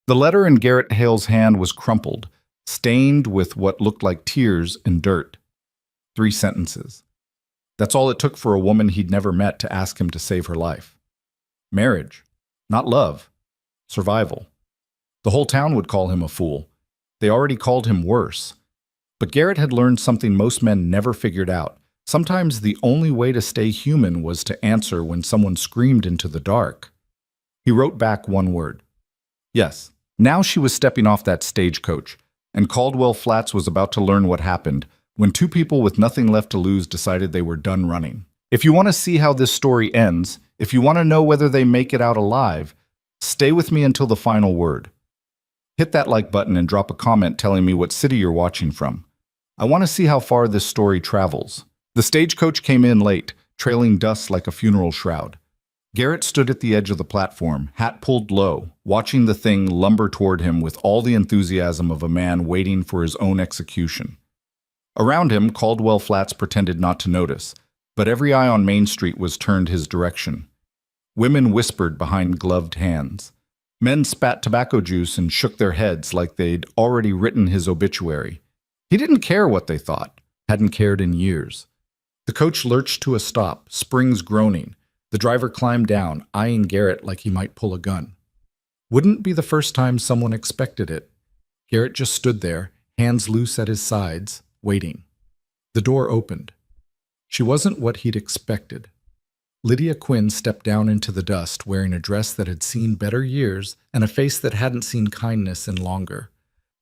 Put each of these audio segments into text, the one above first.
The letter in Garrett Hale's hand was crumpled, stained with what looked like tears and dirt. 3 sentences. That's all it took for a woman he'd never met to ask him to save her life. Marriage. Not love. Survival. The whole town would call him a fool. They already called him worse. But Garrett had learned something most men never figured out. Sometimes the only way to stay human was to answer when someone screamed into the dark. He wrote back one word. Yes. Now she was stepping off that stagecoach, and Caldwell Flats was about to learn what happened when two people with nothing left to lose decided they were done running. If you want to see how this story ends, if you want to know whether they make it out alive, stay with me until the final word. Hit that like button and drop a comment telling me what city you're watching from. I want to see how far this story travels. The stagecoach came in late, trailing dust like a funeral shroud. Garrett stood at the edge of the platform, hat pulled low, watching the thing lumber toward him with all the enthusiasm of a man waiting for his own execution. Around him, Caldwell Flats pretended not to notice, but every eye on Main Street was turned his direction. Women whispered behind gloved hands. Men spat tobacco juice and shook their heads like they'd already written his obituary. He didn't care what they thought, hadn't cared in years. The coach lurched to a stop, springs groaning. The driver climbed down, eyeing Garrett like he might pull a gun. Wouldn't be the first time someone expected it. Garrett just stood there, hands loose at his sides, waiting. The door opened. She wasn't what he'd expected. Lydia Quinn stepped down into the dust, wearing a dress that had seen better years and a face that hadn't seen kindness in longer.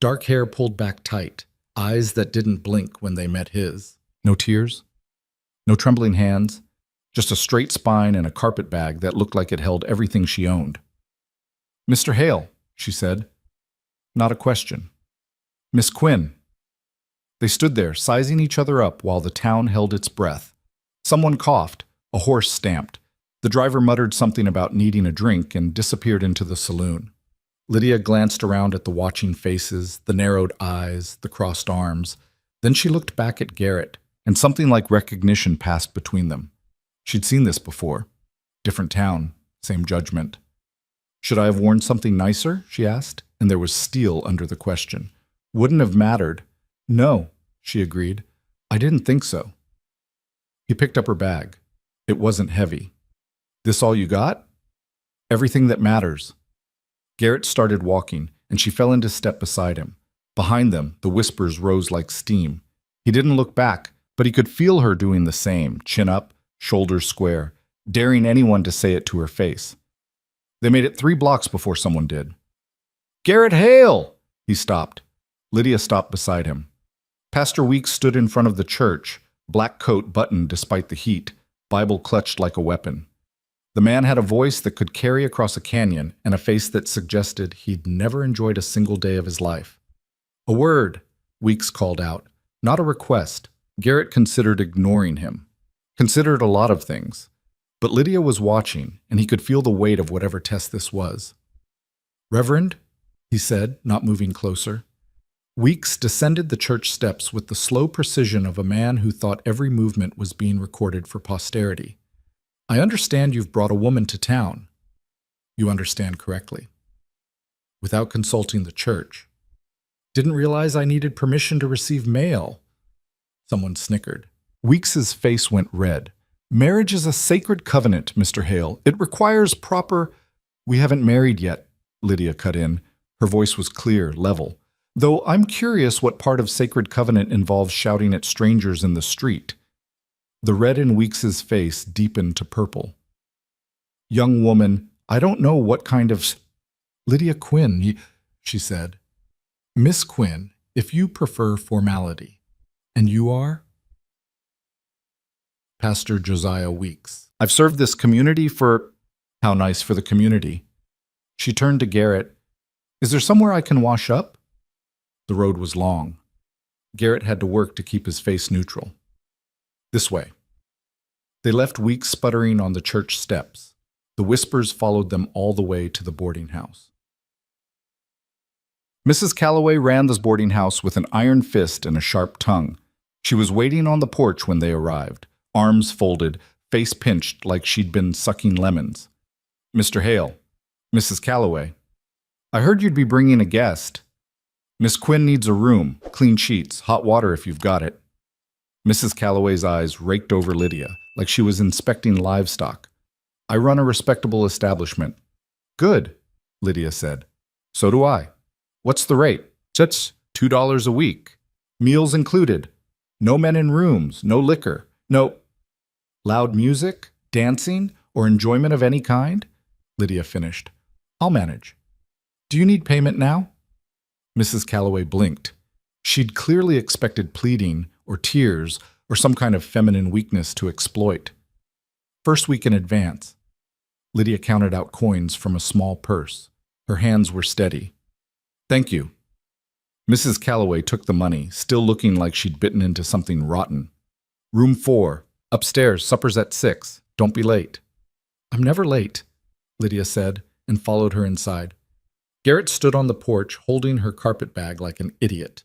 Dark hair pulled back tight, eyes that didn't blink when they met his. No tears, no trembling hands, just a straight spine and a carpet bag that looked like it held everything she owned. "Mr. Hale," she said. Not a question. "Miss Quinn." They stood there, sizing each other up while the town held its breath. Someone coughed, a horse stamped. The driver muttered something about needing a drink and disappeared into the saloon. Lydia glanced around at the watching faces, the narrowed eyes, the crossed arms. Then she looked back at Garrett, and something like recognition passed between them. She'd seen this before. Different town, same judgment. "Should I have worn something nicer?" she asked, and there was steel under the question. "Wouldn't have mattered." "No," she agreed. "I didn't think so." He picked up her bag. It wasn't heavy. "This all you got?" "Everything that matters." Garrett started walking, and she fell into step beside him. Behind them, the whispers rose like steam. He didn't look back, but he could feel her doing the same, chin up, shoulders square, daring anyone to say it to her face. They made it 3 blocks before someone did. "Garrett Hale!" He stopped. Lydia stopped beside him. Pastor Weeks stood in front of the church, black coat buttoned despite the heat, Bible clutched like a weapon. The man had a voice that could carry across a canyon and a face that suggested he'd never enjoyed a single day of his life. "A word," Weeks called out, not a request. Garrett considered ignoring him. Considered a lot of things. But Lydia was watching, and he could feel the weight of whatever test this was. "Reverend," he said, not moving closer. Weeks descended the church steps with the slow precision of a man who thought every movement was being recorded for posterity. "I understand you've brought a woman to town." "You understand correctly." "Without consulting the church." "Didn't realize I needed permission to receive mail." Someone snickered. Weeks's face went red. "Marriage is a sacred covenant, Mr. Hale. It requires proper—" "We haven't married yet," Lydia cut in. Her voice was clear, level. "Though I'm curious what part of sacred covenant involves shouting at strangers in the street." The red in Weeks's face deepened to purple. "Young woman, I don't know what kind of—" "Lydia Quinn," she said. "Miss Quinn, if you prefer formality. And you are?" "Pastor Josiah Weeks. I've served this community for—" "How nice for the community." She turned to Garrett. "Is there somewhere I can wash up?" The road was long. Garrett had to work to keep his face neutral. "This way." They left Weeks sputtering on the church steps. The whispers followed them all the way to the boarding house. Mrs. Calloway ran this boarding house with an iron fist and a sharp tongue. She was waiting on the porch when they arrived, arms folded, face pinched like she'd been sucking lemons. "Mr. Hale, Mrs. Calloway." I heard you'd be bringing a guest. Miss Quinn needs a room, clean sheets, hot water if you've got it. Mrs. Calloway's eyes raked over Lydia, like she was inspecting livestock. I run a respectable establishment. Good, Lydia said. So do I. What's the rate? That's $2 a week. Meals included. No men in rooms, no liquor, no loud music, dancing, or enjoyment of any kind? Lydia finished. I'll manage. Do you need payment now? Mrs. Calloway blinked. She'd clearly expected pleading or tears or some kind of feminine weakness to exploit. First week in advance. Lydia counted out coins from a small purse. Her hands were steady. Thank you. Mrs. Calloway took the money, still looking like she'd bitten into something rotten. Room 4. Upstairs, supper's at 6. Don't be late. I'm never late, Lydia said, and followed her inside. Garrett stood on the porch, holding her carpet bag like an idiot.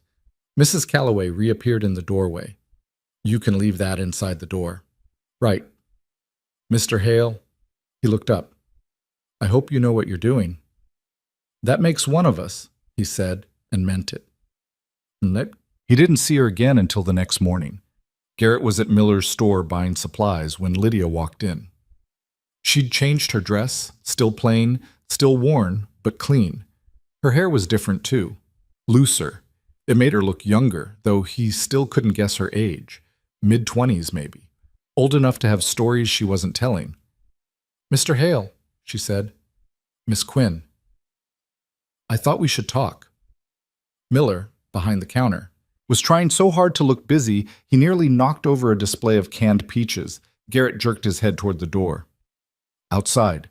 Mrs. Calloway reappeared in the doorway. You can leave that inside the door. Right. Mr. Hale, he looked up. I hope you know what you're doing. That makes one of us, he said, and meant it. He didn't see her again until the next morning. Garrett was at Miller's store buying supplies when Lydia walked in. She'd changed her dress, still plain, still worn, but clean. Her hair was different too, looser. It made her look younger, though he still couldn't guess her age. Mid-20s, maybe. Old enough to have stories she wasn't telling. Mr. Hale, she said. Miss Quinn. I thought we should talk. Miller, behind the counter, was trying so hard to look busy he nearly knocked over a display of canned peaches. Garrett jerked his head toward the door. Outside.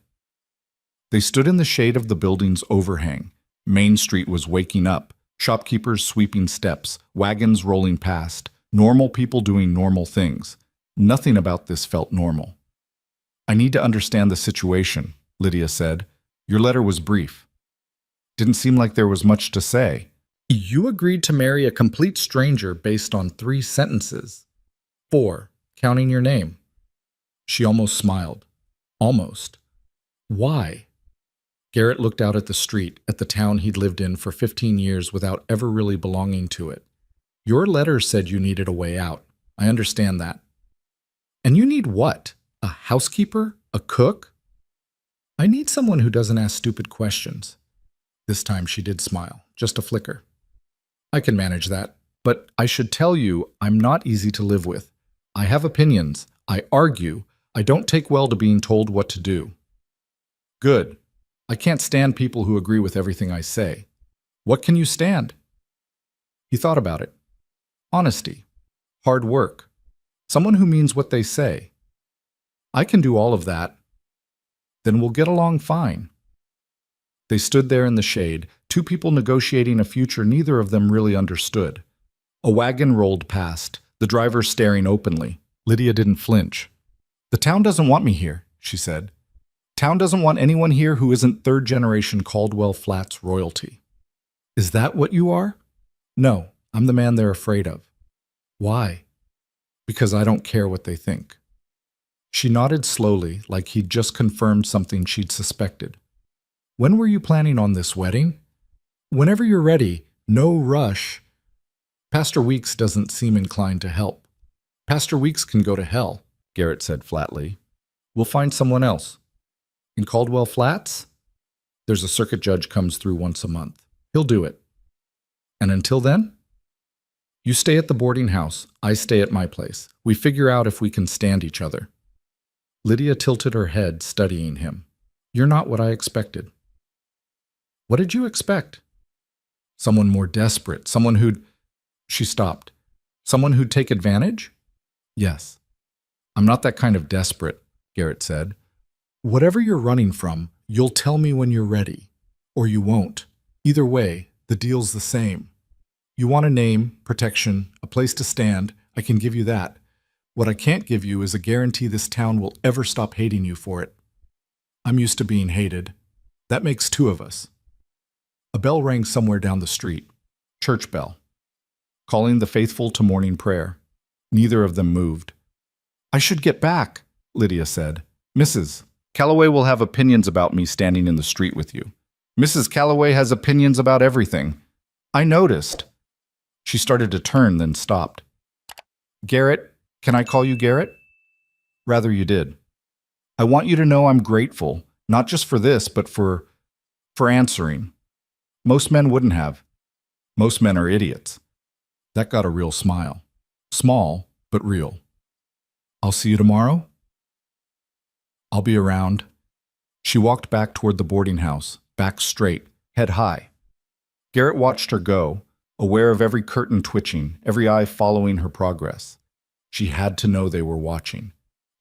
They stood in the shade of the building's overhang. Main Street was waking up. Shopkeepers sweeping steps, wagons rolling past, normal people doing normal things. Nothing about this felt normal. I need to understand the situation, Lydia said. Your letter was brief. Didn't seem like there was much to say. You agreed to marry a complete stranger based on 3 sentences. 4, counting your name. She almost smiled. Almost. Why? Garrett looked out at the street, at the town he'd lived in for 15 years without ever really belonging to it. Your letter said you needed a way out. I understand that. And you need what? A housekeeper? A cook? I need someone who doesn't ask stupid questions. This time she did smile, just a flicker. I can manage that, but I should tell you I'm not easy to live with. I have opinions. I argue. I don't take well to being told what to do. Good. I can't stand people who agree with everything I say. What can you stand? He thought about it. Honesty. Hard work. Someone who means what they say. I can do all of that. Then we'll get along fine. They stood there in the shade, 2 people negotiating a future neither of them really understood. A wagon rolled past, the driver staring openly. Lydia didn't flinch. The town doesn't want me here, she said. Town doesn't want anyone here who isn't 3rd-generation Caldwell Flats royalty. Is that what you are? No, I'm the man they're afraid of. Why? Because I don't care what they think. She nodded slowly, like he'd just confirmed something she'd suspected. When were you planning on this wedding? Whenever you're ready, no rush. Pastor Weeks doesn't seem inclined to help. Pastor Weeks can go to hell, Garrett said flatly. We'll find someone else. In Caldwell Flats? There's a circuit judge comes through once a month. He'll do it. And until then? You stay at the boarding house. I stay at my place. We figure out if we can stand each other. Lydia tilted her head, studying him. You're not what I expected. What did you expect? Someone more desperate, someone who'd... She stopped. Someone who'd take advantage? Yes. I'm not that kind of desperate, Garrett said. Whatever you're running from, you'll tell me when you're ready. Or you won't. Either way, the deal's the same. You want a name, protection, a place to stand, I can give you that. What I can't give you is a guarantee this town will ever stop hating you for it. I'm used to being hated. That makes 2 of us. A bell rang somewhere down the street. Church bell. Calling the faithful to morning prayer. Neither of them moved. I should get back, Lydia said. Mrs. Calloway will have opinions about me standing in the street with you. Mrs. Calloway has opinions about everything. I noticed. She started to turn, then stopped. Garrett, can I call you Garrett? Rather you did. I want you to know I'm grateful, not just for this, but for answering. Most men wouldn't have. Most men are idiots. That got a real smile. Small, but real. I'll see you tomorrow? I'll be around. She walked back toward the boarding house, back straight, head high. Garrett watched her go, aware of every curtain twitching, every eye following her progress. She had to know they were watching,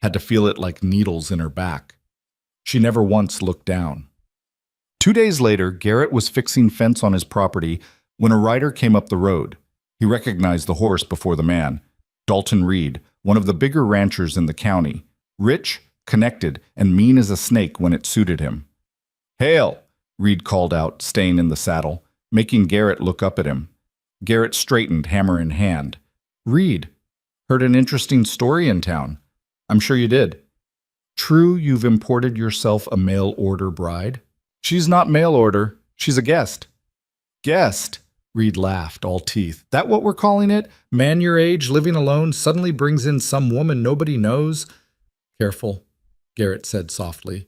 had to feel it like needles in her back. She never once looked down. 2 days later, Garrett was fixing fence on his property when a rider came up the road. He recognized the horse before the man. Dalton Reed, one of the bigger ranchers in the county. Rich, connected, and mean as a snake when it suited him. "Hail!" Reed called out, staying in the saddle, making Garrett look up at him. Garrett straightened, hammer in hand. "Reed, heard an interesting story in town. I'm sure you did. True you've imported yourself a mail-order bride?" "She's not mail-order. She's a guest." "Guest?" Reed laughed, all teeth. "That what we're calling it? Man your age, living alone, suddenly brings in some woman nobody knows?" "Careful," Garrett said softly.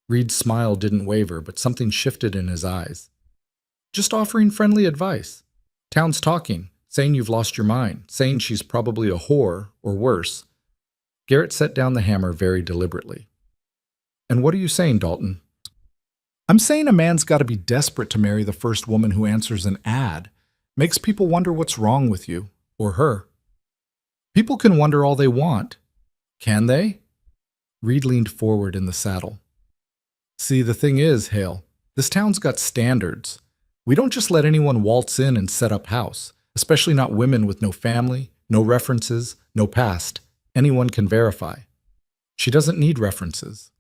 Reed's smile didn't waver, but something shifted in his eyes. "Just offering friendly advice. Town's talking, saying you've lost your mind, saying she's probably a whore, or worse." Garrett set down the hammer very deliberately. "And what are you saying, Dalton?" "I'm saying a man's got to be desperate to marry the first woman who answers an ad. Makes people wonder what's wrong with you, or her." "People can wonder all they want." "Can they?" Reed leaned forward in the saddle. "See, the thing is, Hale, this town's got standards. We don't just let anyone waltz in and set up house, especially not women with no family, no references, no past. Anyone can verify. She doesn't need references.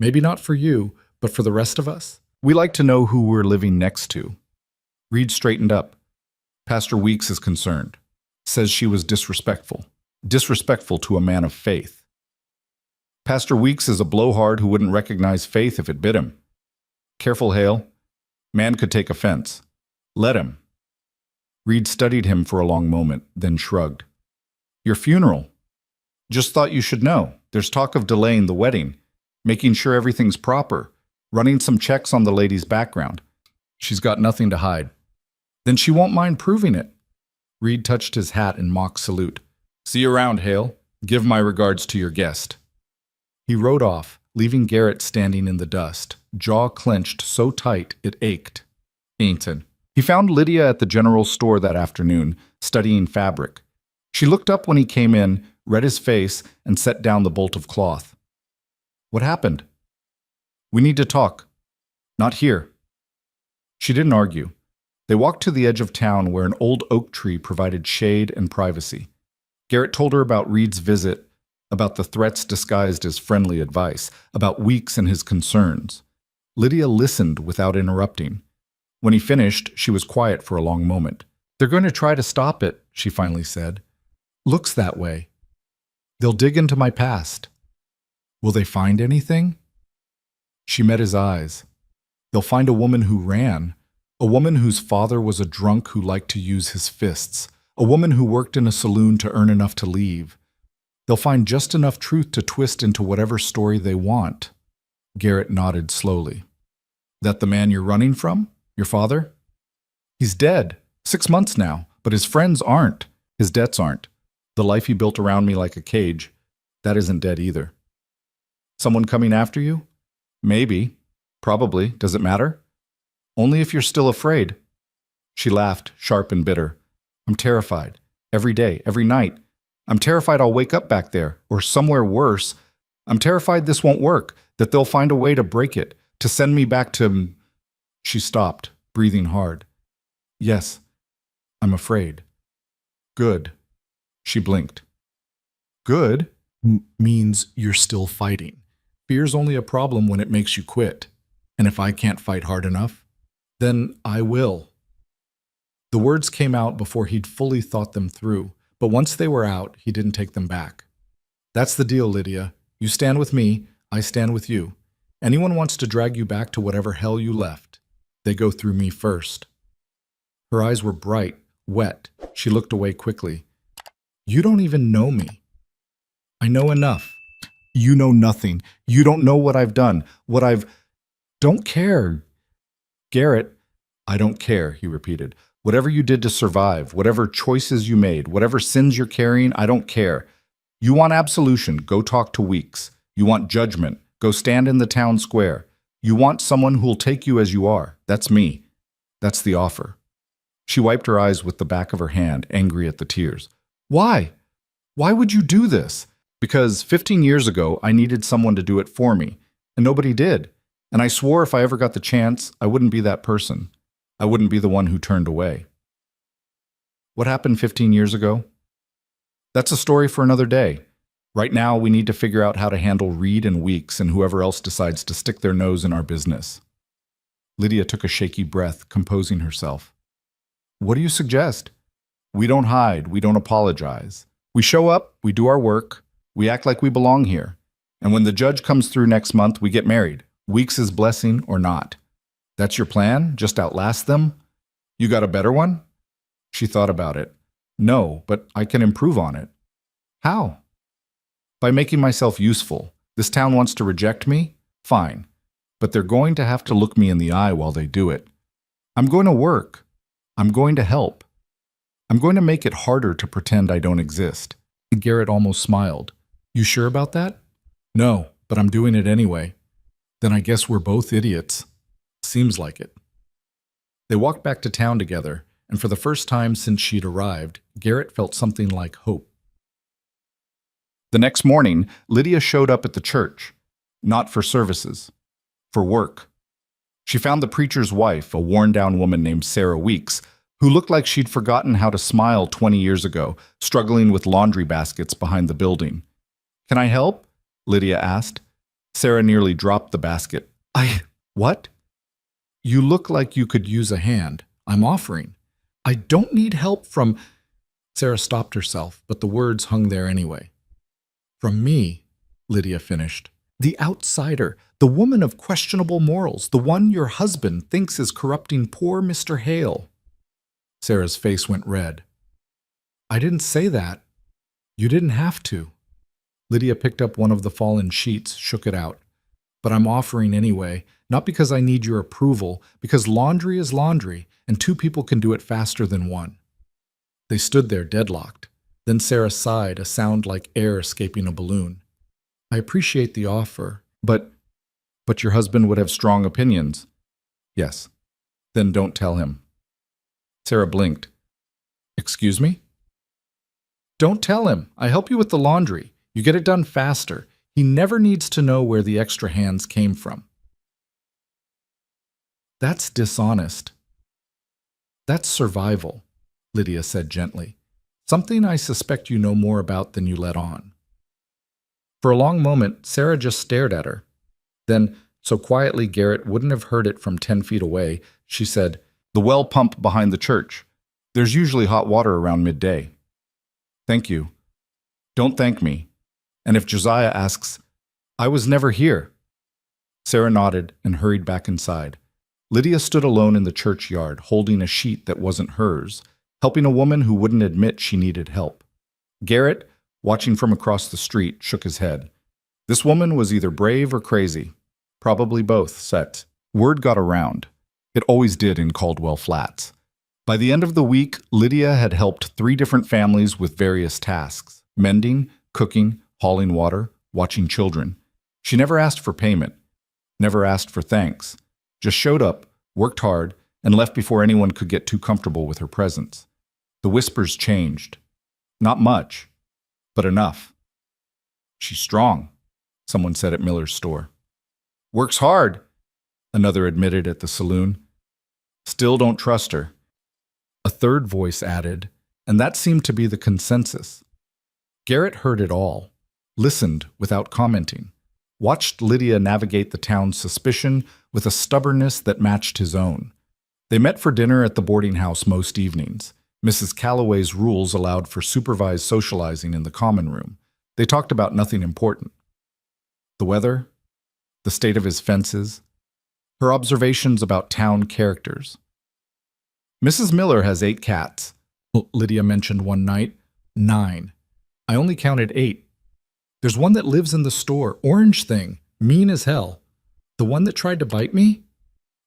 Maybe not for you, but for the rest of us, we like to know who we're living next to." Reed straightened up. "Pastor Weeks is concerned. Says she was disrespectful. Disrespectful to a man of faith." "Pastor Weeks is a blowhard who wouldn't recognize faith if it bit him." "Careful, Hale. Man could take offense. Let him." Reed studied him for a long moment, then shrugged. "Your funeral. Just thought you should know. There's talk of delaying the wedding, making sure everything's proper, running some checks on the lady's background. She's got nothing to hide." "Then she won't mind proving it." Reed touched his hat in mock salute. "See you around, Hale. Give my regards to your guest." He rode off, leaving Garrett standing in the dust, jaw clenched so tight it ached. He found Lydia at the general store that afternoon, studying fabric. She looked up when he came in, read his face, and set down the bolt of cloth. "What happened?" "We need to talk." "Not here." She didn't argue. They walked to the edge of town where an old oak tree provided shade and privacy. Garrett told her about Reed's visit, about the threats disguised as friendly advice, about Weeks and his concerns. Lydia listened without interrupting. When he finished, she was quiet for a long moment. "They're going to try to stop it," she finally said. "Looks that way. They'll dig into my past." "Will they find anything?" She met his eyes. "They'll find a woman who ran, a woman whose father was a drunk who liked to use his fists, a woman who worked in a saloon to earn enough to leave. They'll find just enough truth to twist into whatever story they want." Garrett nodded slowly. "That the man you're running from? Your father?" "He's dead. 6 months now, but his friends aren't. His debts aren't. The life he built around me like a cage, that isn't dead either." "Someone coming after you?" "Maybe. Probably. Does it matter?" "Only if you're still afraid." She laughed, sharp and bitter. "I'm terrified. Every day, every night. I'm terrified I'll wake up back there, or somewhere worse. I'm terrified this won't work, that they'll find a way to break it, to send me back to—" She stopped, breathing hard. "Yes, I'm afraid." "Good." She blinked. "Good means you're still fighting. Fear's only a problem when it makes you quit. And if I can't fight hard enough, then I will." The words came out before he'd fully thought them through, but once they were out, he didn't take them back. "That's the deal, Lydia. You stand with me, I stand with you. Anyone wants to drag you back to whatever hell you left. They go through me first. Her eyes were bright, wet. She looked away quickly. You don't even know me. I know enough. You know nothing. You don't know what I've done, Don't care. Garrett, I don't care, he repeated. Whatever you did to survive, whatever choices you made, whatever sins you're carrying, I don't care. You want absolution, go talk to Weeks. You want judgment, go stand in the town square. You want someone who'll take you as you are. That's me. That's the offer. She wiped her eyes with the back of her hand, angry at the tears. Why? Why would you do this? Because 15 years ago, I needed someone to do it for me, and nobody did. And I swore if I ever got the chance, I wouldn't be that person. I wouldn't be the one who turned away. What happened 15 years ago? That's a story for another day. Right now, we need to figure out how to handle Reed and Weeks and whoever else decides to stick their nose in our business. Lydia took a shaky breath, composing herself. What do you suggest? We don't hide. We don't apologize. We show up. We do our work. We act like we belong here. And when the judge comes through next month, we get married. Weeks' blessing or not. That's your plan? Just outlast them? You got a better one? She thought about it. No, but I can improve on it. How? By making myself useful. This town wants to reject me? Fine. But they're going to have to look me in the eye while they do it. I'm going to work. I'm going to help. I'm going to make it harder to pretend I don't exist. Garrett almost smiled. You sure about that? No, but I'm doing it anyway. Then I guess we're both idiots. Seems like it. They walked back to town together, and for the first time since she'd arrived, Garrett felt something like hope. The next morning, Lydia showed up at the church, not for services, for work. She found the preacher's wife, a worn-down woman named Sarah Weeks, who looked like she'd forgotten how to smile 20 years ago, struggling with laundry baskets behind the building. Can I help? Lydia asked. Sarah nearly dropped the basket. What? You look like you could use a hand. I'm offering. I don't need help from... Sarah stopped herself, but the words hung there anyway. From me, Lydia finished. The outsider, the woman of questionable morals, the one your husband thinks is corrupting poor Mr. Hale. Sarah's face went red. I didn't say that. You didn't have to. Lydia picked up one of the fallen sheets, shook it out. But I'm offering anyway, not because I need your approval, because laundry is laundry, and two people can do it faster than one. They stood there deadlocked. Then Sarah sighed, a sound like air escaping a balloon. I appreciate the offer, but your husband would have strong opinions. Yes. Then don't tell him. Sarah blinked. Excuse me? Don't tell him. I help you with the laundry. You get it done faster. He never needs to know where the extra hands came from. That's dishonest. That's survival, Lydia said gently. Something I suspect you know more about than you let on. For a long moment, Sarah just stared at her. Then, so quietly Garrett wouldn't have heard it from 10 feet away, she said, The well pump behind the church. There's usually hot water around midday. Thank you. Don't thank me. And if Josiah asks, I was never here. Sarah nodded and hurried back inside. Lydia stood alone in the churchyard, holding a sheet that wasn't hers, helping a woman who wouldn't admit she needed help. Garrett, watching from across the street, shook his head. This woman was either brave or crazy. Probably both, Set. Word got around. It always did in Caldwell Flats. By the end of the week, Lydia had helped 3 different families with various tasks: mending, cooking, hauling water, watching children. She never asked for payment, never asked for thanks, just showed up, worked hard, and left before anyone could get too comfortable with her presence. The whispers changed. Not much, but enough. She's strong, someone said at Miller's store. Works hard, another admitted at the saloon. Still don't trust her. A third voice added, and that seemed to be the consensus. Garrett heard it all, listened without commenting, watched Lydia navigate the town's suspicion with a stubbornness that matched his own. They met for dinner at the boarding house most evenings. Mrs. Calloway's rules allowed for supervised socializing in the common room. They talked about nothing important. The weather, the state of his fences, Her observations about town characters. Mrs. Miller has 8 cats, Lydia mentioned one night. 9. I only counted 8. There's one that lives in the store, orange thing, mean as hell. The one that tried to bite me?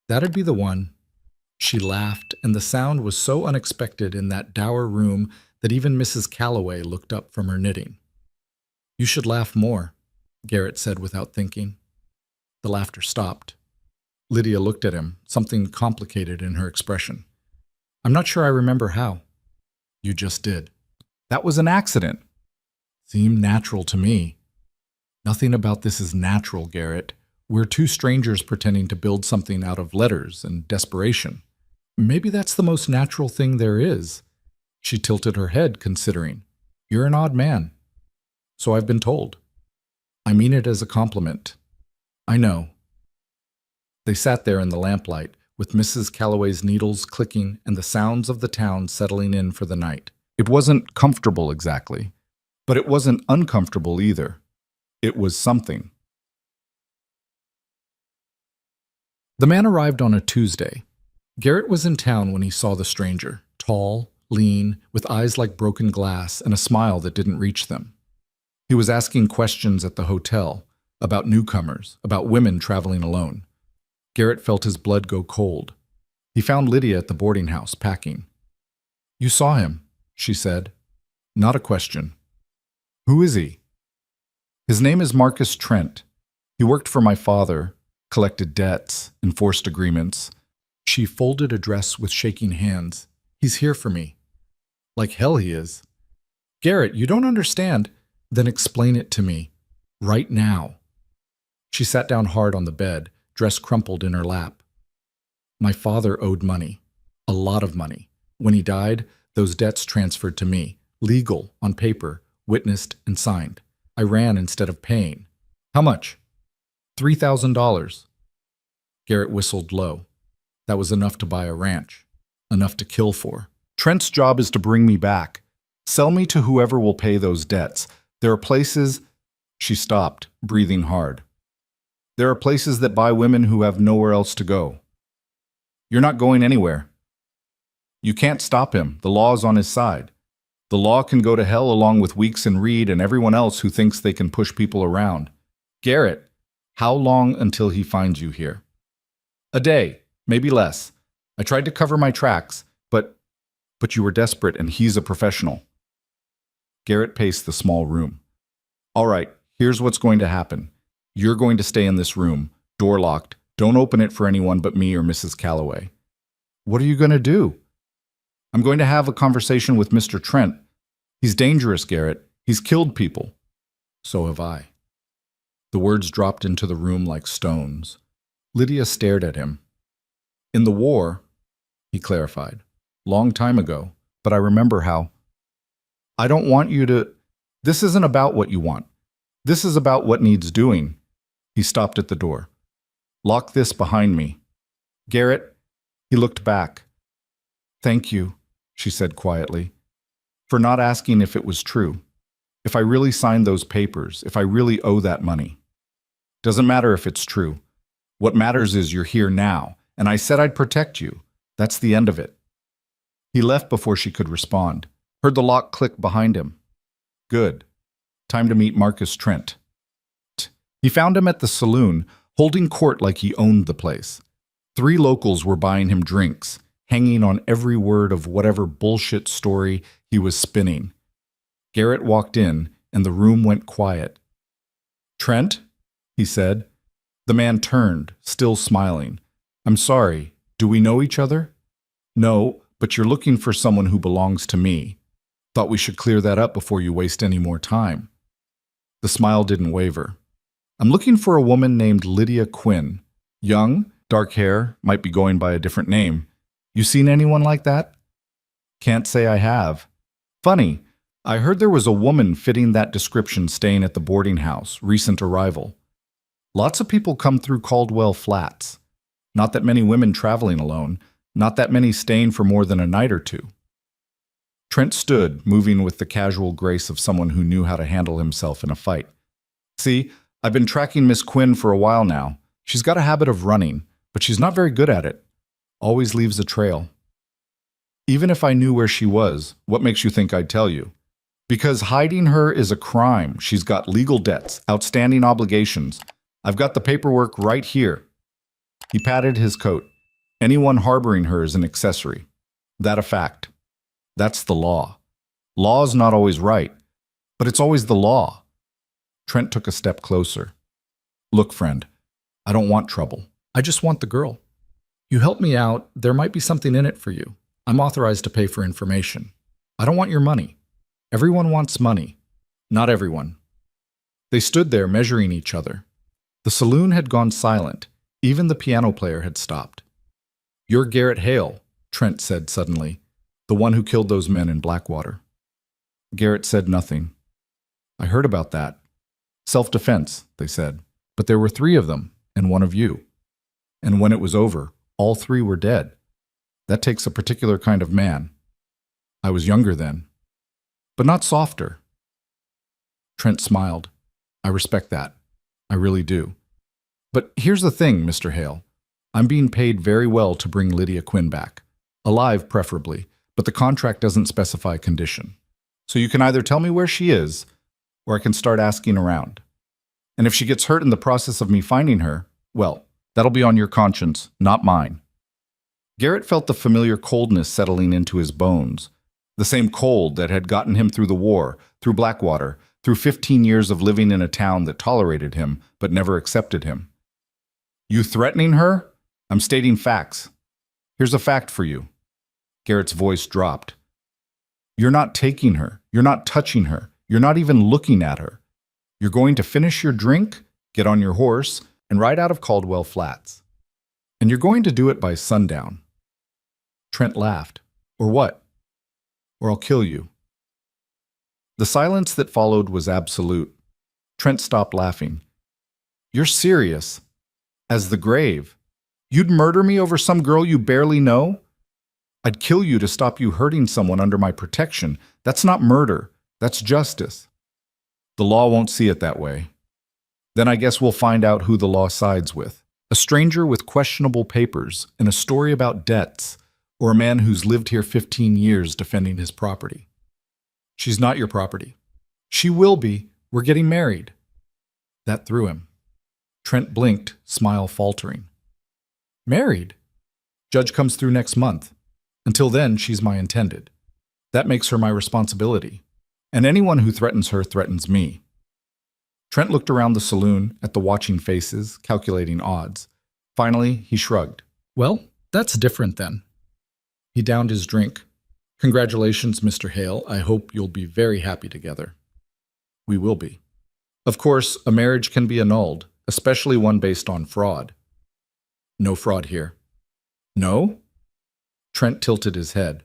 That'd be the one. She laughed, and the sound was so unexpected in that dour room that even Mrs. Calloway looked up from her knitting. You should laugh more, Garrett said without thinking. The laughter stopped. Lydia looked at him, something complicated in her expression. I'm not sure I remember how. You just did. That was an accident. Seemed natural to me. Nothing about this is natural, Garrett. We're 2 strangers pretending to build something out of letters and desperation. Maybe that's the most natural thing there is. She tilted her head, considering. You're an odd man. So I've been told. I mean it as a compliment. I know. They sat there in the lamplight, with Mrs. Calloway's needles clicking and the sounds of the town settling in for the night. It wasn't comfortable exactly, but it wasn't uncomfortable either. It was something. The man arrived on a Tuesday. Garrett was in town when he saw the stranger, tall, lean, with eyes like broken glass and a smile that didn't reach them. He was asking questions at the hotel, about newcomers, about women traveling alone. Garrett felt his blood go cold. He found Lydia at the boarding house, packing. You saw him, she said. Not a question. Who is he? His name is Marcus Trent. He worked for my father, collected debts, enforced agreements. She folded a dress with shaking hands. He's here for me. Like hell he is. Garrett, you don't understand. Then explain it to me. Right now. She sat down hard on the bed, dress crumpled in her lap. My father owed money. A lot of money. When he died, those debts transferred to me. Legal, on paper, witnessed and signed. I ran instead of paying. How much? $3,000. Garrett whistled low. That was enough to buy a ranch. Enough to kill for. Trent's job is to bring me back. Sell me to whoever will pay those debts. There are places... She stopped, breathing hard. There are places that buy women who have nowhere else to go. You're not going anywhere. You can't stop him. The law is on his side. The law can go to hell along with Weeks and Reed and everyone else who thinks they can push people around. Garrett, how long until he finds you here? A day, maybe less. I tried to cover my tracks, but you were desperate and he's a professional. Garrett paced the small room. All right, here's what's going to happen. You're going to stay in this room, door locked. Don't open it for anyone but me or Mrs. Calloway. What are you going to do? I'm going to have a conversation with Mr. Trent. He's dangerous, Garrett. He's killed people. So have I. The words dropped into the room like stones. Lydia stared at him. In the war, he clarified, long time ago, but I remember how. I don't want you to... This isn't about what you want. This is about what needs doing. He stopped at the door. Lock this behind me. Garrett, he looked back. Thank you, she said quietly, for not asking if it was true. If I really signed those papers, if I really owe that money. Doesn't matter if it's true. What matters is you're here now, and I said I'd protect you. That's the end of it. He left before she could respond. Heard the lock click behind him. Good. Time to meet Marcus Trent. He found him at the saloon, holding court like he owned the place. 3 locals were buying him drinks, hanging on every word of whatever bullshit story he was spinning. Garrett walked in, and the room went quiet. Trent? He said. The man turned, still smiling. I'm sorry, do we know each other? No, but you're looking for someone who belongs to me. Thought we should clear that up before you waste any more time. The smile didn't waver. I'm looking for a woman named Lydia Quinn. Young, dark hair, might be going by a different name. You seen anyone like that? Can't say I have. Funny, I heard there was a woman fitting that description staying at the boarding house, recent arrival. Lots of people come through Caldwell Flats. Not that many women traveling alone, not that many staying for more than a night or two. Trent stood, moving with the casual grace of someone who knew how to handle himself in a fight. See, I've been tracking Miss Quinn for a while now. She's got a habit of running, But she's not very good at it. Always leaves a trail. Even if I knew where she was, what makes you think I'd tell you? Because hiding her is a crime. She's got legal debts, outstanding obligations. I've got the paperwork right here. He patted his coat. Anyone harboring her is an accessory. That a fact. That's the law. Law's not always right, but it's always the law. Trent took a step closer. Look, friend, I don't want trouble. I just want the girl. You help me out, there might be something in it for you. I'm authorized to pay for information. I don't want your money. Everyone wants money. Not everyone. They stood there measuring each other. The saloon had gone silent. Even the piano player had stopped. You're Garrett Hale, Trent said suddenly, the one who killed those men in Blackwater. Garrett said nothing. I heard about that. Self-defense, they said. But there were 3 of them, and 1 of you. And when it was over, all 3 were dead. That takes a particular kind of man. I was younger then, but not softer. Trent smiled. I respect that. I really do. But here's the thing, Mr. Hale. I'm being paid very well to bring Lydia Quinn back. Alive, preferably, but the contract doesn't specify a condition. So you can either tell me where she is, or I can start asking around. And if she gets hurt in the process of me finding her, well, that'll be on your conscience, not mine. Garrett felt the familiar coldness settling into his bones, the same cold that had gotten him through the war, through Blackwater, through 15 years of living in a town that tolerated him but never accepted him. You threatening her? I'm stating facts. Here's a fact for you. Garrett's voice dropped. You're not taking her. You're not touching her. You're not even looking at her. You're going to finish your drink, get on your horse, and ride out of Caldwell Flats. And you're going to do it by sundown. Trent laughed. Or what? Or I'll kill you. The silence that followed was absolute. Trent stopped laughing. You're serious? As the grave? You'd murder me over some girl you barely know? I'd kill you to stop you hurting someone under my protection. That's not murder. That's justice. The law won't see it that way. Then I guess we'll find out who the law sides with. A stranger with questionable papers and a story about debts, or a man who's lived here 15 years defending his property. She's not your property. She will be. We're getting married. That threw him. Trent blinked, smile faltering. Married? Judge comes through next month. Until then, she's my intended. That makes her my responsibility. And anyone who threatens her threatens me. Trent looked around the saloon, at the watching faces, calculating odds. Finally, he shrugged. Well, that's different then. He downed his drink. Congratulations, Mr. Hale. I hope you'll be very happy together. We will be. Of course, a marriage can be annulled, especially one based on fraud. No fraud here. No? Trent tilted his head.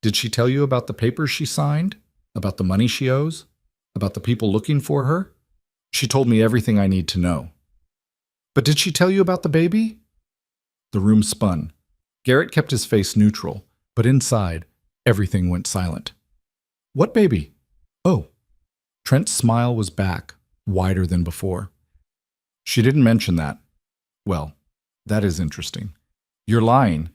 Did she tell you about the papers she signed? About the money she owes? About the people looking for her? She told me everything I need to know. But did she tell you about the baby? The room spun. Garrett kept his face neutral, but inside, everything went silent. What baby? Oh. Trent's smile was back, wider than before. She didn't mention that. Well, that is interesting. You're lying.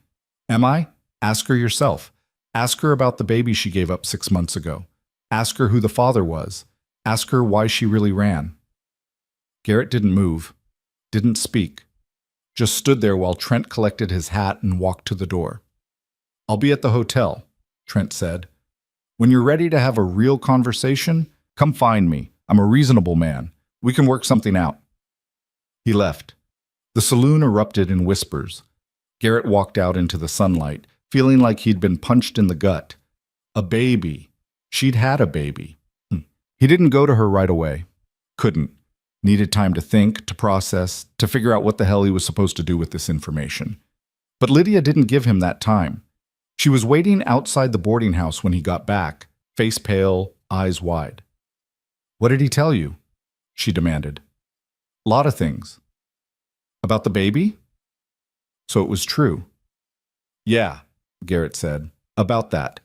Am I? Ask her yourself. Ask her about the baby she gave up 6 months ago. Ask her who the father was. Ask her why she really ran. Garrett didn't move, didn't speak, just stood there while Trent collected his hat and walked to the door. I'll be at the hotel, Trent said. When you're ready to have a real conversation, come find me. I'm a reasonable man. We can work something out. He left. The saloon erupted in whispers. Garrett walked out into the sunlight, feeling like he'd been punched in the gut. A baby. She'd had a baby. He didn't go to her right away. Couldn't. Needed time to think, to process, to figure out what the hell he was supposed to do with this information. But Lydia didn't give him that time. She was waiting outside the boarding house when he got back, face pale, eyes wide. What did he tell you? She demanded. Lot of things. About the baby? So it was true. Yeah, Garrett said. About that.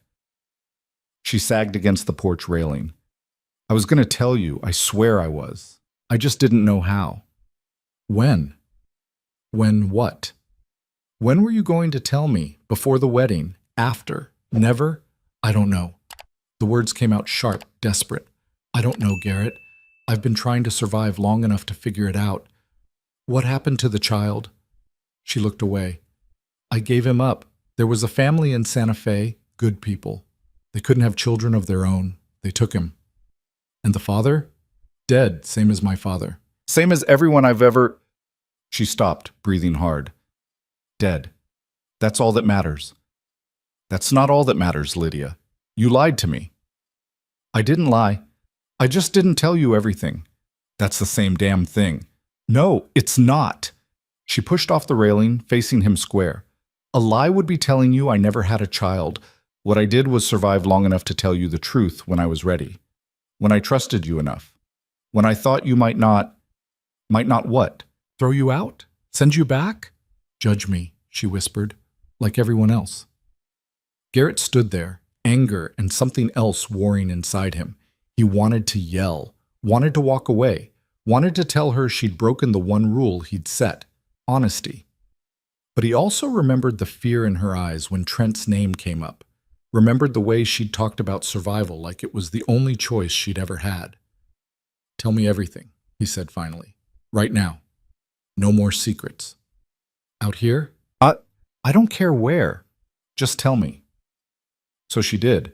She sagged against the porch railing. I was going to tell you, I swear I was. I just didn't know how. When? When what? When were you going to tell me? Before the wedding? After? Never? I don't know. The words came out sharp, desperate. I don't know, Garrett. I've been trying to survive long enough to figure it out. What happened to the child? She looked away. I gave him up. There was a family in Santa Fe, good people. They couldn't have children of their own. They took him. And the father? Dead, same as my father. Same as everyone I've ever... She stopped, breathing hard. Dead. That's all that matters. That's not all that matters, Lydia. You lied to me. I didn't lie. I just didn't tell you everything. That's the same damn thing. No, it's not. She pushed off the railing, facing him square. A lie would be telling you I never had a child. What I did was survive long enough to tell you the truth when I was ready. When I trusted you enough. When I thought you might not what? Throw you out? Send you back? Judge me, she whispered, like everyone else. Garrett stood there, anger and something else warring inside him. He wanted to yell, wanted to walk away, wanted to tell her she'd broken the one rule he'd set, honesty. But he also remembered the fear in her eyes when Trent's name came up, remembered the way she'd talked about survival like it was the only choice she'd ever had. Tell me everything, he said finally. Right now. No more secrets. Out here? I don't care where. Just tell me. So she did.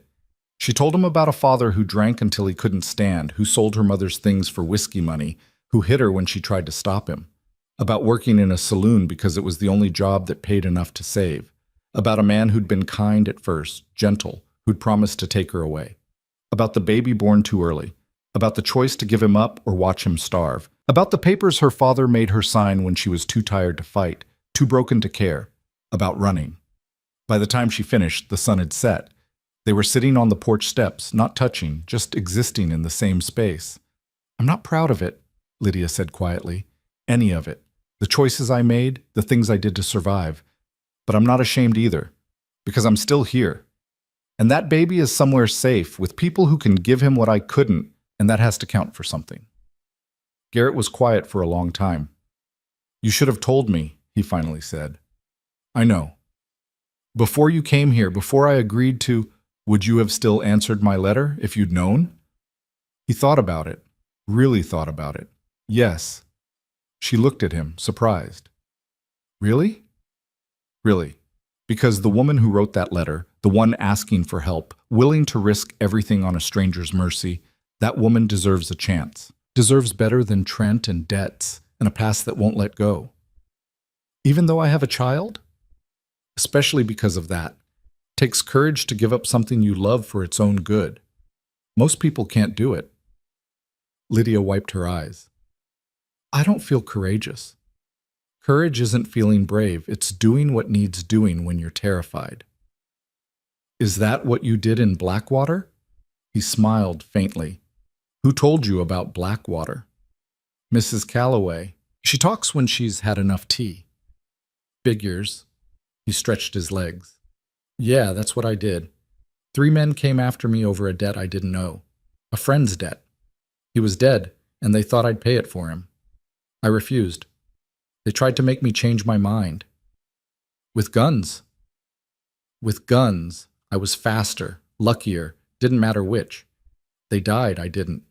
She told him about a father who drank until he couldn't stand, who sold her mother's things for whiskey money, who hit her when she tried to stop him. About working in a saloon because it was the only job that paid enough to save. About a man who'd been kind at first, gentle, who'd promised to take her away. About the baby born too early. About the choice to give him up or watch him starve. About the papers her father made her sign when she was too tired to fight, too broken to care. About running. By the time she finished, the sun had set. They were sitting on the porch steps, not touching, just existing in the same space. I'm not proud of it, Lydia said quietly. Any of it. The choices I made, the things I did to survive. But I'm not ashamed either, because I'm still here. And that baby is somewhere safe, with people who can give him what I couldn't, and that has to count for something. Garrett was quiet for a long time. You should have told me, he finally said. I know. Before you came here, before I agreed to, would you have still answered my letter if you'd known? He thought about it, really thought about it. Yes. She looked at him, surprised. Really? Really. Because the woman who wrote that letter, the one asking for help, willing to risk everything on a stranger's mercy, that woman deserves a chance. Deserves better than Trent and debts and a past that won't let go. Even though I have a child? Especially because of that. Takes courage to give up something you love for its own good. Most people can't do it. Lydia wiped her eyes. I don't feel courageous. Courage isn't feeling brave, it's doing what needs doing when you're terrified. Is that what you did in Blackwater? He smiled faintly. Who told you about Blackwater? Mrs. Calloway. She talks when she's had enough tea. Figures. He stretched his legs. Yeah, that's what I did. 3 men came after me over a debt I didn't owe. A friend's debt. He was dead, and they thought I'd pay it for him. I refused. They tried to make me change my mind. With guns. With guns, I was faster, luckier, didn't matter which. They died, I didn't.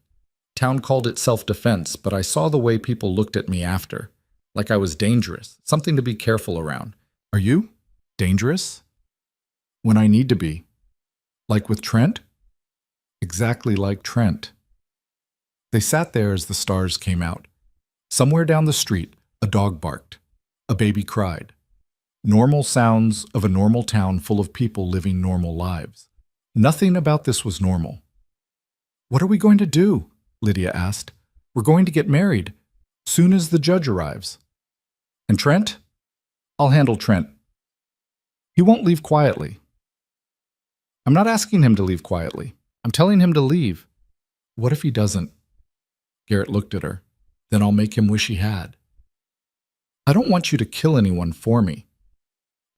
Town called it self-defense, but I saw the way people looked at me after. Like I was dangerous, something to be careful around. Are you? Dangerous? When I need to be. Like with Trent? Exactly like Trent. They sat there as the stars came out. Somewhere down the street, a dog barked. A baby cried. Normal sounds of a normal town full of people living normal lives. Nothing about this was normal. What are we going to do? Lydia asked. We're going to get married. Soon as the judge arrives. And Trent? I'll handle Trent. He won't leave quietly. I'm not asking him to leave quietly. I'm telling him to leave. What if he doesn't? Garrett looked at her. Then I'll make him wish he had. I don't want you to kill anyone for me.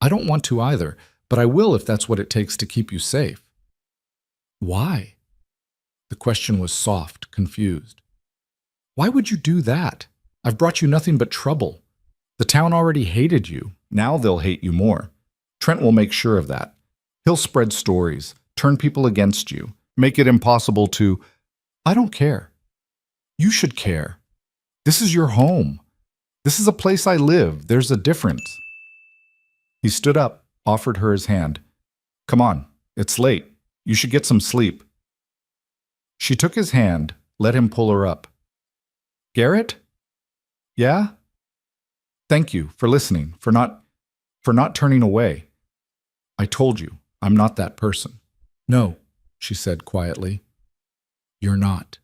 I don't want to either, but I will if that's what it takes to keep you safe. Why? The question was soft, confused. Why would you do that? I've brought you nothing but trouble. The town already hated you. Now they'll hate you more. Trent will make sure of that. He'll spread stories, turn people against you, make it impossible to... I don't care. You should care. This is your home. This is a place I live. There's a difference. He stood up, offered her his hand. Come on, it's late. You should get some sleep. She took his hand, let him pull her up. Garrett? Yeah? Thank you for listening, for not turning away. I told you, I'm not that person. No, she said quietly. You're not.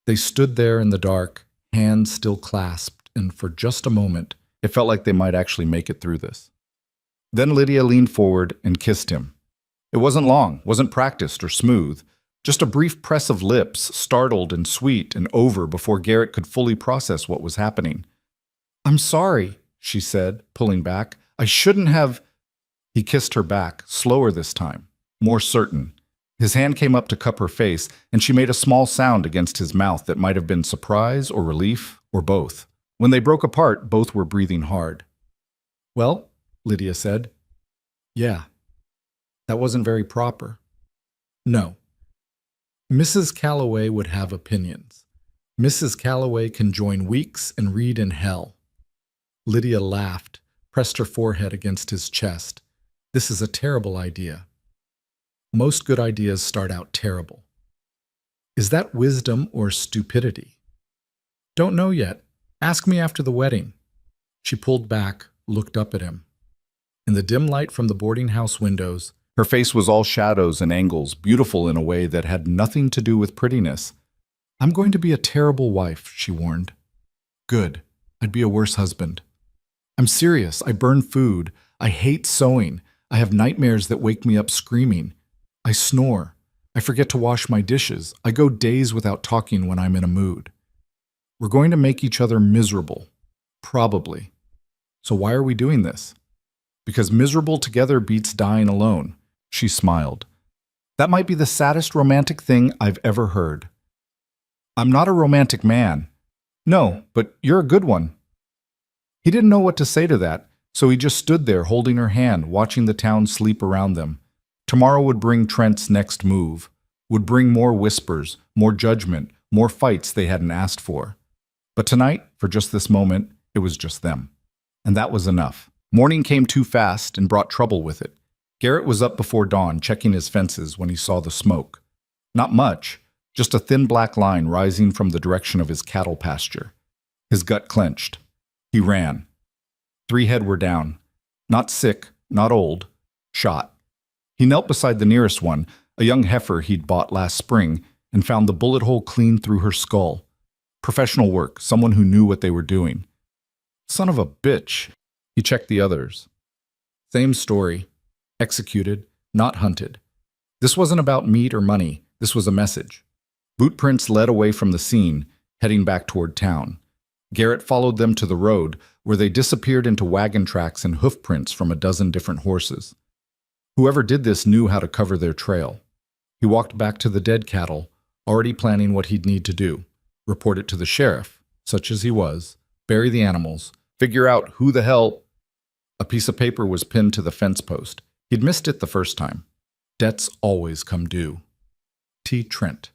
They stood there in the dark, hands still clasped, and for just a moment, it felt like they might actually make it through this. Then Lydia leaned forward and kissed him. It wasn't long, wasn't practiced or smooth, just a brief press of lips, startled and sweet and over before Garrett could fully process what was happening. I'm sorry, she said, pulling back. I shouldn't have... He kissed her back, slower this time, more certain. His hand came up to cup her face, and she made a small sound against his mouth that might have been surprise or relief, or both. When they broke apart, both were breathing hard. Well, Lydia said. Yeah. That wasn't very proper. No. Mrs. Calloway would have opinions. Mrs. Calloway can join weeks and read in hell. Lydia laughed, pressed her forehead against his chest. This is a terrible idea. Most good ideas start out terrible. Is that wisdom or stupidity? Don't know yet. Ask me after the wedding. She pulled back, looked up at him. In the dim light from the boarding house windows, her face was all shadows and angles, beautiful in a way that had nothing to do with prettiness. I'm going to be a terrible wife, she warned. Good. I'd be a worse husband. I'm serious. I burn food. I hate sewing. I have nightmares that wake me up screaming. I snore. I forget to wash my dishes. I go days without talking when I'm in a mood. We're going to make each other miserable. Probably. So why are we doing this? Because miserable together beats dying alone. She smiled. That might be the saddest romantic thing I've ever heard. I'm not a romantic man. No, but you're a good one. He didn't know what to say to that, so he just stood there holding her hand, watching the town sleep around them. Tomorrow would bring Trent's next move, would bring more whispers, more judgment, more fights they hadn't asked for. But tonight, for just this moment, it was just them. And that was enough. Morning came too fast and brought trouble with it. Garrett was up before dawn, checking his fences when he saw the smoke. Not much, just a thin black line rising from the direction of his cattle pasture. His gut clenched. He ran. 3 head were down. Not sick, not old. Shot. He knelt beside the nearest one, a young heifer he'd bought last spring, and found the bullet hole clean through her skull. Professional work, someone who knew what they were doing. Son of a bitch. He checked the others. Same story. Executed, not hunted. This wasn't about meat or money. This was a message. Boot prints led away from the scene, heading back toward town. Garrett followed them to the road, where they disappeared into wagon tracks and hoof prints from a dozen different horses. Whoever did this knew how to cover their trail. He walked back to the dead cattle, already planning what he'd need to do. Report it to the sheriff, such as he was, bury the animals, figure out who the hell... A piece of paper was pinned to the fence post. He'd missed it the first time. Debts always come due. T. Trent.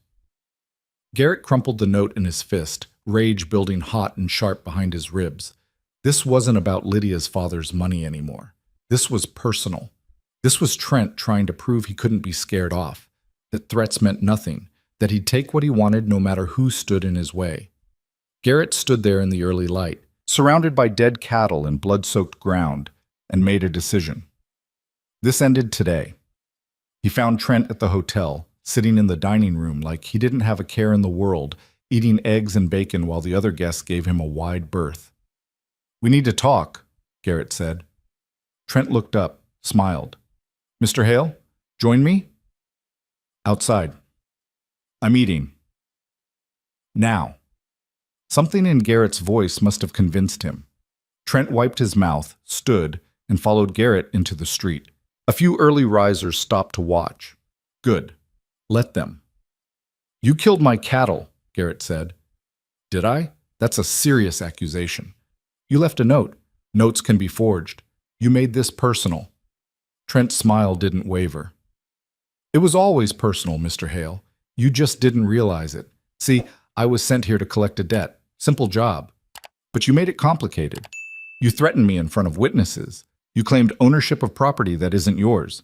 Garrett crumpled the note in his fist, rage building hot and sharp behind his ribs. This wasn't about Lydia's father's money anymore. This was personal. This was Trent trying to prove he couldn't be scared off, that threats meant nothing, that he'd take what he wanted no matter who stood in his way. Garrett stood there in the early light, surrounded by dead cattle and blood-soaked ground, and made a decision. This ended today. He found Trent at the hotel, sitting in the dining room like he didn't have a care in the world, eating eggs and bacon while the other guests gave him a wide berth. We need to talk, Garrett said. Trent looked up, smiled. Mr. Hale, join me? Outside. I'm eating. Now. Something in Garrett's voice must have convinced him. Trent wiped his mouth, stood, and followed Garrett into the street. A few early risers stopped to watch. Good. Let them. You killed my cattle, Garrett said. Did I? That's a serious accusation. You left a note. Notes can be forged. You made this personal. Trent's smile didn't waver. It was always personal, Mr. Hale. You just didn't realize it. See, I was sent here to collect a debt. Simple job. But you made it complicated. You threatened me in front of witnesses. You claimed ownership of property that isn't yours.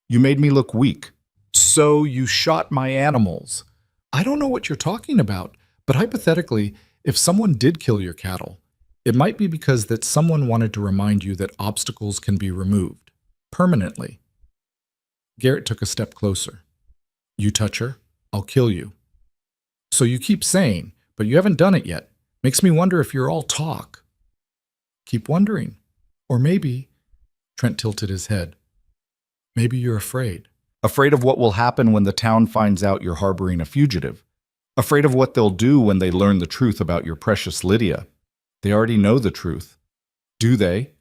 You made me look weak. So you shot my animals. I don't know what you're talking about, but hypothetically, if someone did kill your cattle, it might be because that someone wanted to remind you that obstacles can be removed. Permanently. Garrett took a step closer. You touch her, I'll kill you. So you keep saying, but you haven't done it yet. Makes me wonder if you're all talk. Keep wondering. Or maybe, Trent tilted his head, maybe you're afraid. Afraid of what will happen when the town finds out you're harboring a fugitive. Afraid of what they'll do when they learn the truth about your precious Lydia. They already know the truth. Do they?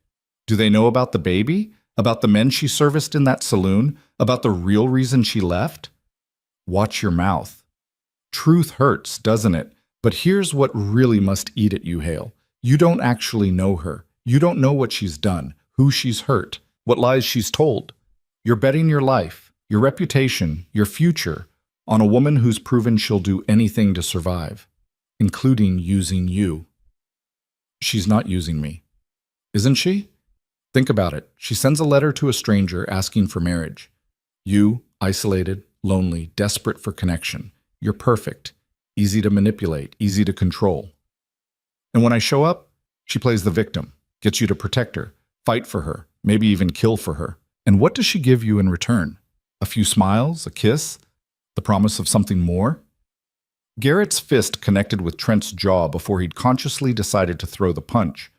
Do they know about the baby? About the men she serviced in that saloon? About the real reason she left? Watch your mouth. Truth hurts, doesn't it? But here's what really must eat at you, Hale. You don't actually know her. You don't know what she's done, who she's hurt, what lies she's told. You're betting your life, your reputation, your future on a woman who's proven she'll do anything to survive, including using you. She's not using me. Isn't she? Think about it. She sends a letter to a stranger asking for marriage. You, isolated, lonely, desperate for connection. You're perfect. Easy to manipulate, easy to control. And when I show up, she plays the victim, gets you to protect her, fight for her, maybe even kill for her. And what does she give you in return? A few smiles, a kiss, the promise of something more? Garrett's fist connected with Trent's jaw before he'd consciously decided to throw the punch.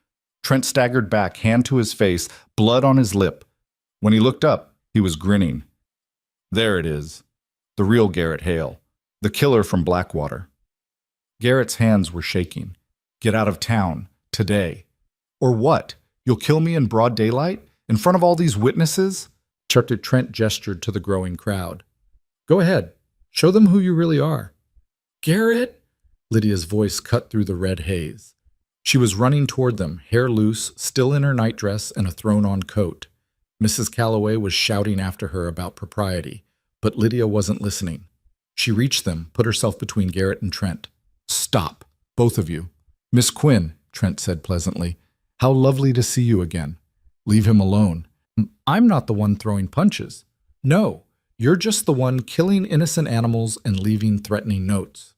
Trent staggered back, hand to his face, blood on his lip. When he looked up, he was grinning. There it is. The real Garrett Hale. The killer from Blackwater. Garrett's hands were shaking. Get out of town. Today. Or what? You'll kill me in broad daylight? In front of all these witnesses? Trent gestured to the growing crowd. Go ahead. Show them who you really are. Garrett? Lydia's voice cut through the red haze. She was running toward them, hair loose, still in her nightdress and a thrown-on coat. Mrs. Calloway was shouting after her about propriety, but Lydia wasn't listening. She reached them, put herself between Garrett and Trent. Stop, both of you. Miss Quinn, Trent said pleasantly, how lovely to see you again. Leave him alone. I'm not the one throwing punches. No, you're just the one killing innocent animals and leaving threatening notes.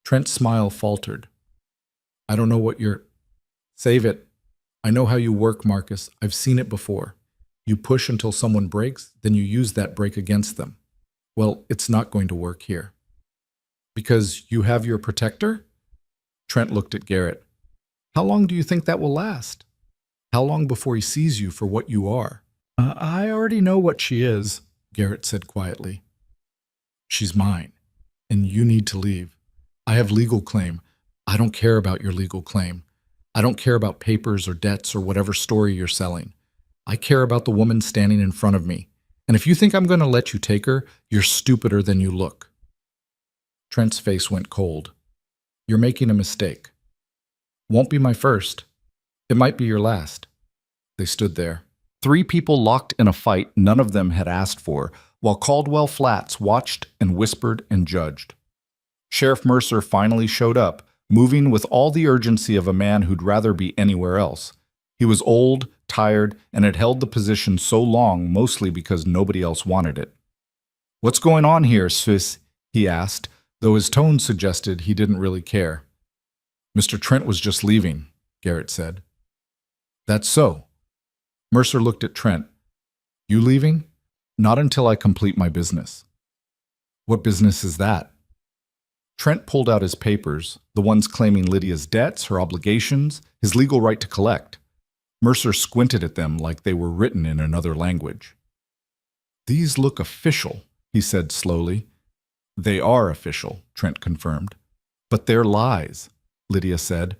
Trent's smile faltered. I don't know what you're... Save it. I know how you work, Marcus. I've seen it before. You push until someone breaks, then you use that break against them. Well, it's not going to work here. Because you have your protector? Trent looked at Garrett. How long do you think that will last? How long before he sees you for what you are? I already know what she is, Garrett said quietly. She's mine, and you need to leave. I have legal claim. I don't care about your legal claim. I don't care about papers or debts or whatever story you're selling. I care about the woman standing in front of me. And if you think I'm going to let you take her, you're stupider than you look. Trent's face went cold. You're making a mistake. Won't be my first. It might be your last. They stood there. 3 people locked in a fight none of them had asked for, while Caldwell Flats watched and whispered and judged. Sheriff Mercer finally showed up, moving with all the urgency of a man who'd rather be anywhere else. He was old, tired, and had held the position so long mostly because nobody else wanted it. What's going on here, Swiss? He asked, though his tone suggested he didn't really care. Mr. Trent was just leaving, Garrett said. That's so. Mercer looked at Trent. You leaving? Not until I complete my business. What business is that? Trent pulled out his papers, the ones claiming Lydia's debts, her obligations, his legal right to collect. Mercer squinted at them like they were written in another language. These look official, he said slowly. They are official, Trent confirmed. But they're lies, Lydia said.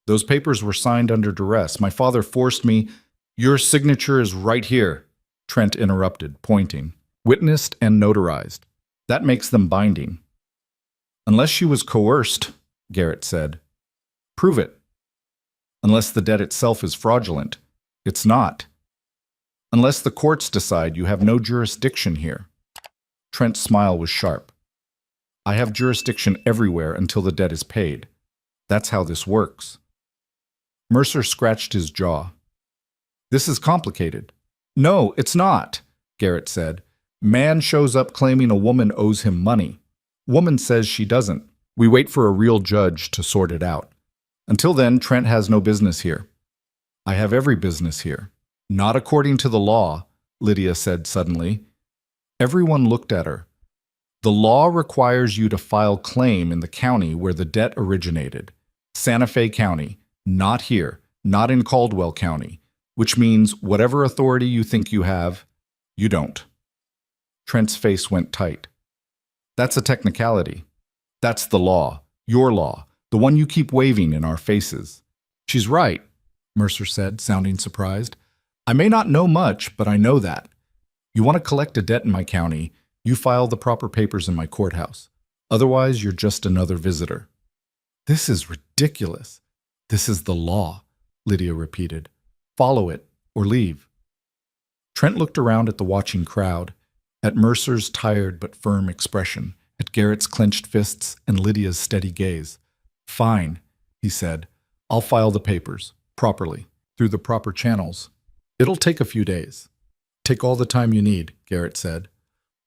Those papers were signed under duress. My father forced me. Your signature is right here, Trent interrupted, pointing. Witnessed and notarized. That makes them binding. Unless she was coerced, Garrett said. Prove it. Unless the debt itself is fraudulent. It's not. Unless the courts decide you have no jurisdiction here. Trent's smile was sharp. I have jurisdiction everywhere until the debt is paid. That's how this works. Mercer scratched his jaw. This is complicated. No, it's not, Garrett said. Man shows up claiming a woman owes him money. Woman says she doesn't. We wait for a real judge to sort it out. Until then, Trent has no business here. I have every business here. Not according to the law, Lydia said suddenly. Everyone looked at her. The law requires you to file claim in the county where the debt originated. Santa Fe County, not here, not in Caldwell County, which means whatever authority you think you have, you don't. Trent's face went tight. That's a technicality. That's the law, your law, the one you keep waving in our faces. She's right, Mercer said, sounding surprised. I may not know much, but I know that. You want to collect a debt in my county, you file the proper papers in my courthouse. Otherwise, you're just another visitor. This is ridiculous. This is the law, Lydia repeated. Follow it or leave. Trent looked around at the watching crowd, at Mercer's tired but firm expression, at Garrett's clenched fists and Lydia's steady gaze. Fine, he said. I'll file the papers, properly, through the proper channels. It'll take a few days. Take all the time you need, Garrett said.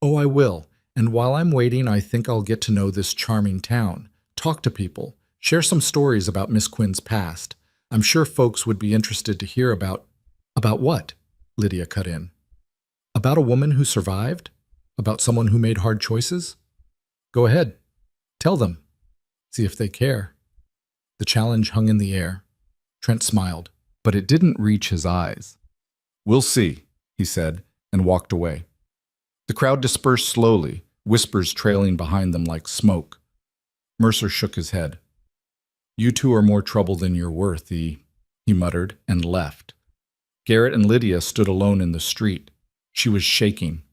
Oh, I will. And while I'm waiting, I think I'll get to know this charming town, talk to people, share some stories about Miss Quinn's past. I'm sure folks would be interested to hear about what? Lydia cut in. About a woman who survived? About someone who made hard choices? Go ahead. Tell them. See if they care. The challenge hung in the air. Trent smiled, but it didn't reach his eyes. We'll see, he said, and walked away. The crowd dispersed slowly, whispers trailing behind them like smoke. Mercer shook his head. You two are more trouble than you're worth, he muttered, and left. Garrett and Lydia stood alone in the street. She was shaking.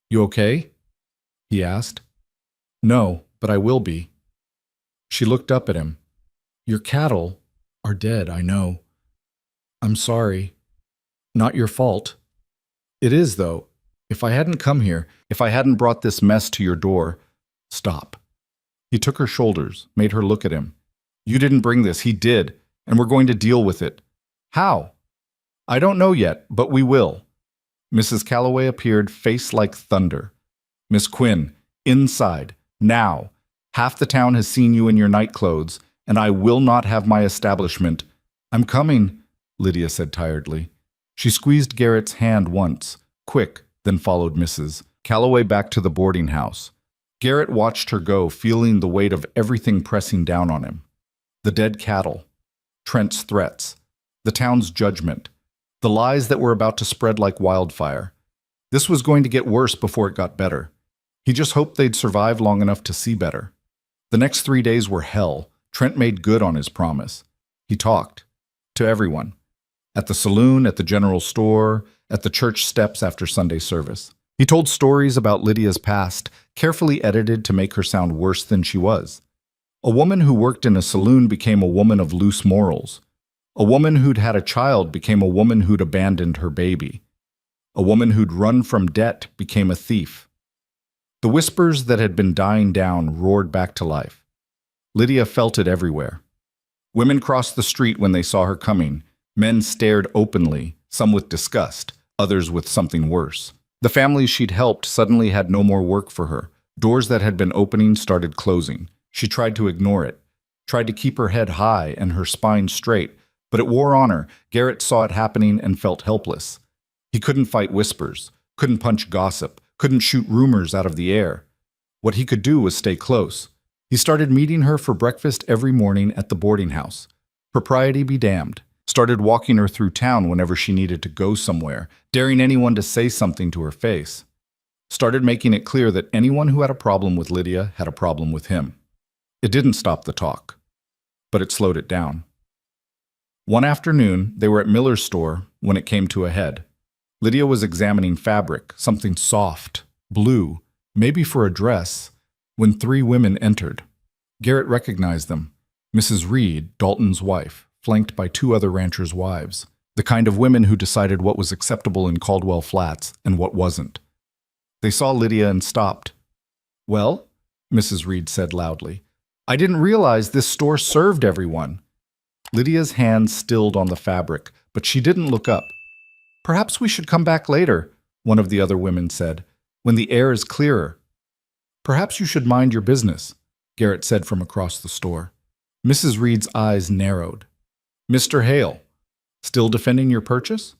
You okay? He asked. No, but I will be. She looked up at him. Your cattle are dead, I know. I'm sorry. Not your fault. It is, though. If I hadn't come here, if I hadn't brought this mess to your door, stop. He took her shoulders, made her look at him. You didn't bring this, he did, and we're going to deal with it. How? I don't know yet, but we will. Mrs. Calloway appeared, face like thunder. Miss Quinn, inside, now. Half the town has seen you in your night clothes, and I will not have my establishment. I'm coming, Lydia said tiredly. She squeezed Garrett's hand once, quick, then followed Mrs. Calloway back to the boarding house. Garrett watched her go, feeling the weight of everything pressing down on him. The dead cattle, Trent's threats, the town's judgment, the lies that were about to spread like wildfire. This was going to get worse before it got better. He just hoped they'd survive long enough to see better. The next 3 days were hell. Trent made good on his promise. He talked. To everyone. At the saloon, at the general store, at the church steps after Sunday service. He told stories about Lydia's past, carefully edited to make her sound worse than she was. A woman who worked in a saloon became a woman of loose morals. A woman who'd had a child became a woman who'd abandoned her baby. A woman who'd run from debt became a thief. The whispers that had been dying down roared back to life. Lydia felt it everywhere. Women crossed the street when they saw her coming. Men stared openly, some with disgust, others with something worse. The families she'd helped suddenly had no more work for her. Doors that had been opening started closing. She tried to ignore it, tried to keep her head high and her spine straight, but it wore on her. Garrett saw it happening and felt helpless. He couldn't fight whispers, couldn't punch gossip, couldn't shoot rumors out of the air. What he could do was stay close. He started meeting her for breakfast every morning at the boarding house. Propriety be damned. Started walking her through town whenever she needed to go somewhere, daring anyone to say something to her face. Started making it clear that anyone who had a problem with Lydia had a problem with him. It didn't stop the talk, but it slowed it down. One afternoon, they were at Miller's store when it came to a head. Lydia was examining fabric, something soft, blue, maybe for a dress, when 3 women entered. Garrett recognized them. Mrs. Reed, Dalton's wife, flanked by 2 other ranchers' wives, the kind of women who decided what was acceptable in Caldwell Flats and what wasn't. They saw Lydia and stopped. "Well," Mrs. Reed said loudly, "I didn't realize this store served everyone." Lydia's hand stilled on the fabric, but she didn't look up. "Perhaps we should come back later," one of the other women said, "when the air is clearer." "Perhaps you should mind your business," Garrett said from across the store. Mrs. Reed's eyes narrowed. "Mr. Hale, still defending your purchase?"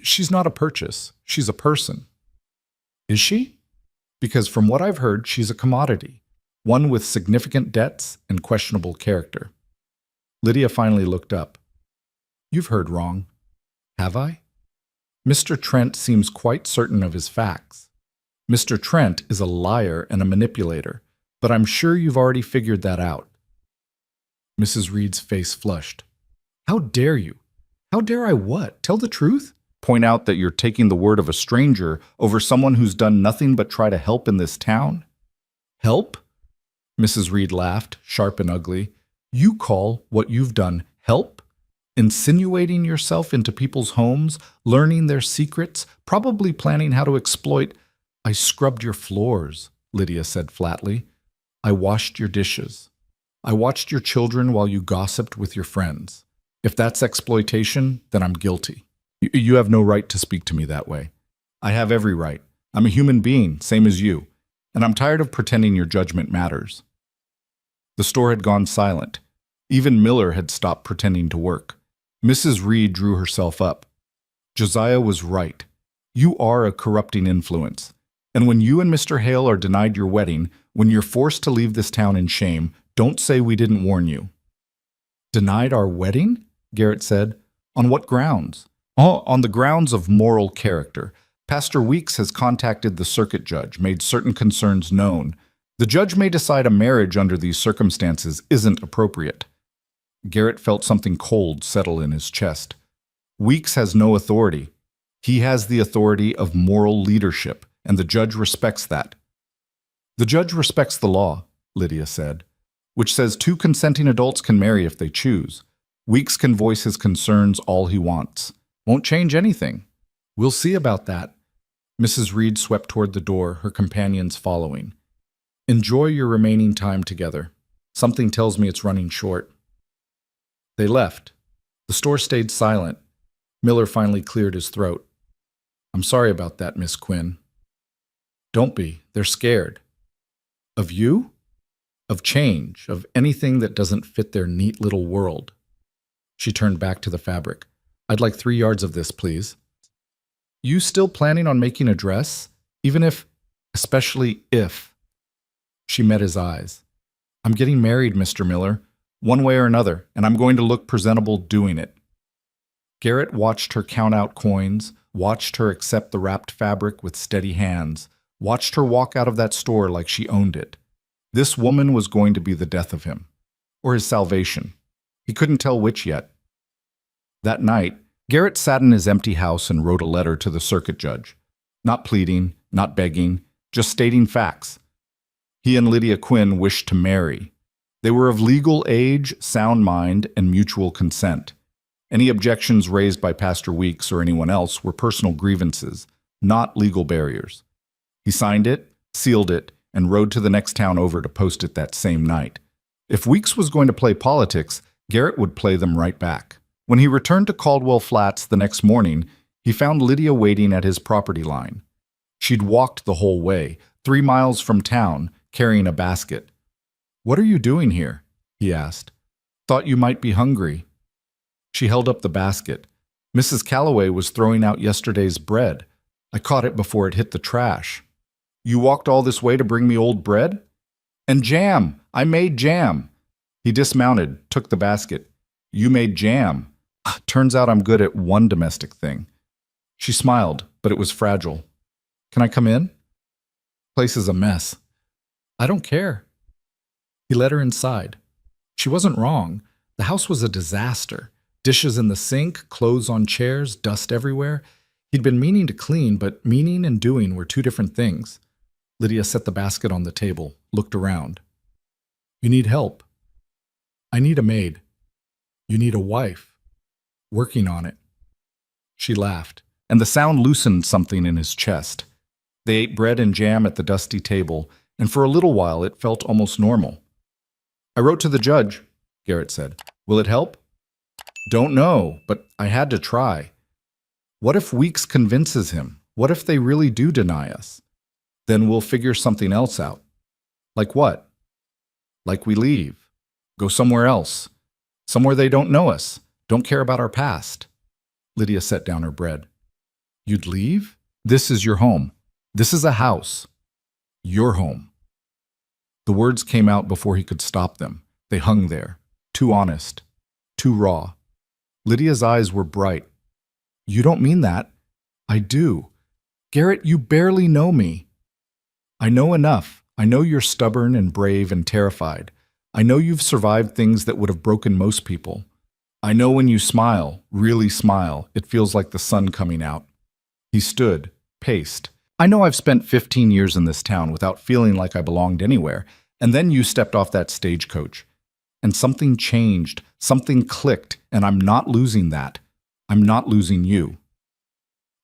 "She's not a purchase. She's a person." "Is she?" "Because from what I've heard, she's a commodity, one with significant debts and questionable character." Lydia finally looked up. "You've heard wrong." "Have I?" "Mr. Trent seems quite certain of his facts. Mr. Trent is a liar and a manipulator, but I'm sure you've already figured that out." Mrs. Reed's face flushed. "How dare you? How dare I what? Tell the truth? Point out that you're taking the word of a stranger over someone who's done nothing but try to help in this town?" "Help?" Mrs. Reed laughed, sharp and ugly. "You call what you've done help? Insinuating yourself into people's homes, learning their secrets, probably planning how to exploit—" "I scrubbed your floors," Lydia said flatly. "I washed your dishes. I watched your children while you gossiped with your friends. If that's exploitation, then I'm guilty. You have no right to speak to me that way. I have every right. I'm a human being, same as you, and I'm tired of pretending your judgment matters." The store had gone silent. Even Miller had stopped pretending to work. Mrs. Reed drew herself up. "Josiah was right. You are a corrupting influence. And when you and Mr. Hale are denied your wedding, when you're forced to leave this town in shame, don't say we didn't warn you." "Denied our wedding?" Garrett said. "On what grounds?" "Oh, on the grounds of moral character. Pastor Weeks has contacted the circuit judge, made certain concerns known. The judge may decide a marriage under these circumstances isn't appropriate." Garrett felt something cold settle in his chest. "Weeks has no authority. He has the authority of moral leadership, and the judge respects that." "The judge respects the law," Lydia said, "which says 2 consenting adults can marry if they choose. Weeks can voice his concerns all he wants. Won't change anything." "We'll see about that." Mrs. Reed swept toward the door, her companions following. "Enjoy your remaining time together. Something tells me it's running short." They left. The store stayed silent. Miller finally cleared his throat. "I'm sorry about that, Miss Quinn." "Don't be. They're scared." "Of you?" "Of change, of anything that doesn't fit their neat little world." She turned back to the fabric. "I'd like 3 yards of this, please." "You still planning on making a dress? Even if, especially if." She met his eyes. "I'm getting married, Mr. Miller, one way or another, and I'm going to look presentable doing it." Garrett watched her count out coins, watched her accept the wrapped fabric with steady hands, watched her walk out of that store like she owned it. This woman was going to be the death of him, or his salvation. He couldn't tell which yet. That night, Garrett sat in his empty house and wrote a letter to the circuit judge. Not pleading, not begging, just stating facts. He and Lydia Quinn wished to marry. They were of legal age, sound mind, and mutual consent. Any objections raised by Pastor Weeks or anyone else were personal grievances, not legal barriers. He signed it, sealed it, and rode to the next town over to post it that same night. If Weeks was going to play politics, Garrett would play them right back. When he returned to Caldwell Flats the next morning, he found Lydia waiting at his property line. She'd walked the whole way, 3 miles from town, carrying a basket. "What are you doing here?" he asked. "Thought you might be hungry." She held up the basket. "Mrs. Calloway was throwing out yesterday's bread. I caught it before it hit the trash." "You walked all this way to bring me old bread?" "And jam! I made jam." He dismounted, took the basket. "You made jam. Turns out I'm good at one domestic thing." She smiled, but it was fragile. "Can I come in?" "Place is a mess." "I don't care." He let her inside. She wasn't wrong. The house was a disaster. Dishes in the sink, clothes on chairs, dust everywhere. He'd been meaning to clean, but meaning and doing were 2 different things. Lydia set the basket on the table, looked around. "You need help?" "I need a maid." You need a wife. Working on it. She laughed, and the sound loosened something in his chest. They ate bread and jam at the dusty table, and for a little while it felt almost normal. I wrote to the judge, Garrett said. Will it help? Don't know, but I had to try. What if Weeks convinces him? What if they really do deny us? Then we'll figure something else out. Like what? Like we leave. Go somewhere else. Somewhere they don't know us, don't care about our past. Lydia set down her bread. You'd leave? This is your home. This is a house. Your home. The words came out before he could stop them. They hung there, too honest, too raw. Lydia's eyes were bright. You don't mean that. I do. Garrett, you barely know me. I know enough. I know you're stubborn and brave and terrified. I know you've survived things that would have broken most people. I know when you smile, really smile, it feels like the sun coming out. He stood, paced. I know I've spent 15 years in this town without feeling like I belonged anywhere, and then you stepped off that stagecoach. And something changed, something clicked, and I'm not losing that. I'm not losing you.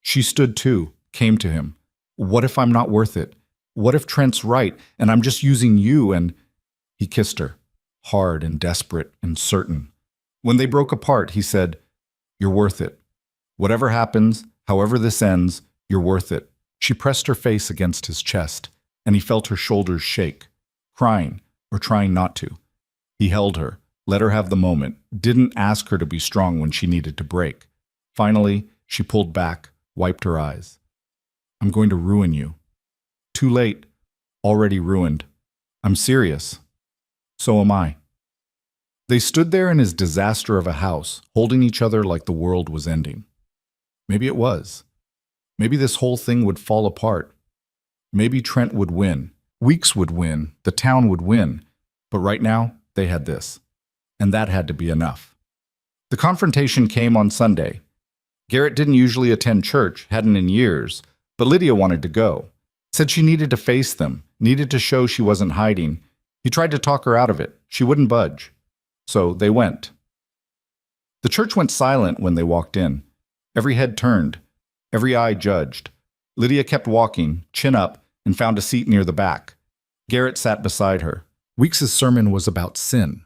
She stood too, came to him. What if I'm not worth it? What if Trent's right, and I'm just using you and… He kissed her, hard and desperate and certain. When they broke apart, he said, You're worth it. Whatever happens, however this ends, you're worth it. She pressed her face against his chest, and he felt her shoulders shake, crying or trying not to. He held her, let her have the moment, didn't ask her to be strong when she needed to break. Finally, she pulled back, wiped her eyes. I'm going to ruin you. Too late. Already ruined. I'm serious. So am I. They stood there in his disaster of a house, holding each other like the world was ending. Maybe it was. Maybe this whole thing would fall apart. Maybe Trent would win. Weeks would win. The town would win. But right now, they had this. And that had to be enough. The confrontation came on Sunday. Garrett didn't usually attend church, hadn't in years, but Lydia wanted to go. Said she needed to face them, needed to show she wasn't hiding. He tried to talk her out of it. She wouldn't budge. So they went. The church went silent when they walked in. Every head turned. Every eye judged. Lydia kept walking, chin up, and found a seat near the back. Garrett sat beside her. Weeks's sermon was about sin.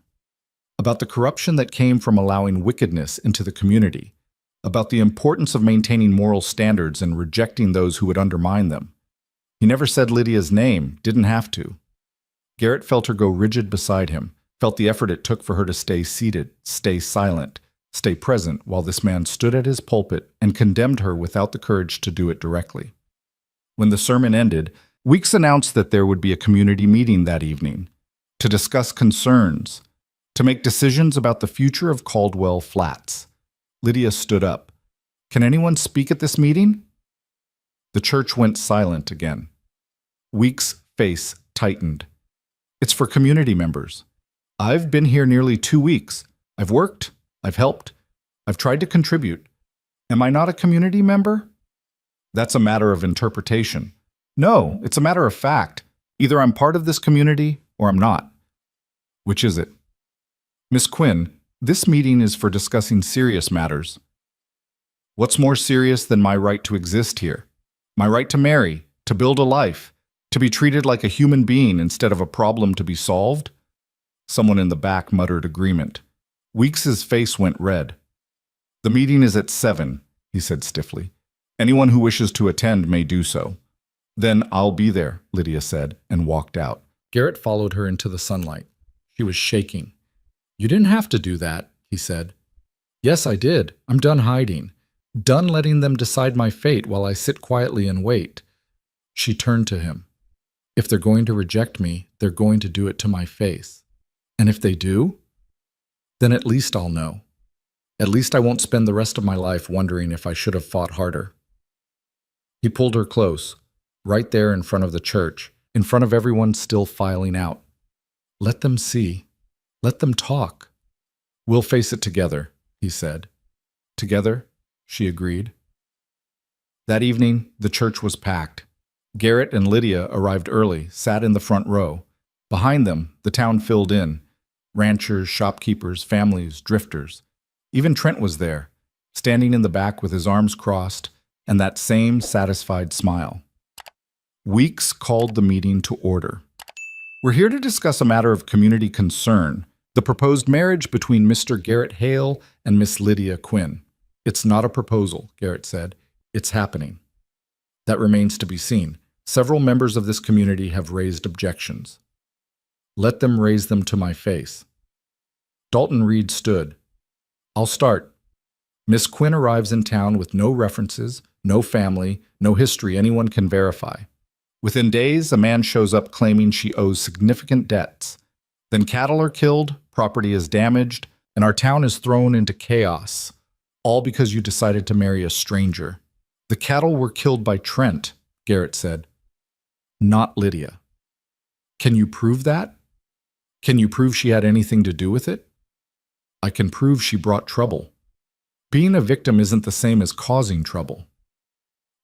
About the corruption that came from allowing wickedness into the community. About the importance of maintaining moral standards and rejecting those who would undermine them. He never said Lydia's name, didn't have to. Garrett felt her go rigid beside him, felt the effort it took for her to stay seated, stay silent, stay present while this man stood at his pulpit and condemned her without the courage to do it directly. When the sermon ended, Weeks announced that there would be a community meeting that evening to discuss concerns, to make decisions about the future of Caldwell Flats. Lydia stood up. Can anyone speak at this meeting? The church went silent again. Weeks' face tightened. It's for community members. I've been here nearly 2 weeks. I've worked. I've helped. I've tried to contribute. Am I not a community member? That's a matter of interpretation. No, it's a matter of fact. Either I'm part of this community or I'm not. Which is it? Miss Quinn, this meeting is for discussing serious matters. What's more serious than my right to exist here? My right to marry, to build a life, to be treated like a human being instead of a problem to be solved? Someone in the back muttered agreement. Weeks's face went red. The meeting is at 7, he said stiffly. Anyone who wishes to attend may do so. Then I'll be there, Lydia said, and walked out. Garrett followed her into the sunlight. She was shaking. You didn't have to do that, he said. Yes, I did. I'm done hiding. Done letting them decide my fate while I sit quietly and wait. She turned to him. If they're going to reject me, they're going to do it to my face. And if they do, then at least I'll know. At least I won't spend the rest of my life wondering if I should have fought harder. He pulled her close, right there in front of the church, in front of everyone still filing out. Let them see. Let them talk. We'll face it together, he said. Together, she agreed. That evening, the church was packed. Garrett and Lydia arrived early, sat in the front row. Behind them, the town filled in. Ranchers, shopkeepers, families, drifters. Even Trent was there, standing in the back with his arms crossed and that same satisfied smile. Weeks called the meeting to order. We're here to discuss a matter of community concern, the proposed marriage between Mr. Garrett Hale and Miss Lydia Quinn. It's not a proposal, Garrett said. It's happening. That remains to be seen. Several members of this community have raised objections. Let them raise them to my face. Dalton Reed stood. I'll start. Miss Quinn arrives in town with no references, no family, no history anyone can verify. Within days, a man shows up claiming she owes significant debts. Then cattle are killed, property is damaged, and our town is thrown into chaos, all because you decided to marry a stranger. The cattle were killed by Trent, Garrett said. Not Lydia. Can you prove that? Can you prove she had anything to do with it? I can prove she brought trouble. Being a victim isn't the same as causing trouble.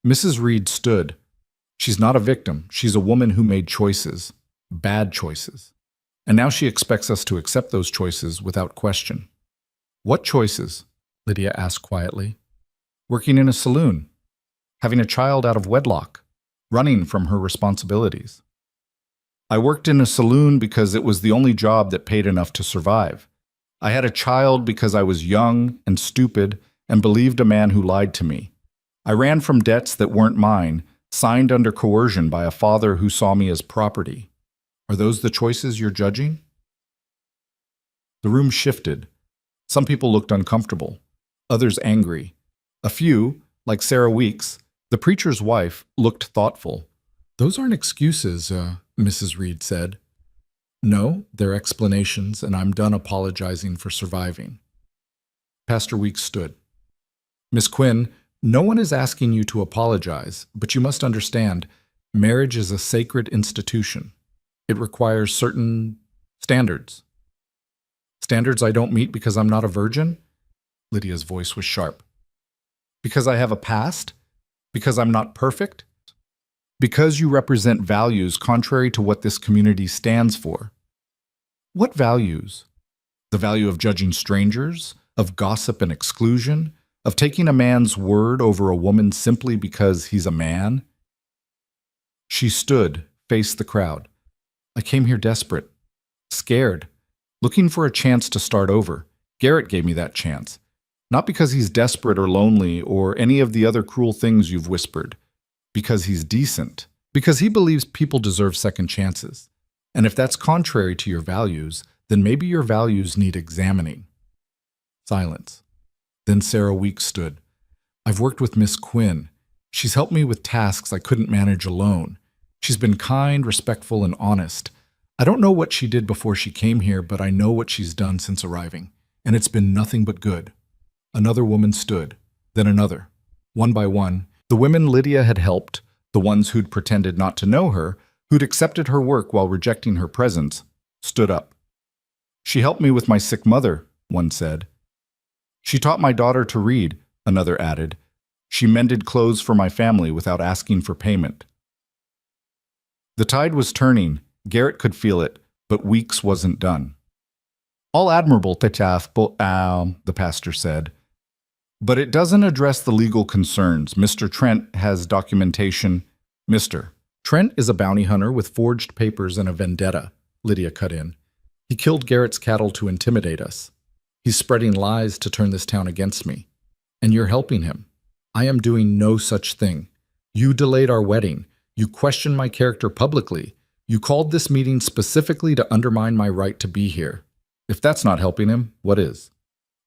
Mrs. Reed stood. She's not a victim. She's a woman who made choices, bad choices. And now she expects us to accept those choices without question. What choices? Lydia asked quietly. Working in a saloon, having a child out of wedlock, running from her responsibilities. I worked in a saloon because it was the only job that paid enough to survive. I had a child because I was young and stupid and believed a man who lied to me. I ran from debts that weren't mine, signed under coercion by a father who saw me as property. Are those the choices you're judging? The room shifted. Some people looked uncomfortable, others angry. A few, like Sarah Weeks, the preacher's wife, looked thoughtful. Those aren't excuses, Mrs. Reed said. No, they're explanations, and I'm done apologizing for surviving. Pastor Weeks stood. Miss Quinn, no one is asking you to apologize, but you must understand, marriage is a sacred institution. It requires certain standards. Standards I don't meet because I'm not a virgin? Lydia's voice was sharp. Because I have a past? Because I'm not perfect? Because you represent values contrary to what this community stands for. What values? The value of judging strangers, of gossip and exclusion, of taking a man's word over a woman simply because he's a man? She stood, faced the crowd. I came here desperate, scared, looking for a chance to start over. Garrett gave me that chance. Not because he's desperate or lonely or any of the other cruel things you've whispered. Because he's decent. Because he believes people deserve second chances. And if that's contrary to your values, then maybe your values need examining. Silence. Then Sarah Weeks stood. I've worked with Miss Quinn. She's helped me with tasks I couldn't manage alone. She's been kind, respectful, and honest. I don't know what she did before she came here, but I know what she's done since arriving. And it's been nothing but good. Another woman stood. Then another. One by one, the women Lydia had helped, the ones who'd pretended not to know her, who'd accepted her work while rejecting her presence, stood up. She helped me with my sick mother, one said. She taught my daughter to read, another added. She mended clothes for my family without asking for payment. The tide was turning. Garrett could feel it, but Weeks wasn't done. All admirable, the pastor said. But it doesn't address the legal concerns. Mr. Trent has documentation. Mr. Trent is a bounty hunter with forged papers and a vendetta, Lydia cut in. He killed Garrett's cattle to intimidate us. He's spreading lies to turn this town against me. And you're helping him. I am doing no such thing. You delayed our wedding. You questioned my character publicly. You called this meeting specifically to undermine my right to be here. If that's not helping him, what is?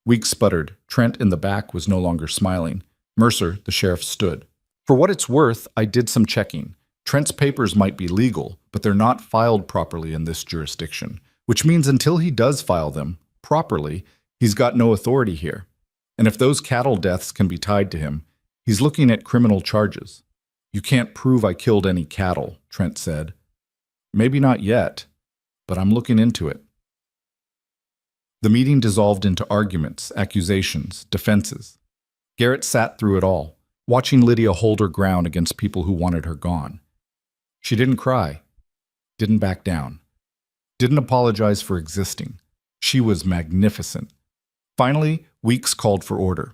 Weeks sputtered. Trent in the back was no longer smiling. Mercer, the sheriff, stood. For what it's worth, I did some checking. Trent's papers might be legal, but they're not filed properly in this jurisdiction, which means until he does file them properly, he's got no authority here. And if those cattle deaths can be tied to him, he's looking at criminal charges. You can't prove I killed any cattle, Trent said. Maybe not yet, but I'm looking into it. The meeting dissolved into arguments, accusations, defenses. Garrett sat through it all, watching Lydia hold her ground against people who wanted her gone. She didn't cry, didn't back down, didn't apologize for existing. She was magnificent. Finally, Weeks called for order.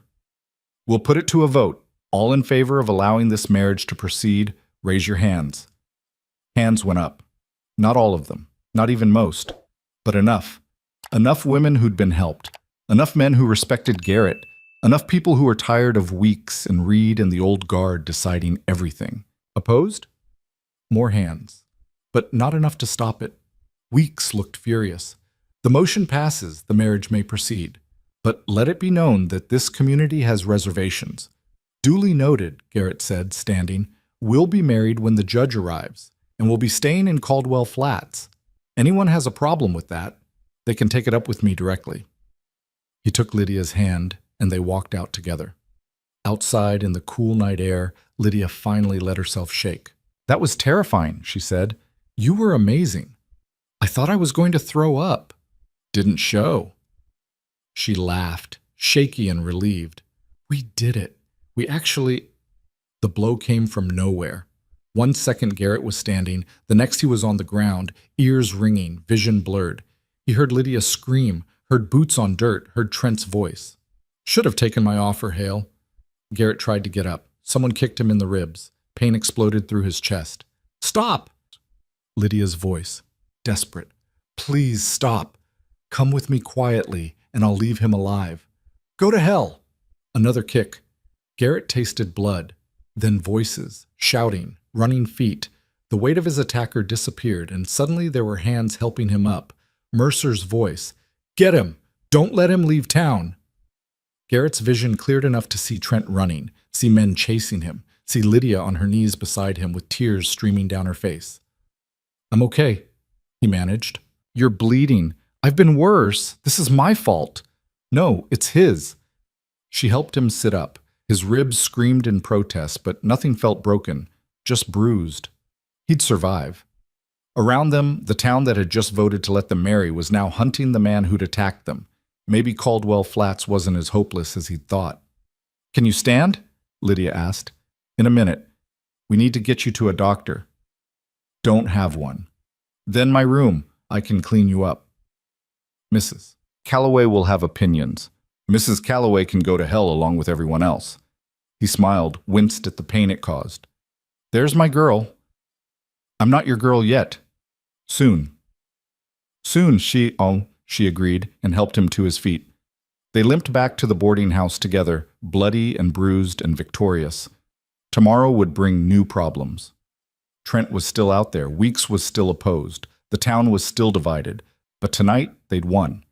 We'll put it to a vote. All in favor of allowing this marriage to proceed, raise your hands. Hands went up. Not all of them, not even most, but enough. Enough women who'd been helped. Enough men who respected Garrett. Enough people who were tired of Weeks and Reed and the old guard deciding everything. Opposed? More hands. But not enough to stop it. Weeks looked furious. The motion passes, the marriage may proceed. But let it be known that this community has reservations. Duly noted, Garrett said, standing. We'll be married when the judge arrives, and we'll be staying in Caldwell Flats. Anyone has a problem with that, they can take it up with me directly. He took Lydia's hand, and they walked out together. Outside, in the cool night air, Lydia finally let herself shake. That was terrifying, she said. You were amazing. I thought I was going to throw up. Didn't show. She laughed, shaky and relieved. We did it. We actually... The blow came from nowhere. 1 second Garrett was standing, the next he was on the ground, ears ringing, vision blurred. He heard Lydia scream, heard boots on dirt, heard Trent's voice. Should have taken my offer, Hale. Garrett tried to get up. Someone kicked him in the ribs. Pain exploded through his chest. Stop! Lydia's voice, desperate. Please stop. Come with me quietly, and I'll leave him alive. Go to hell! Another kick. Garrett tasted blood, then voices, shouting, running feet. The weight of his attacker disappeared, and suddenly there were hands helping him up. Mercer's voice. Get him! Don't let him leave town! Garrett's vision cleared enough to see Trent running, see men chasing him, see Lydia on her knees beside him with tears streaming down her face. I'm okay, he managed. You're bleeding. I've been worse. This is my fault. No, it's his. She helped him sit up. His ribs screamed in protest, but nothing felt broken, just bruised. He'd survive. Around them, the town that had just voted to let them marry was now hunting the man who'd attacked them. Maybe Caldwell Flats wasn't as hopeless as he'd thought. Can you stand? Lydia asked. In a minute. We need to get you to a doctor. Don't have one. Then my room. I can clean you up. Mrs. Calloway will have opinions. Mrs. Calloway can go to hell along with everyone else. He smiled, winced at the pain it caused. There's my girl. I'm not your girl yet. Soon. Soon, she agreed and helped him to his feet. They limped back to the boarding house together, bloody and bruised and victorious. Tomorrow would bring new problems. Trent was still out there. Weeks was still opposed. The town was still divided. But tonight, they'd won.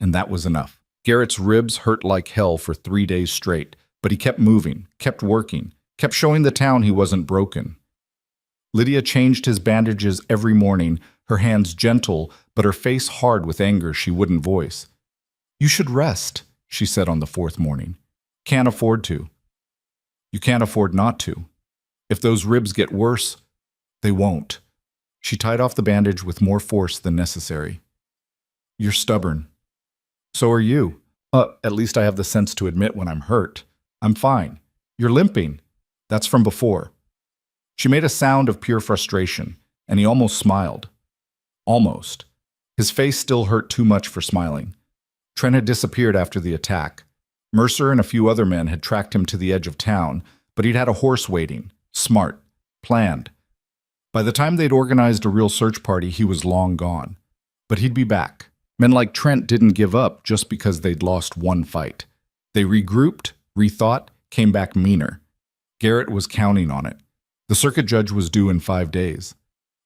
And that was enough. Garrett's ribs hurt like hell for 3 days straight, but he kept moving, kept working, kept showing the town he wasn't broken. Lydia changed his bandages every morning, her hands gentle, but her face hard with anger she wouldn't voice. You should rest, she said on the 4th morning. Can't afford to. You can't afford not to. If those ribs get worse, they won't. She tied off the bandage with more force than necessary. You're stubborn. So are you. At least I have the sense to admit when I'm hurt. I'm fine. You're limping. That's from before. She made a sound of pure frustration, and he almost smiled. Almost. His face still hurt too much for smiling. Trent had disappeared after the attack. Mercer and a few other men had tracked him to the edge of town, but he'd had a horse waiting. Smart. Planned. By the time they'd organized a real search party, he was long gone. But he'd be back. Men like Trent didn't give up just because they'd lost one fight. They regrouped, rethought, came back meaner. Garrett was counting on it. The circuit judge was due in 5 days.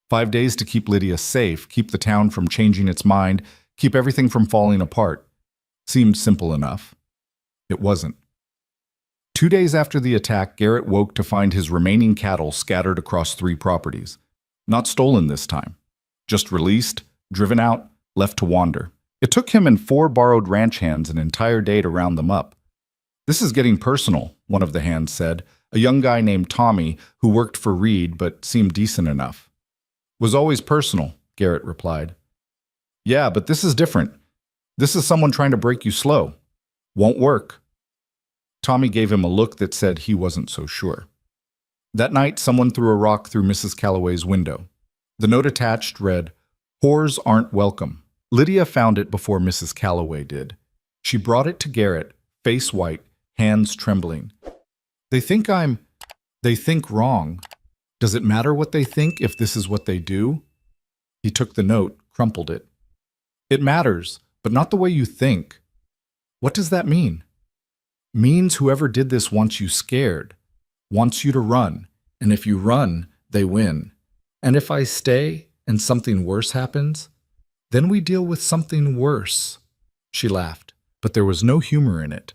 5 days to keep Lydia safe, keep the town from changing its mind, keep everything from falling apart. Seemed simple enough. It wasn't. 2 days after the attack, Garrett woke to find his remaining cattle scattered across 3 properties. Not stolen this time. Just released, driven out, left to wander. It took him and 4 borrowed ranch hands an entire day to round them up. This is getting personal, one of the hands said, a young guy named Tommy who worked for Reed but seemed decent enough. Was always personal, Garrett replied. Yeah, but this is different. This is someone trying to break you slow. Won't work. Tommy gave him a look that said he wasn't so sure. That night, someone threw a rock through Mrs. Calloway's window. The note attached read, Whores aren't welcome. Lydia found it before Mrs. Calloway did. She brought it to Garrett, face white, hands trembling. They think wrong. Does it matter what they think if this is what they do? He took the note, crumpled it. It matters, but not the way you think. What does that mean? Means whoever did this wants you scared, wants you to run, and if you run, they win. And if I stay and something worse happens, then we deal with something worse. She laughed, but there was no humor in it.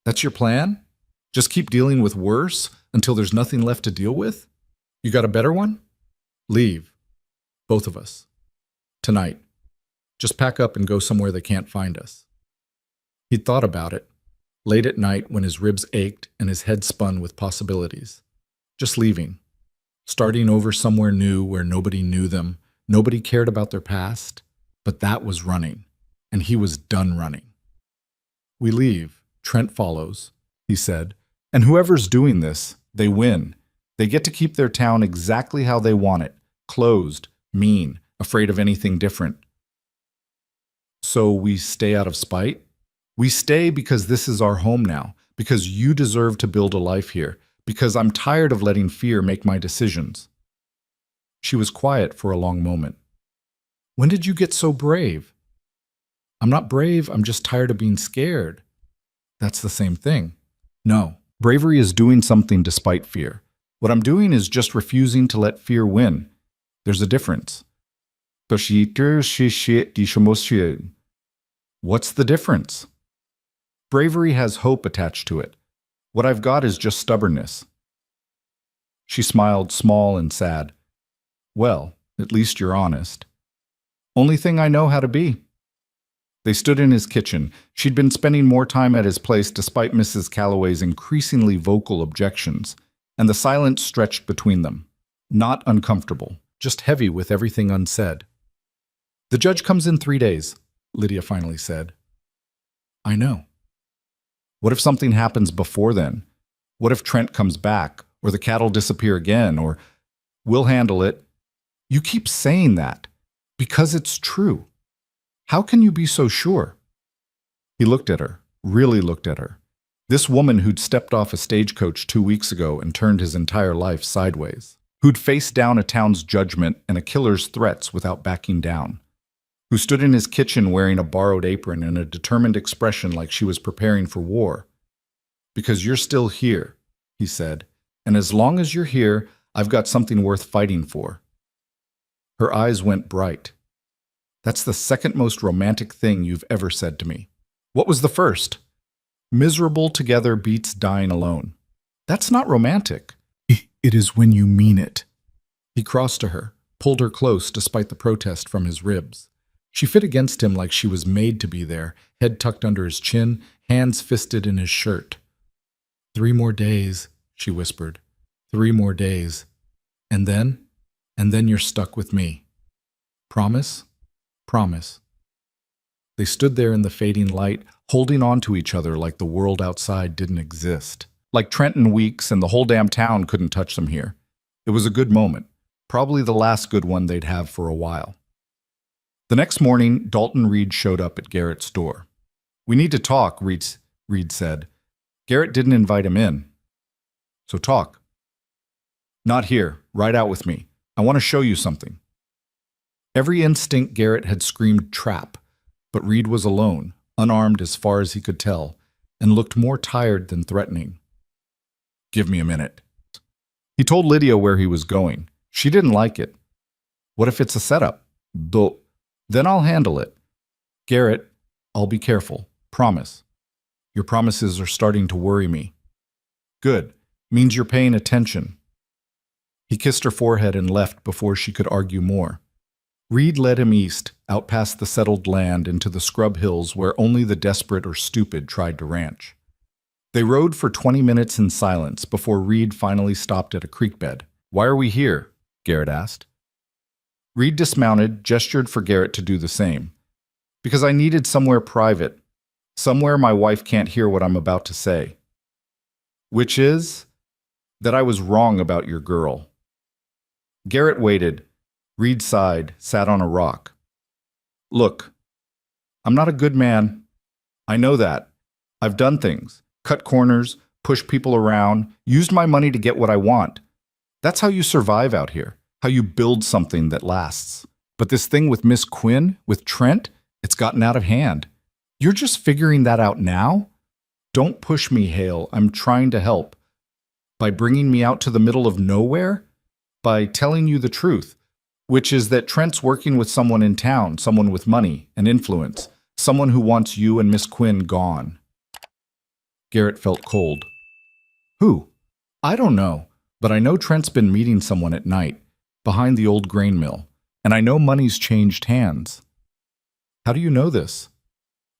That's your plan? Just keep dealing with worse until there's nothing left to deal with? You got a better one? Leave. Both of us. Tonight. Just pack up and go somewhere they can't find us. He'd thought about it, late at night when his ribs ached and his head spun with possibilities. Just leaving. Starting over somewhere new where nobody knew them, nobody cared about their past, but that was running, and he was done running. We leave. Trent follows, he said, and whoever's doing this, they win. They get to keep their town exactly how they want it, closed, mean, afraid of anything different. So we stay out of spite? We stay because this is our home now, because you deserve to build a life here, because I'm tired of letting fear make my decisions. She was quiet for a long moment. When did you get so brave? I'm not brave, I'm just tired of being scared. That's the same thing. No, bravery is doing something despite fear. What I'm doing is just refusing to let fear win. There's a difference. What's the difference? Bravery has hope attached to it. What I've got is just stubbornness. She smiled, small and sad. Well, at least you're honest. Only thing I know how to be. They stood in his kitchen. She'd been spending more time at his place despite Mrs. Calloway's increasingly vocal objections, and the silence stretched between them. Not uncomfortable, just heavy with everything unsaid. The judge comes in 3 days, Lydia finally said. I know. What if something happens before then? What if Trent comes back, or the cattle disappear again, or we'll handle it? You keep saying that, because it's true. How can you be so sure? He looked at her, really looked at her. This woman who'd stepped off a stagecoach 2 weeks ago and turned his entire life sideways. Who'd faced down a town's judgment and a killer's threats without backing down. Who stood in his kitchen wearing a borrowed apron and a determined expression like she was preparing for war. Because you're still here, he said, and as long as you're here, I've got something worth fighting for. Her eyes went bright. That's the second most romantic thing you've ever said to me. What was the first? Miserable together beats dying alone. That's not romantic. It is when you mean it. He crossed to her, pulled her close despite the protest from his ribs. She fit against him like she was made to be there, head tucked under his chin, hands fisted in his shirt. 3 more days, she whispered. 3 more days. And then you're stuck with me. Promise? Promise. They stood there in the fading light, holding on to each other like the world outside didn't exist. Like Trenton Weeks and the whole damn town couldn't touch them here. It was a good moment, probably the last good one they'd have for a while. The next morning, Dalton Reed showed up at Garrett's door. We need to talk, Reed said. Garrett didn't invite him in. So talk. Not here. Ride out with me. I want to show you something. Every instinct Garrett had screamed trap, but Reed was alone, unarmed as far as he could tell, and looked more tired than threatening. Give me a minute. He told Lydia where he was going. She didn't like it. What if it's a setup? Then I'll handle it. Garrett, I'll be careful. Promise. Your promises are starting to worry me. Good. Means you're paying attention. He kissed her forehead and left before she could argue more. Reed led him east, out past the settled land into the scrub hills where only the desperate or stupid tried to ranch. They rode for 20 minutes in silence before Reed finally stopped at a creek bed. Why are we here? Garrett asked. Reed dismounted, gestured for Garrett to do the same. Because I needed somewhere private, somewhere my wife can't hear what I'm about to say. Which is that I was wrong about your girl. Garrett waited. Reed sighed, sat on a rock. Look, I'm not a good man. I know that. I've done things, cut corners, pushed people around, used my money to get what I want. That's how you survive out here, how you build something that lasts. But this thing with Miss Quinn, with Trent, it's gotten out of hand. You're just figuring that out now? Don't push me, Hale. I'm trying to help. By bringing me out to the middle of nowhere? By telling you the truth, which is that Trent's working with someone in town, someone with money and influence, someone who wants you and Miss Quinn gone. Garrett felt cold. Who? I don't know, but I know Trent's been meeting someone at night, behind the old grain mill, and I know money's changed hands. How do you know this?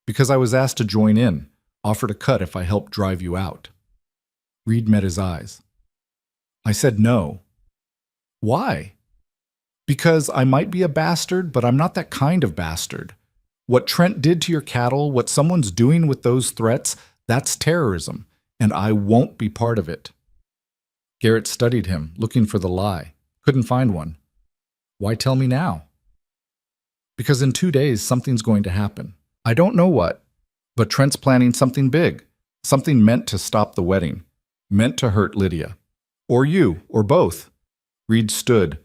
Because I was asked to join in, offered a cut if I helped drive you out. Reed met his eyes. I said no. Why? Because I might be a bastard, but I'm not that kind of bastard. What Trent did to your cattle, what someone's doing with those threats, that's terrorism, and I won't be part of it. Garrett studied him, looking for the lie. Couldn't find one. Why tell me now? Because in 2 days, something's going to happen. I don't know what, but Trent's planning something big, something meant to stop the wedding, meant to hurt Lydia. Or you, or both. Reed stood.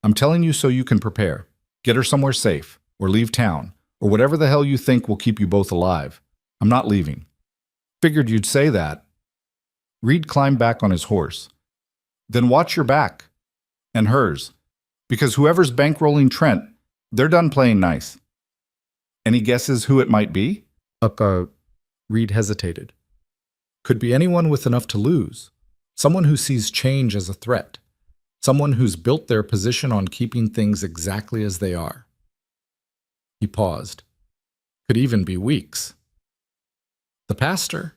I'm telling you so you can prepare. Get her somewhere safe, or leave town, or whatever the hell you think will keep you both alive. I'm not leaving. Figured you'd say that. Reed climbed back on his horse. Then watch your back. And hers. Because whoever's bankrolling Trent, they're done playing nice. Any guesses who it might be? Reed hesitated. Could be anyone with enough to lose. Someone who sees change as a threat. Someone who's built their position on keeping things exactly as they are. He paused. Could even be Weeks. The pastor.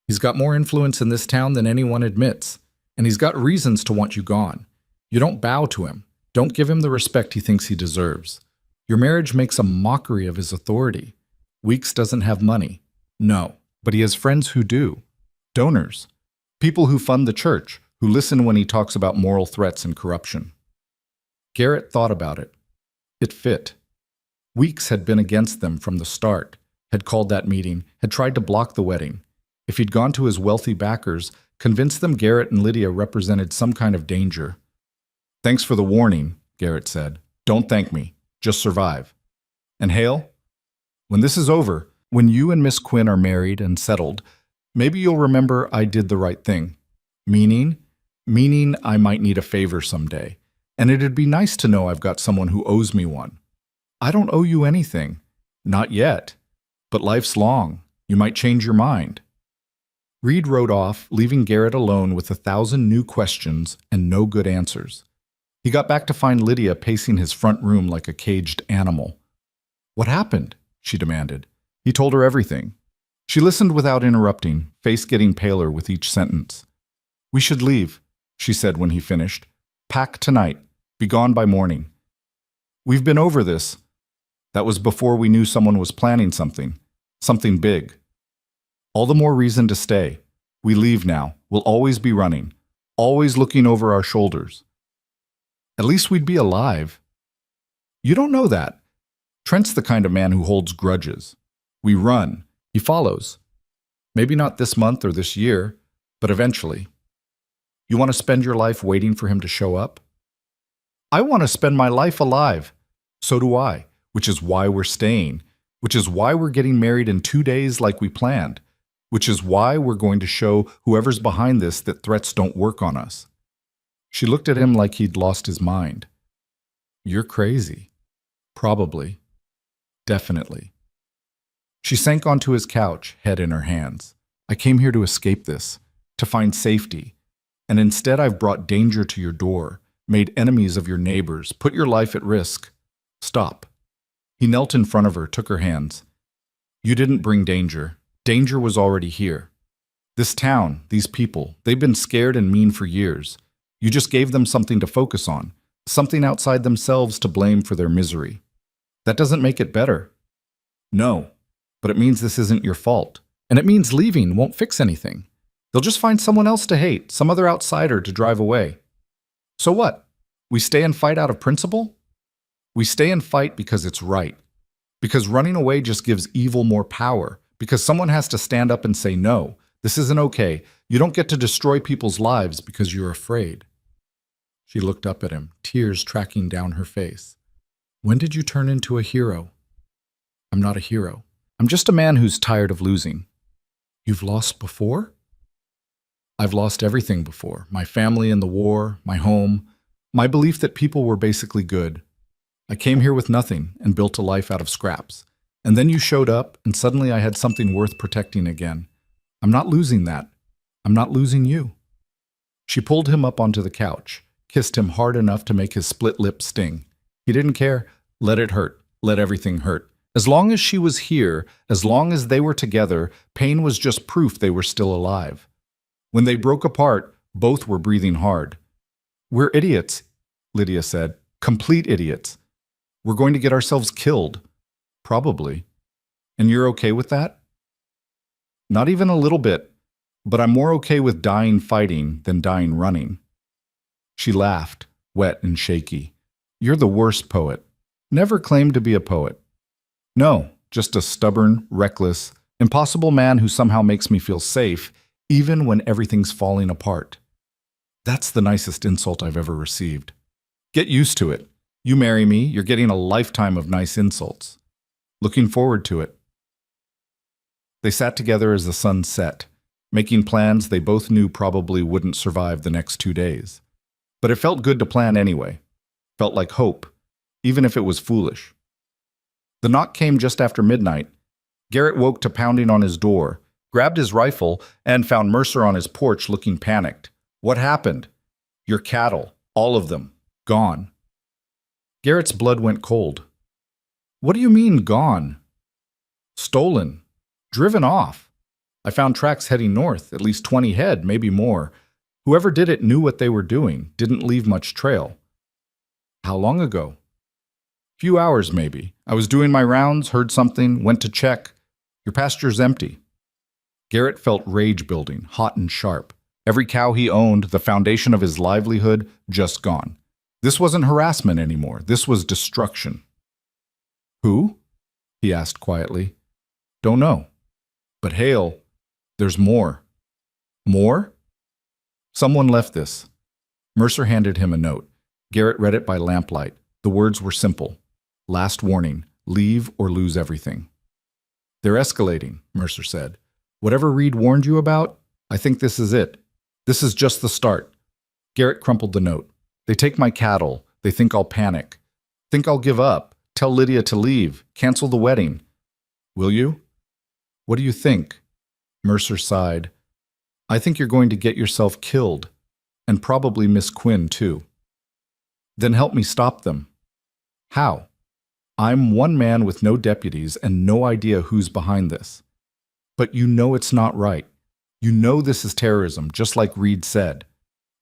He's got more influence in this town than anyone admits, and he's got reasons to want you gone. You don't bow to him. Don't give him the respect he thinks he deserves. Your marriage makes a mockery of his authority. Weeks doesn't have money. No, but he has friends who do. Donors. People who fund the church, who listen when he talks about moral threats and corruption. Garrett thought about it. It fit. Weeks had been against them from the start, had called that meeting, had tried to block the wedding. If he'd gone to his wealthy backers, convinced them Garrett and Lydia represented some kind of danger. Thanks for the warning, Garrett said. Don't thank me. Just survive. And Hale, when this is over, when you and Miss Quinn are married and settled, maybe you'll remember I did the right thing. Meaning I might need a favor someday, and it'd be nice to know I've got someone who owes me one. I don't owe you anything. Not yet. But life's long. You might change your mind. Reed rode off, leaving Garrett alone with 1,000 new questions and no good answers. He got back to find Lydia pacing his front room like a caged animal. What happened? She demanded. He told her everything. She listened without interrupting, face getting paler with each sentence. We should leave, she said when he finished. Pack tonight. Be gone by morning. We've been over this. That was before we knew someone was planning something. Something big. All the more reason to stay. We leave now. We'll always be running. Always looking over our shoulders. At least we'd be alive. You don't know that. Trent's the kind of man who holds grudges. We run. He follows. Maybe not this month or this year, but eventually. You want to spend your life waiting for him to show up? I want to spend my life alive. So do I, which is why we're staying, which is why we're getting married in 2 days like we planned, which is why we're going to show whoever's behind this that threats don't work on us. She looked at him like he'd lost his mind. You're crazy. Probably. Definitely. She sank onto his couch, head in her hands. I came here to escape this, to find safety, and instead I've brought danger to your door, made enemies of your neighbors, put your life at risk. Stop. He knelt in front of her, took her hands. You didn't bring danger. Danger was already here. This town, these people, they've been scared and mean for years. You just gave them something to focus on, something outside themselves to blame for their misery. That doesn't make it better. No, but it means this isn't your fault. And it means leaving won't fix anything. They'll just find someone else to hate, some other outsider to drive away. So what? We stay and fight out of principle? We stay and fight because it's right. Because running away just gives evil more power. Because someone has to stand up and say, no, this isn't okay. You don't get to destroy people's lives because you're afraid. She looked up at him, tears tracking down her face. When did you turn into a hero? I'm not a hero. I'm just a man who's tired of losing. You've lost before? I've lost everything before. My family in the war, my home, my belief that people were basically good. I came here with nothing and built a life out of scraps. And then you showed up, and suddenly I had something worth protecting again. I'm not losing that. I'm not losing you. She pulled him up onto the couch, kissed him hard enough to make his split lip sting. He didn't care. Let it hurt. Let everything hurt. As long as she was here, as long as they were together, pain was just proof they were still alive. When they broke apart, both were breathing hard. We're idiots, Lydia said. Complete idiots. We're going to get ourselves killed. Probably. And you're okay with that? Not even a little bit, but I'm more okay with dying fighting than dying running. She laughed, wet and shaky. You're the worst poet. Never claimed to be a poet. No, just a stubborn, reckless, impossible man who somehow makes me feel safe, even when everything's falling apart. That's the nicest insult I've ever received. Get used to it. You marry me, you're getting a lifetime of nice insults. Looking forward to it. They sat together as the sun set, making plans they both knew probably wouldn't survive the next 2 days. But it felt good to plan anyway. Felt like hope, even if it was foolish. The knock came just after midnight. Garrett woke to pounding on his door, grabbed his rifle, and found Mercer on his porch looking panicked. What happened? Your cattle, all of them, gone. Garrett's blood went cold. What do you mean, gone? Stolen. Driven off. I found tracks heading north, at least 20 head, maybe more. Whoever did it knew what they were doing, didn't leave much trail. How long ago? Few hours, maybe. I was doing my rounds, heard something, went to check. Your pasture's empty. Garrett felt rage building, hot and sharp. Every cow he owned, the foundation of his livelihood, just gone. This wasn't harassment anymore. This was destruction. Who? He asked quietly. Don't know. But Hale, there's more. More? Someone left this. Mercer handed him a note. Garrett read it by lamplight. The words were simple. Last warning, leave or lose everything. They're escalating, Mercer said. Whatever Reed warned you about, I think this is it. This is just the start. Garrett crumpled the note. They take my cattle. They think I'll panic. Think I'll give up. Tell Lydia to leave. Cancel the wedding. Will you? What do you think? Mercer sighed. I think you're going to get yourself killed. And probably Miss Quinn, too. Then help me stop them. How? I'm one man with no deputies and no idea who's behind this. But you know it's not right. You know this is terrorism, just like Reed said.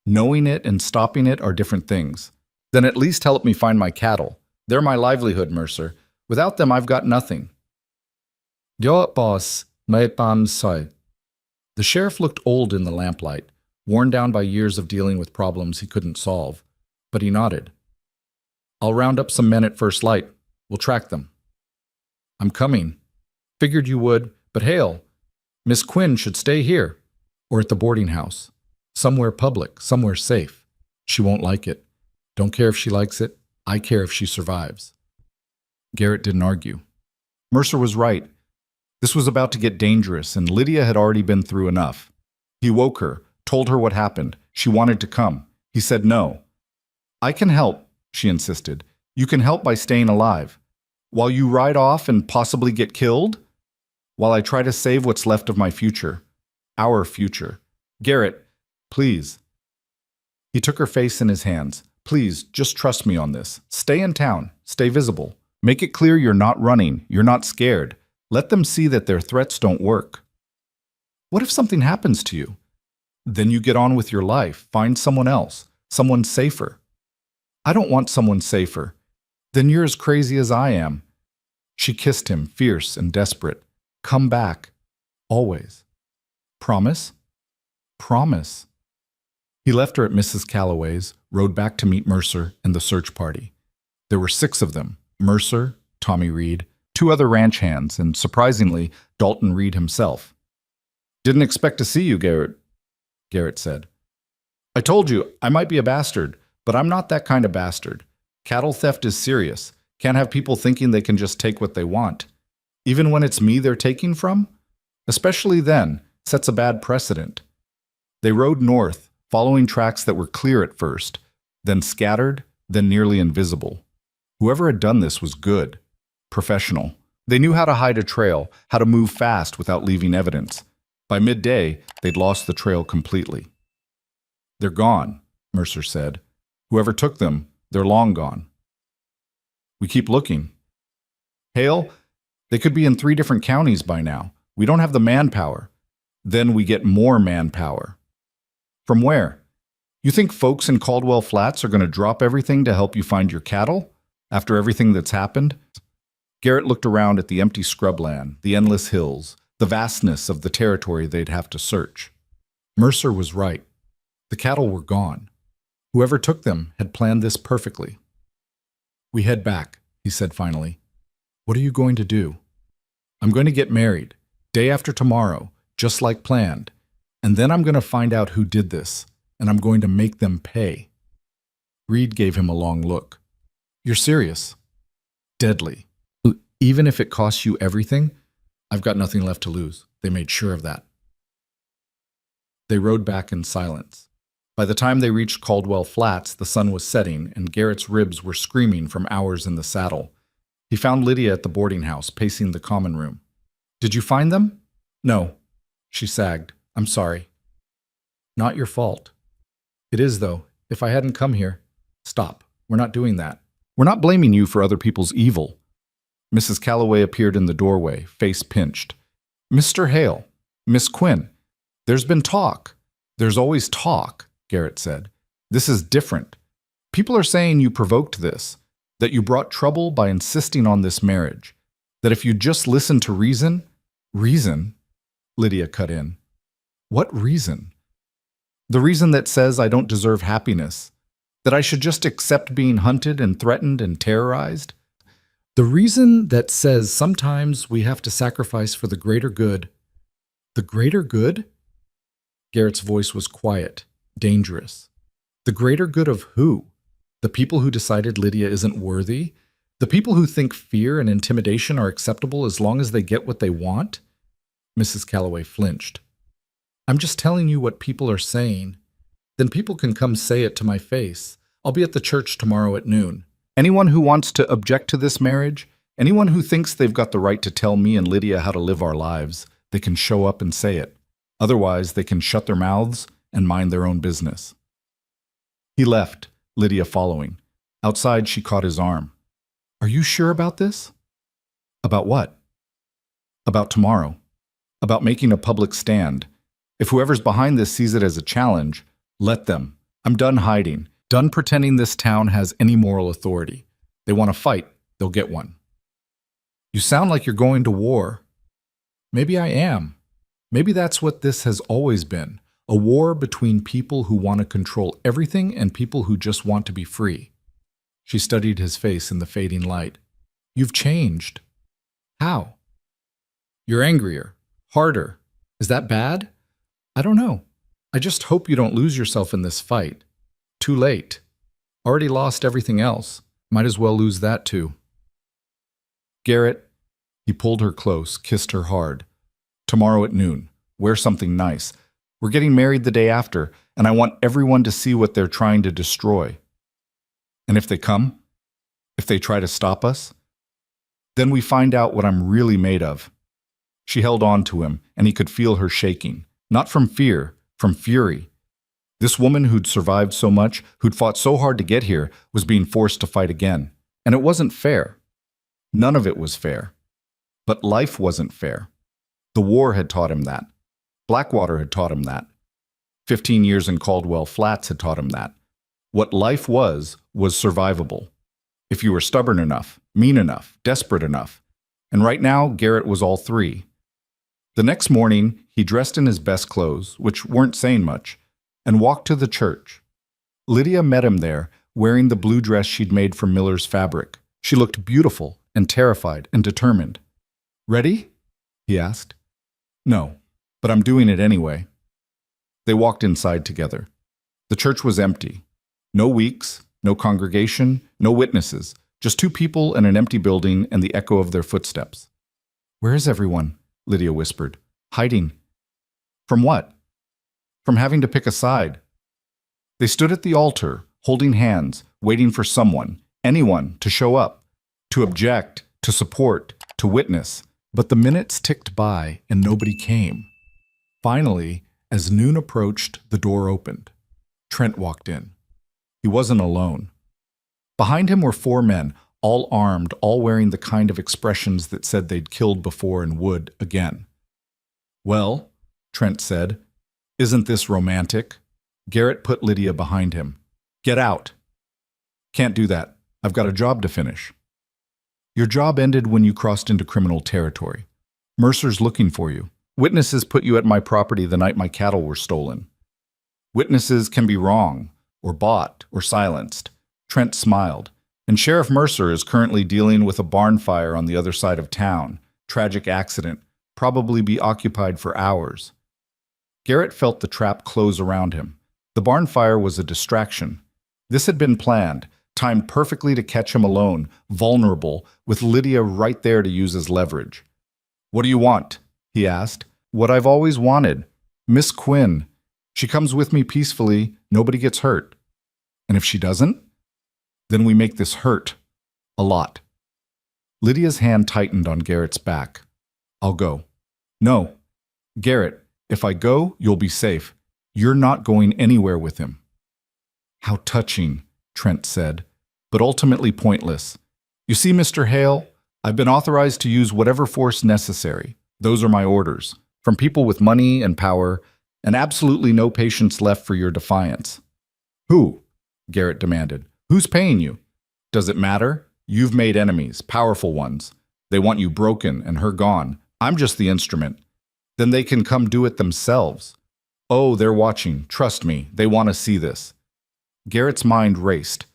Knowing it and stopping it are different things. Then at least help me find my cattle. They're my livelihood, Mercer. Without them, I've got nothing. Ja, boss, may pan say. The sheriff looked old in the lamplight, worn down by years of dealing with problems he couldn't solve. But he nodded. I'll round up some men at first light. We'll track them. I'm coming. Figured you would, but Hale, Miss Quinn should stay here, or at the boarding house. Somewhere public, somewhere safe. She won't like it. Don't care if she likes it. I care if she survives. Garrett didn't argue. Mercer was right. This was about to get dangerous, and Lydia had already been through enough. He woke her, told her what happened. She wanted to come. He said no. I can help, she insisted. You can help by staying alive. While you ride off and possibly get killed? While I try to save what's left of my future. Our future. Garrett, please. He took her face in his hands. Please, just trust me on this. Stay in town. Stay visible. Make it clear you're not running. You're not scared. Let them see that their threats don't work. What if something happens to you? Then you get on with your life. Find someone else. Someone safer. I don't want someone safer. Then you're as crazy as I am. She kissed him, fierce and desperate. Come back. Always. Promise? Promise. He left her at Mrs. Calloway's, rode back to meet Mercer and the search party. There were 6 of them. Mercer, Tommy Reed, 2 other ranch hands, and surprisingly, Dalton Reed himself. "Didn't expect to see you, Garrett said. "I told you, I might be a bastard, but I'm not that kind of bastard. Cattle theft is serious. Can't have people thinking they can just take what they want. Even when it's me they're taking from? Especially then, sets a bad precedent." They rode north, following tracks that were clear at first, then scattered, then nearly invisible. Whoever had done this was good, professional. They knew how to hide a trail, how to move fast without leaving evidence. By midday, they'd lost the trail completely. "They're gone," Mercer said. "Whoever took them, they're long gone." "We keep looking." "Hale, they could be in 3 different counties by now. We don't have the manpower." "Then we get more manpower." "From where? You think folks in Caldwell Flats are going to drop everything to help you find your cattle? After everything that's happened?" Garrett looked around at the empty scrubland, the endless hills, the vastness of the territory they'd have to search. Mercer was right. The cattle were gone. Whoever took them had planned this perfectly. "We head back," he said finally. "What are you going to do?" "I'm going to get married, day after tomorrow, just like planned. And then I'm going to find out who did this, and I'm going to make them pay." Reed gave him a long look. "You're serious?" "Deadly. Even if it costs you everything, I've got nothing left to lose." They made sure of that. They rode back in silence. By the time they reached Caldwell Flats, the sun was setting, and Garrett's ribs were screaming from hours in the saddle. He found Lydia at the boarding house, pacing the common room. "Did you find them?" "No," she sagged. "I'm sorry." "Not your fault." "It is, though. If I hadn't come here—" "Stop. We're not doing that. We're not blaming you for other people's evil." Mrs. Calloway appeared in the doorway, face pinched. "Mr. Hale, Miss Quinn, there's been talk." "There's always talk," Garrett said. "This is different. People are saying you provoked this, that you brought trouble by insisting on this marriage, that if you just listened to reason—" "Reason?" Lydia cut in. "What reason?" "The reason that says I don't deserve happiness, that I should just accept being hunted and threatened and terrorized. The reason that says sometimes we have to sacrifice for the greater good." "The greater good?" Garrett's voice was quiet, dangerous. "The greater good of who? The people who decided Lydia isn't worthy? The people who think fear and intimidation are acceptable as long as they get what they want?" Mrs. Calloway flinched. "I'm just telling you what people are saying. Then people can come say it to my face. I'll be at the church tomorrow at noon. Anyone who wants to object to this marriage, anyone who thinks they've got the right to tell me and Lydia how to live our lives, they can show up and say it. Otherwise, they can shut their mouths and mind their own business." He left, Lydia following. Outside, she caught his arm. "Are you sure about this?" "About what?" "About tomorrow. About making a public stand. If whoever's behind this sees it as a challenge, let them. I'm done hiding. Done pretending this town has any moral authority. They want to fight, they'll get one." "You sound like you're going to war." "Maybe I am. Maybe that's what this has always been. A war between people who want to control everything and people who just want to be free." She studied his face in the fading light. "You've changed." "How?" "You're angrier, harder. Is that bad?" "I don't know. I just hope you don't lose yourself in this fight. Too late. Already lost everything else. Might as well lose that too." "Garrett," he pulled her close, kissed her hard. "Tomorrow at noon. Wear something nice. We're getting married the day after, and I want everyone to see what they're trying to destroy. And if they come, if they try to stop us, then we find out what I'm really made of." She held on to him, and he could feel her shaking. Not from fear, from fury. This woman who'd survived so much, who'd fought so hard to get here, was being forced to fight again. And it wasn't fair. None of it was fair. But life wasn't fair. The war had taught him that. Blackwater had taught him that. 15 years in Caldwell Flats had taught him that. What life was survivable. If you were stubborn enough, mean enough, desperate enough. And right now, Garrett was all 3. The next morning, he dressed in his best clothes, which weren't saying much, and walked to the church. Lydia met him there, wearing the blue dress she'd made from Miller's fabric. She looked beautiful, and terrified and determined. "Ready?" he asked. "No, but I'm doing it anyway." They walked inside together. The church was empty. No weeks, no congregation, no witnesses, just two people and an empty building and the echo of their footsteps. "Where is everyone?" Lydia whispered. "Hiding." "From what?" "From having to pick a side." They stood at the altar, holding hands, waiting for someone, anyone, to show up, to object, to support, to witness. But the minutes ticked by and nobody came. Finally, as noon approached, the door opened. Trent walked in. He wasn't alone. Behind him were four men, all armed, all wearing the kind of expressions that said they'd killed before and would again. "Well," Trent said, "isn't this romantic?" Garrett put Lydia behind him. "Get out." "Can't do that. I've got a job to finish." "Your job ended when you crossed into criminal territory. Mercer's looking for you. Witnesses put you at my property the night my cattle were stolen." "Witnesses can be wrong, or bought, or silenced." Trent smiled. "And Sheriff Mercer is currently dealing with a barn fire on the other side of town. Tragic accident. Probably be occupied for hours." Garrett felt the trap close around him. The barn fire was a distraction. This had been planned, timed perfectly to catch him alone, vulnerable, with Lydia right there to use as leverage. "What do you want?" he asked. "What I've always wanted. Miss Quinn. She comes with me peacefully, nobody gets hurt. And if she doesn't, then we make this hurt. A lot." Lydia's hand tightened on Garrett's back. "I'll go." "No. Garrett, if I go, you'll be safe. You're not going anywhere with him." "How touching," Trent said, "but ultimately pointless. You see, Mr. Hale, I've been authorized to use whatever force necessary. Those are my orders, from people with money and power, and absolutely no patience left for your defiance." "Who?" Garrett demanded. "Who's paying you? Does it matter? You've made enemies, powerful ones. They want you broken and her gone. I'm just the instrument. Then they can come do it themselves. Oh, they're watching. Trust me, they want to see this." Garrett's mind raced.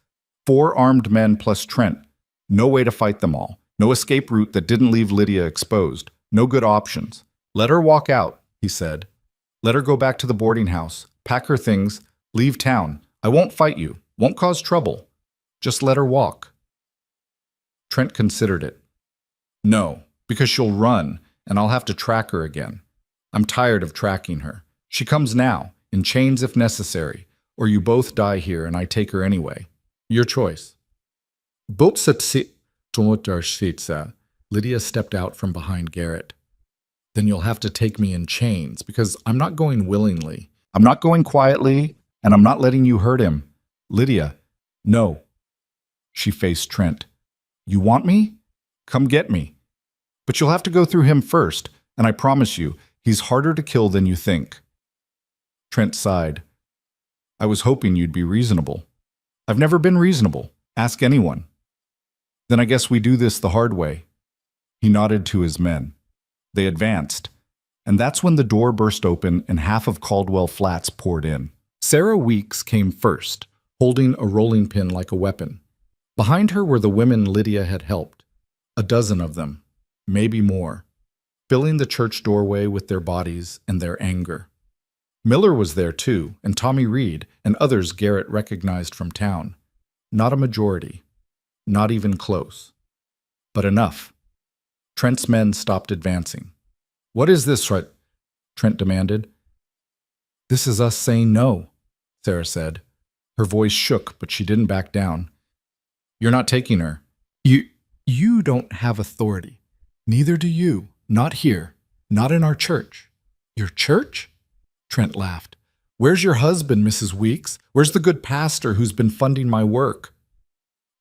4 armed men plus Trent. No way to fight them all. No escape route that didn't leave Lydia exposed. No good options. "Let her walk out," he said. "Let her go back to the boarding house. Pack her things. Leave town. I won't fight you. Won't cause trouble. Just let her walk." Trent considered it. "No, because she'll run, and I'll have to track her again. I'm tired of tracking her. She comes now, in chains if necessary, or you both die here and I take her anyway. Your choice." Lydia stepped out from behind Garrett. "Then you'll have to take me in chains, because I'm not going willingly. I'm not going quietly, and I'm not letting you hurt him. Lydia, no." She faced Trent. "You want me? Come get me. But you'll have to go through him first, and I promise you, he's harder to kill than you think." Trent sighed. "I was hoping you'd be reasonable." "I've never been reasonable. Ask anyone." "Then I guess we do this the hard way." He nodded to his men. They advanced, and that's when the door burst open and half of Caldwell Flats poured in. Sarah Weeks came first, holding a rolling pin like a weapon. Behind her were the women Lydia had helped, a dozen of them, maybe more, filling the church doorway with their bodies and their anger. Miller was there too, and Tommy Reed, and others Garrett recognized from town. Not a majority, not even close, but enough. Trent's men stopped advancing. "What is this, Trent demanded. "This is us saying no," Sarah said. Her voice shook, but she didn't back down. "You're not taking her." You don't have authority. Neither do you. Not here. Not in our church." "Your church?" Trent laughed. "Where's your husband, Mrs. Weeks? Where's the good pastor who's been funding my work?"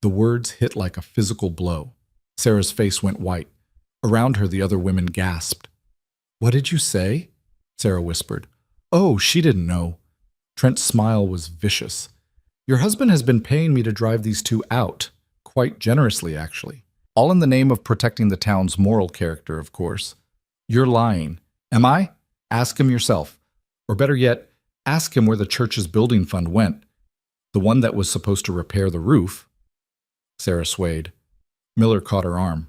The words hit like a physical blow. Sarah's face went white. Around her, the other women gasped. "What did you say?" Sarah whispered. "Oh, she didn't know." Trent's smile was vicious. "Your husband has been paying me to drive these two out. Quite generously, actually. All in the name of protecting the town's moral character, of course. You're lying. Am I? Ask him yourself. Or better yet, ask him where the church's building fund went. The one that was supposed to repair the roof." Sarah swayed. Miller caught her arm.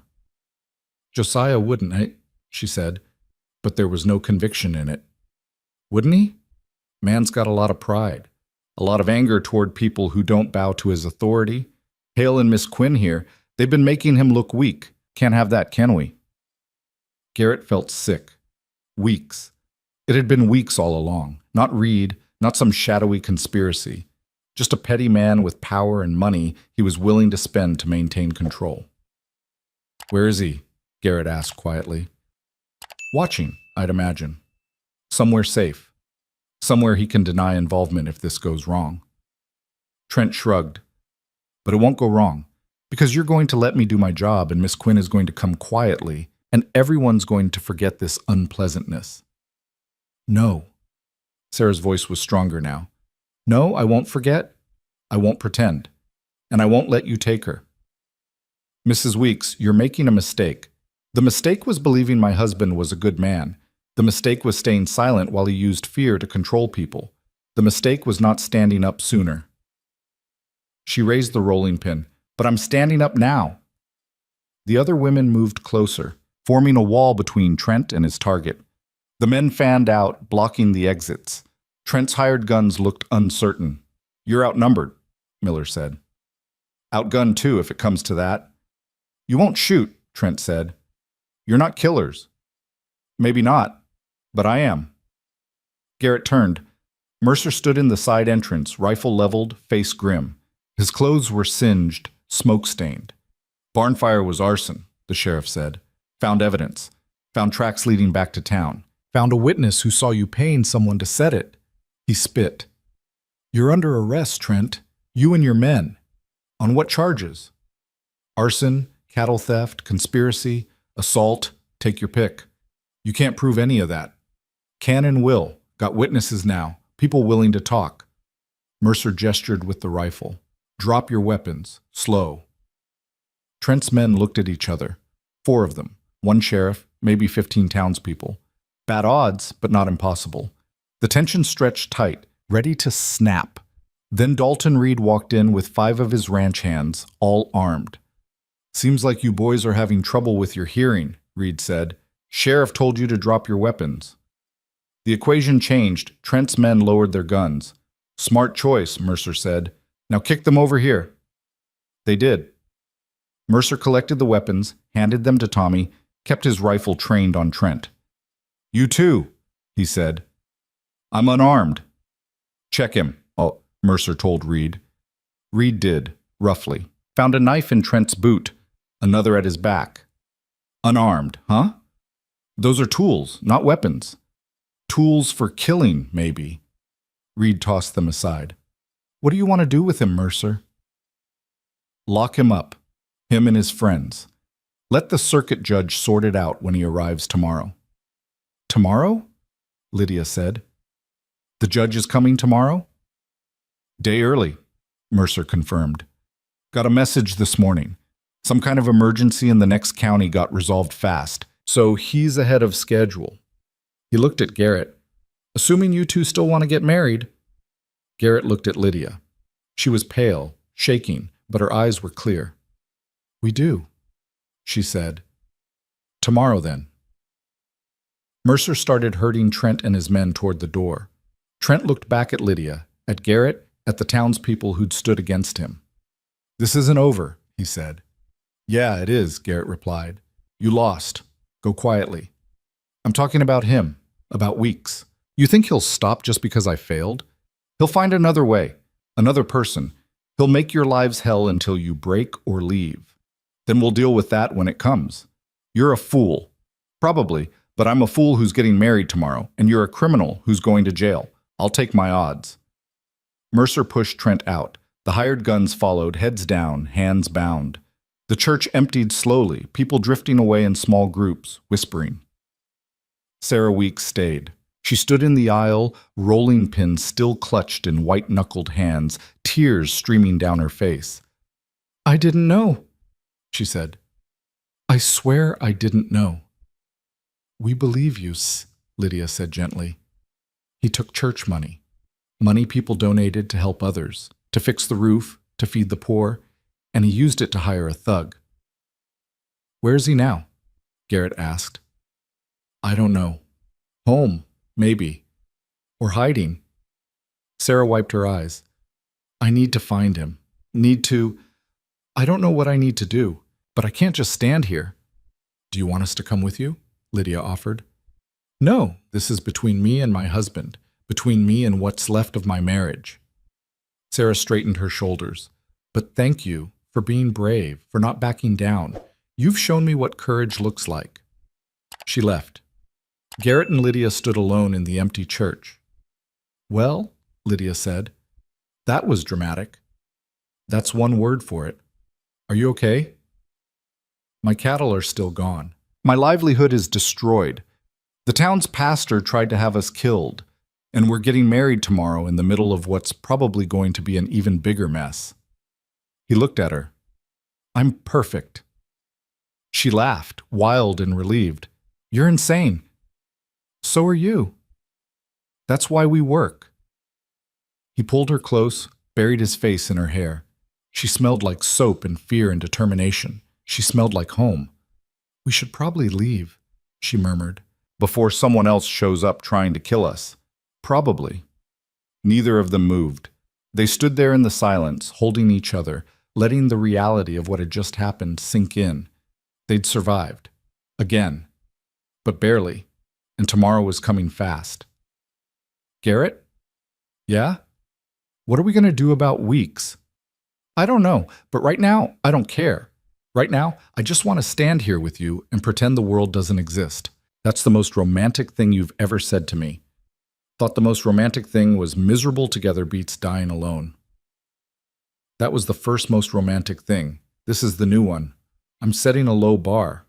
Josiah wouldn't, she said, but there was no conviction in it. Wouldn't he? Man's got a lot of pride, a lot of anger toward people who don't bow to his authority. Hale and Miss Quinn here, they've been making him look weak. Can't have that, can we? Garrett felt sick. Weeks. It had been weeks all along. Not Reed, not some shadowy conspiracy. Just a petty man with power and money he was willing to spend to maintain control. Where is he? Garrett asked quietly. Watching, I'd imagine. Somewhere safe. Somewhere he can deny involvement if this goes wrong. Trent shrugged. But it won't go wrong, because you're going to let me do my job and Miss Quinn is going to come quietly, and everyone's going to forget this unpleasantness. No. Sarah's voice was stronger now. No, I won't forget. I won't pretend. And I won't let you take her. Mrs. Weeks, you're making a mistake. The mistake was believing my husband was a good man. The mistake was staying silent while he used fear to control people. The mistake was not standing up sooner. She raised the rolling pin. But I'm standing up now. The other women moved closer, forming a wall between Trent and his target. The men fanned out, blocking the exits. Trent's hired guns looked uncertain. You're outnumbered, Miller said. Outgunned too, if it comes to that. You won't shoot, Trent said. You're not killers. Maybe not, but I am. Garrett turned. Mercer stood in the side entrance, rifle leveled, face grim. His clothes were singed, smoke-stained. Barnfire was arson, the sheriff said. Found evidence. Found tracks leading back to town. Found a witness who saw you paying someone to set it. He spit. You're under arrest, Trent. You and your men. On what charges? Arson, cattle theft, conspiracy, assault, take your pick. You can't prove any of that. Can and will. Got witnesses now. People willing to talk. Mercer gestured with the rifle. Drop your weapons. Slow. Trent's men looked at each other. 4 of them. 1 sheriff, maybe 15 townspeople. Bad odds, but not impossible. The tension stretched tight, ready to snap. Then Dalton Reed walked in with 5 of his ranch hands, all armed. Seems like you boys are having trouble with your hearing, Reed said. Sheriff told you to drop your weapons. The equation changed. Trent's men lowered their guns. Smart choice, Mercer said. Now kick them over here. They did. Mercer collected the weapons, handed them to Tommy, kept his rifle trained on Trent. You too, he said. I'm unarmed. Check him, Mercer told Reed. Reed did, roughly. Found a knife in Trent's boot, another at his back. Unarmed, huh? Those are tools, not weapons. Tools for killing, maybe. Reed tossed them aside. What do you want to do with him, Mercer? Lock him up, him and his friends. Let the circuit judge sort it out when he arrives tomorrow. Tomorrow? Lydia said. The judge is coming tomorrow? Day early, Mercer confirmed. Got a message this morning. Some kind of emergency in the next county got resolved fast, so he's ahead of schedule. He looked at Garrett. Assuming you two still want to get married. Garrett looked at Lydia. She was pale, shaking, but her eyes were clear. We do, she said. Tomorrow, then. Mercer started herding Trent and his men toward the door. Trent looked back at Lydia, at Garrett, at the townspeople who'd stood against him. This isn't over, he said. Yeah, it is, Garrett replied. You lost. Go quietly. I'm talking about him, about Weeks. You think he'll stop just because I failed? He'll find another way, another person. He'll make your lives hell until you break or leave. Then we'll deal with that when it comes. You're a fool. Probably, but I'm a fool who's getting married tomorrow, and you're a criminal who's going to jail. I'll take my odds. Mercer pushed Trent out. The hired guns followed, heads down, hands bound. The church emptied slowly, people drifting away in small groups, whispering. Sarah Weeks stayed. She stood in the aisle, rolling pin still clutched in white-knuckled hands, tears streaming down her face. I didn't know, she said. I swear I didn't know. We believe you, Lydia said gently. He took church money. Money people donated to help others, to fix the roof, to feed the poor, and he used it to hire a thug. Where is he now? Garrett asked. I don't know. Home, maybe. Or hiding. Sarah wiped her eyes. I need to find him. I don't know what I need to do, but I can't just stand here. Do you want us to come with you? Lydia offered. No, this is between me and my husband, between me and what's left of my marriage. Sarah straightened her shoulders. But thank you for being brave, for not backing down. You've shown me what courage looks like. She left. Garrett and Lydia stood alone in the empty church. Well, Lydia said, that was dramatic. That's one word for it. Are you okay? My cattle are still gone. My livelihood is destroyed. The town's pastor tried to have us killed, and we're getting married tomorrow in the middle of what's probably going to be an even bigger mess. He looked at her. I'm perfect. She laughed, wild and relieved. You're insane. So are you. That's why we work. He pulled her close, buried his face in her hair. She smelled like soap and fear and determination. She smelled like home. We should probably leave, she murmured, before someone else shows up trying to kill us. Probably. Neither of them moved. They stood there in the silence, holding each other, letting the reality of what had just happened sink in. They'd survived. Again. But barely. And tomorrow was coming fast. Garrett? Yeah? What are we going to do about Weeks? I don't know, but right now, I don't care. Right now, I just want to stand here with you and pretend the world doesn't exist. That's the most romantic thing you've ever said to me. Thought the most romantic thing was miserable together beats dying alone. That was the first most romantic thing. This is the new one. I'm setting a low bar.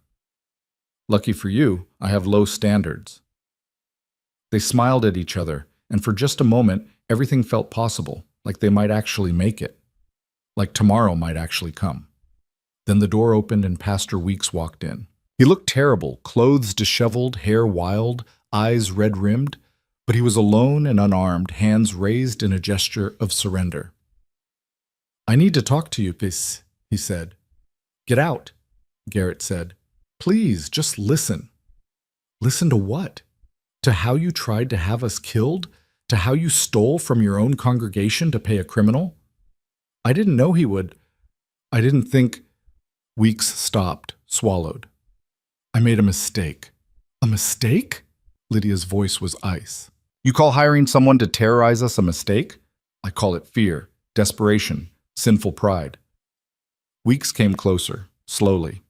Lucky for you, I have low standards. They smiled at each other, and for just a moment, everything felt possible, like they might actually make it. Like tomorrow might actually come. Then the door opened and Pastor Weeks walked in. He looked terrible, clothes disheveled, hair wild, eyes red-rimmed, but he was alone and unarmed, hands raised in a gesture of surrender. I need to talk to you, Pis, he said. Get out, Garrett said. Please, just listen. Listen to what? To how you tried to have us killed? To how you stole from your own congregation to pay a criminal? I didn't know he would. I didn't think. Weeks stopped, swallowed. I made a mistake. A mistake? Lydia's voice was ice. You call hiring someone to terrorize us a mistake? I call it fear, desperation, sinful pride. Weeks came closer, slowly.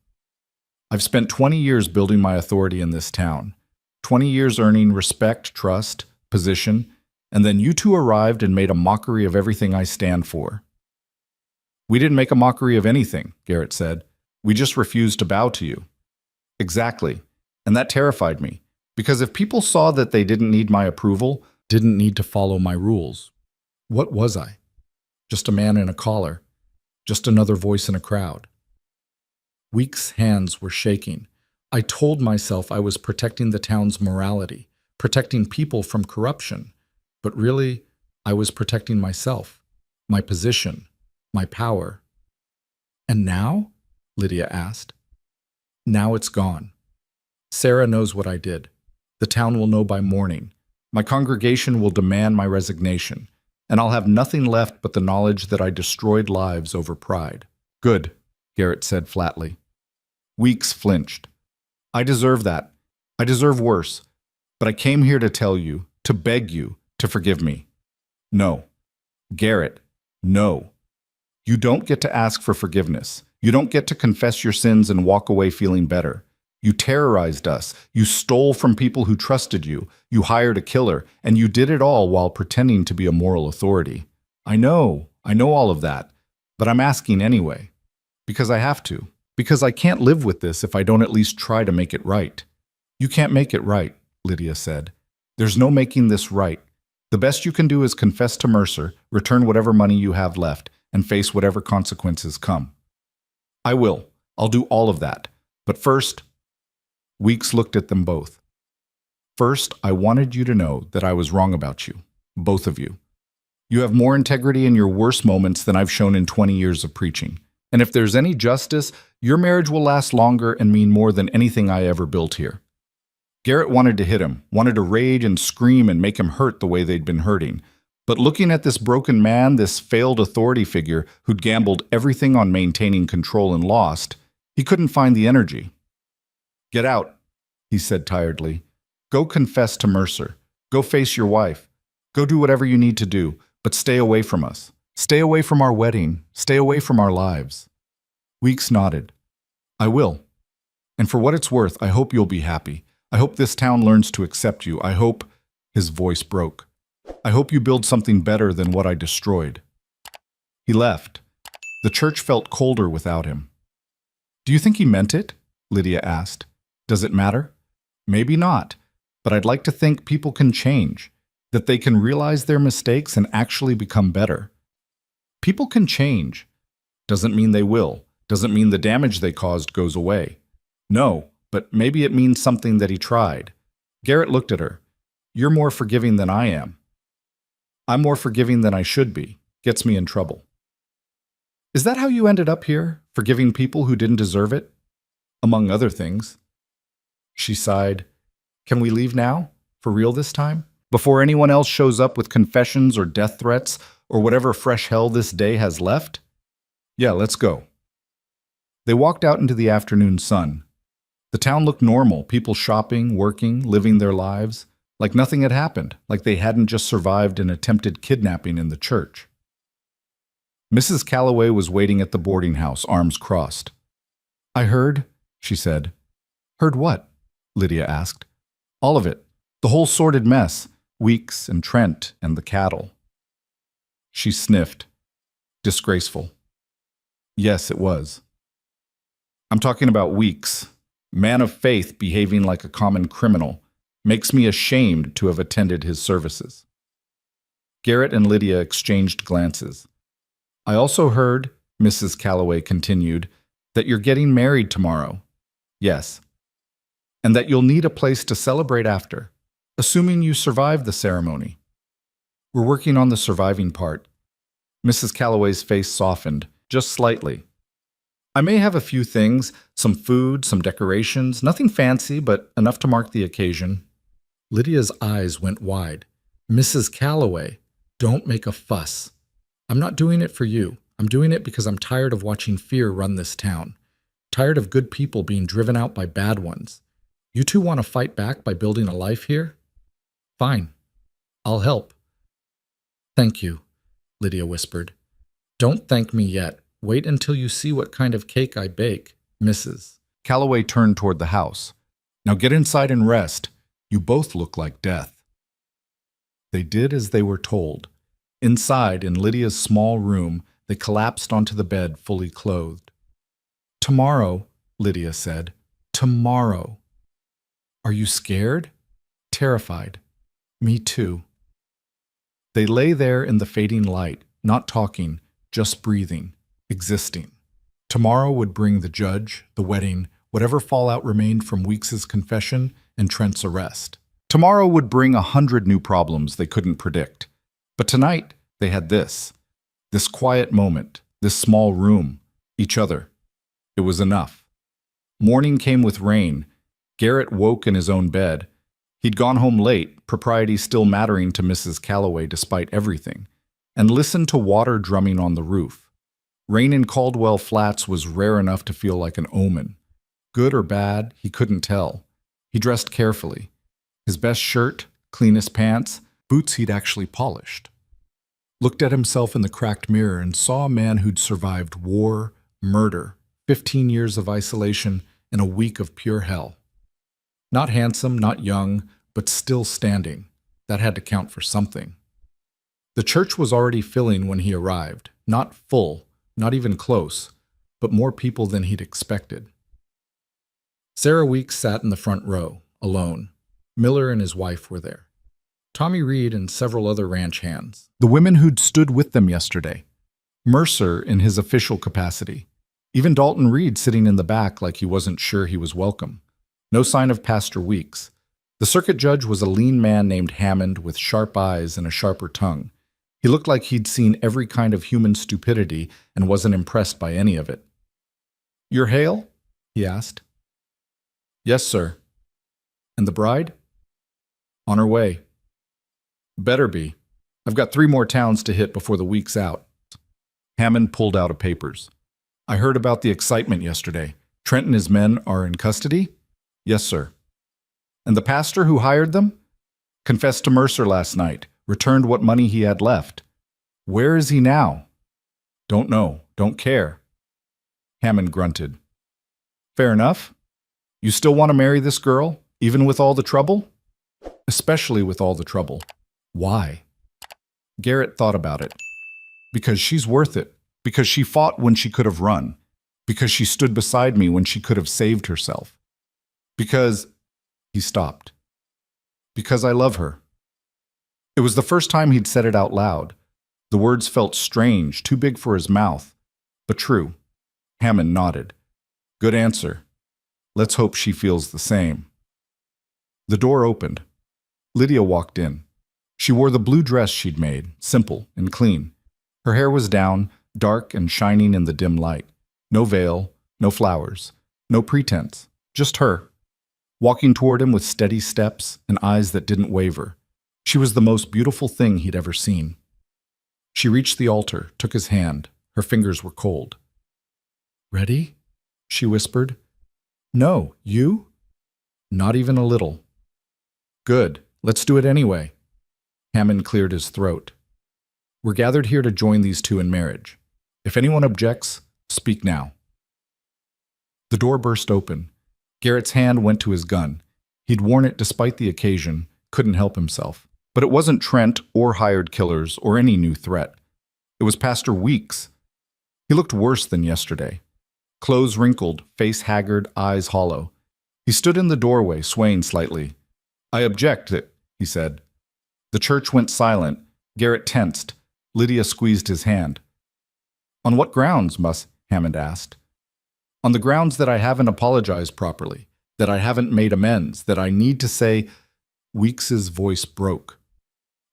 I've spent 20 years building my authority in this town. 20 years earning respect, trust, position, and then you two arrived and made a mockery of everything I stand for. We didn't make a mockery of anything, Garrett said. We just refused to bow to you. Exactly. And that terrified me. Because if people saw that they didn't need my approval, didn't need to follow my rules, what was I? Just a man in a collar. Just another voice in a crowd. Weeks' hands were shaking. I told myself I was protecting the town's morality, protecting people from corruption. But really, I was protecting myself, my position, my power. And now? Lydia asked. Now it's gone. Sarah knows what I did. The town will know by morning. My congregation will demand my resignation, and I'll have nothing left but the knowledge that I destroyed lives over pride. Good, Garrett said flatly. Weeks flinched. I deserve that. I deserve worse. But I came here to tell you, to beg you, to forgive me. No. Garrett, no. You don't get to ask for forgiveness. You don't get to confess your sins and walk away feeling better. You terrorized us. You stole from people who trusted you. You hired a killer, and you did it all while pretending to be a moral authority. I know all of that, but I'm asking anyway. Because I have to. Because I can't live with this if I don't at least try to make it right. You can't make it right, Lydia said. There's no making this right. The best you can do is confess to Mercer, return whatever money you have left, and face whatever consequences come. I will. I'll do all of that. But first, Weeks looked at them both. First, I wanted you to know that I was wrong about you, both of you. You have more integrity in your worst moments than I've shown in 20 years of preaching. And if there's any justice, your marriage will last longer and mean more than anything I ever built here. Garrett wanted to hit him, wanted to rage and scream and make him hurt the way they'd been hurting. But looking at this broken man, this failed authority figure who'd gambled everything on maintaining control and lost, he couldn't find the energy. "Get out," he said tiredly. "Go confess to Mercer. Go face your wife. Go do whatever you need to do, but stay away from us. Stay away from our wedding. Stay away from our lives." Weeks nodded. "I will. And for what it's worth, I hope you'll be happy. I hope this town learns to accept you. I hope—" His voice broke. "I hope you build something better than what I destroyed." He left. The church felt colder without him. "Do you think he meant it?" Lydia asked. "Does it matter? Maybe not, but I'd like to think people can change, that they can realize their mistakes and actually become better. People can change. Doesn't mean they will. Doesn't mean the damage they caused goes away. No, but maybe it means something that he tried." Garrett looked at her. "You're more forgiving than I am." "I'm more forgiving than I should be. Gets me in trouble." "Is that how you ended up here, forgiving people who didn't deserve it?" "Among other things." She sighed. "Can we leave now? For real this time? Before anyone else shows up with confessions or death threats or whatever fresh hell this day has left?" "Yeah, let's go." They walked out into the afternoon sun. The town looked normal, people shopping, working, living their lives, like nothing had happened, like they hadn't just survived an attempted kidnapping in the church. Mrs. Calloway was waiting at the boarding house, arms crossed. "I heard," she said. "Heard what?" Lydia asked. "All of it. The whole sordid mess. Weeks and Trent and the cattle." She sniffed. "Disgraceful." "Yes, it was." "I'm talking about Weeks. Man of faith behaving like a common criminal. Makes me ashamed to have attended his services." Garrett and Lydia exchanged glances. "I also heard," Mrs. Calloway continued, "that you're getting married tomorrow." "Yes." "And that you'll need a place to celebrate after, assuming you survive the ceremony." "We're working on the surviving part." Mrs. Calloway's face softened, just slightly. "I may have a few things, some food, some decorations, nothing fancy, but enough to mark the occasion." Lydia's eyes went wide. "Mrs. Calloway, don't make a fuss. I'm not doing it for you. I'm doing it because I'm tired of watching fear run this town. Tired of good people being driven out by bad ones. You two want to fight back by building a life here? Fine. I'll help." "Thank you," Lydia whispered. "Don't thank me yet. Wait until you see what kind of cake I bake, Mrs." Calloway turned toward the house. "Now get inside and rest. You both look like death." They did as they were told. Inside, in Lydia's small room, they collapsed onto the bed fully clothed. "Tomorrow," Lydia said. "Tomorrow." "Are you scared?" "Terrified." "Me too." They lay there in the fading light, not talking, just breathing, existing. Tomorrow would bring the judge, the wedding, whatever fallout remained from Weeks's confession and Trent's arrest. Tomorrow would bring 100 new problems they couldn't predict. But tonight, they had this quiet moment, this small room, each other. It was enough. Morning came with rain. Garrett woke in his own bed. He'd gone home late, propriety still mattering to Mrs. Calloway despite everything, and listened to water drumming on the roof. Rain in Caldwell Flats was rare enough to feel like an omen. Good or bad, he couldn't tell. He dressed carefully. His best shirt, cleanest pants, boots he'd actually polished. Looked at himself in the cracked mirror and saw a man who'd survived war, murder, 15 years of isolation, and a week of pure hell. Not handsome, not young, but still standing. That had to count for something. The church was already filling when he arrived. Not full, not even close, but more people than he'd expected. Sarah Weeks sat in the front row, alone. Miller and his wife were there. Tommy Reed and several other ranch hands. The women who'd stood with them yesterday. Mercer in his official capacity. Even Dalton Reed sitting in the back like he wasn't sure he was welcome. No sign of Pastor Weeks. The circuit judge was a lean man named Hammond with sharp eyes and a sharper tongue. He looked like he'd seen every kind of human stupidity and wasn't impressed by any of it. "You're Hale?" he asked. "Yes, sir." "And the bride?" "On her way." "Better be. I've got 3 more towns to hit before the week's out." Hammond pulled out of papers. "I heard about the excitement yesterday. Trent and his men are in custody?" "Yes, sir." "And the pastor who hired them?" "Confessed to Mercer last night, returned what money he had left." "Where is he now?" "Don't know, don't care." Hammond grunted. "Fair enough. You still want to marry this girl, even with all the trouble?" "Especially with all the trouble." "Why?" Garrett thought about it. "Because she's worth it. Because she fought when she could have run. Because she stood beside me when she could have saved herself. Because—" He stopped. "Because I love her." It was the first time he'd said it out loud. The words felt strange, too big for his mouth, but true. Hammond nodded. "Good answer. Let's hope she feels the same." The door opened. Lydia walked in. She wore the blue dress she'd made, simple and clean. Her hair was down, dark and shining in the dim light. No veil, no flowers, no pretense, just her, walking toward him with steady steps and eyes that didn't waver. She was the most beautiful thing he'd ever seen. She reached the altar, took his hand. Her fingers were cold. "Ready?" she whispered. "No, you?" "Not even a little." "Good, let's do it anyway." Hammond cleared his throat. "We're gathered here to join these two in marriage. If anyone objects, speak now." The door burst open. Garrett's hand went to his gun. He'd worn it despite the occasion, couldn't help himself. But it wasn't Trent or hired killers or any new threat. It was Pastor Weeks. He looked worse than yesterday. Clothes wrinkled, face haggard, eyes hollow. He stood in the doorway, swaying slightly. "I object," he said. The church went silent. Garrett tensed. Lydia squeezed his hand. "On what grounds, Hammond asked. "On the grounds that I haven't apologized properly, that I haven't made amends, that I need to say—" Weeks's voice broke.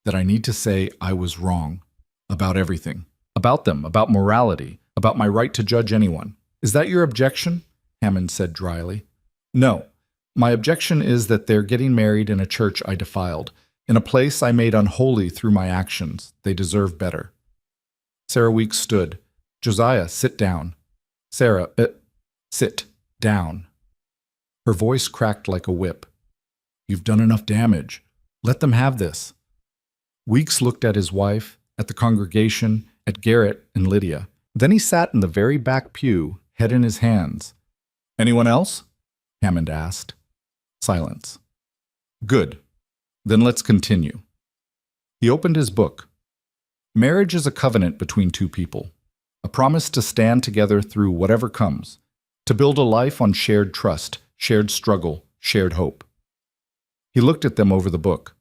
"That I need to say I was wrong. About everything. About them, about morality, about my right to judge anyone. Is that your objection?" Hammond said dryly. "No. My objection is that they're getting married in a church I defiled, in a place I made unholy through my actions. They deserve better." Sarah Weeks stood. "Josiah, sit down." "Sarah, sit down." Her voice cracked like a whip. "You've done enough damage. Let them have this." Weeks looked at his wife, at the congregation, at Garrett and Lydia. Then he sat in the very back pew, head in his hands. "Anyone else?" Hammond asked. Silence. "Good. Then let's continue." He opened his book. Marriage is a covenant between two people, a promise to stand together through whatever comes, to build a life on shared trust, shared struggle, shared hope. He looked at them over the book.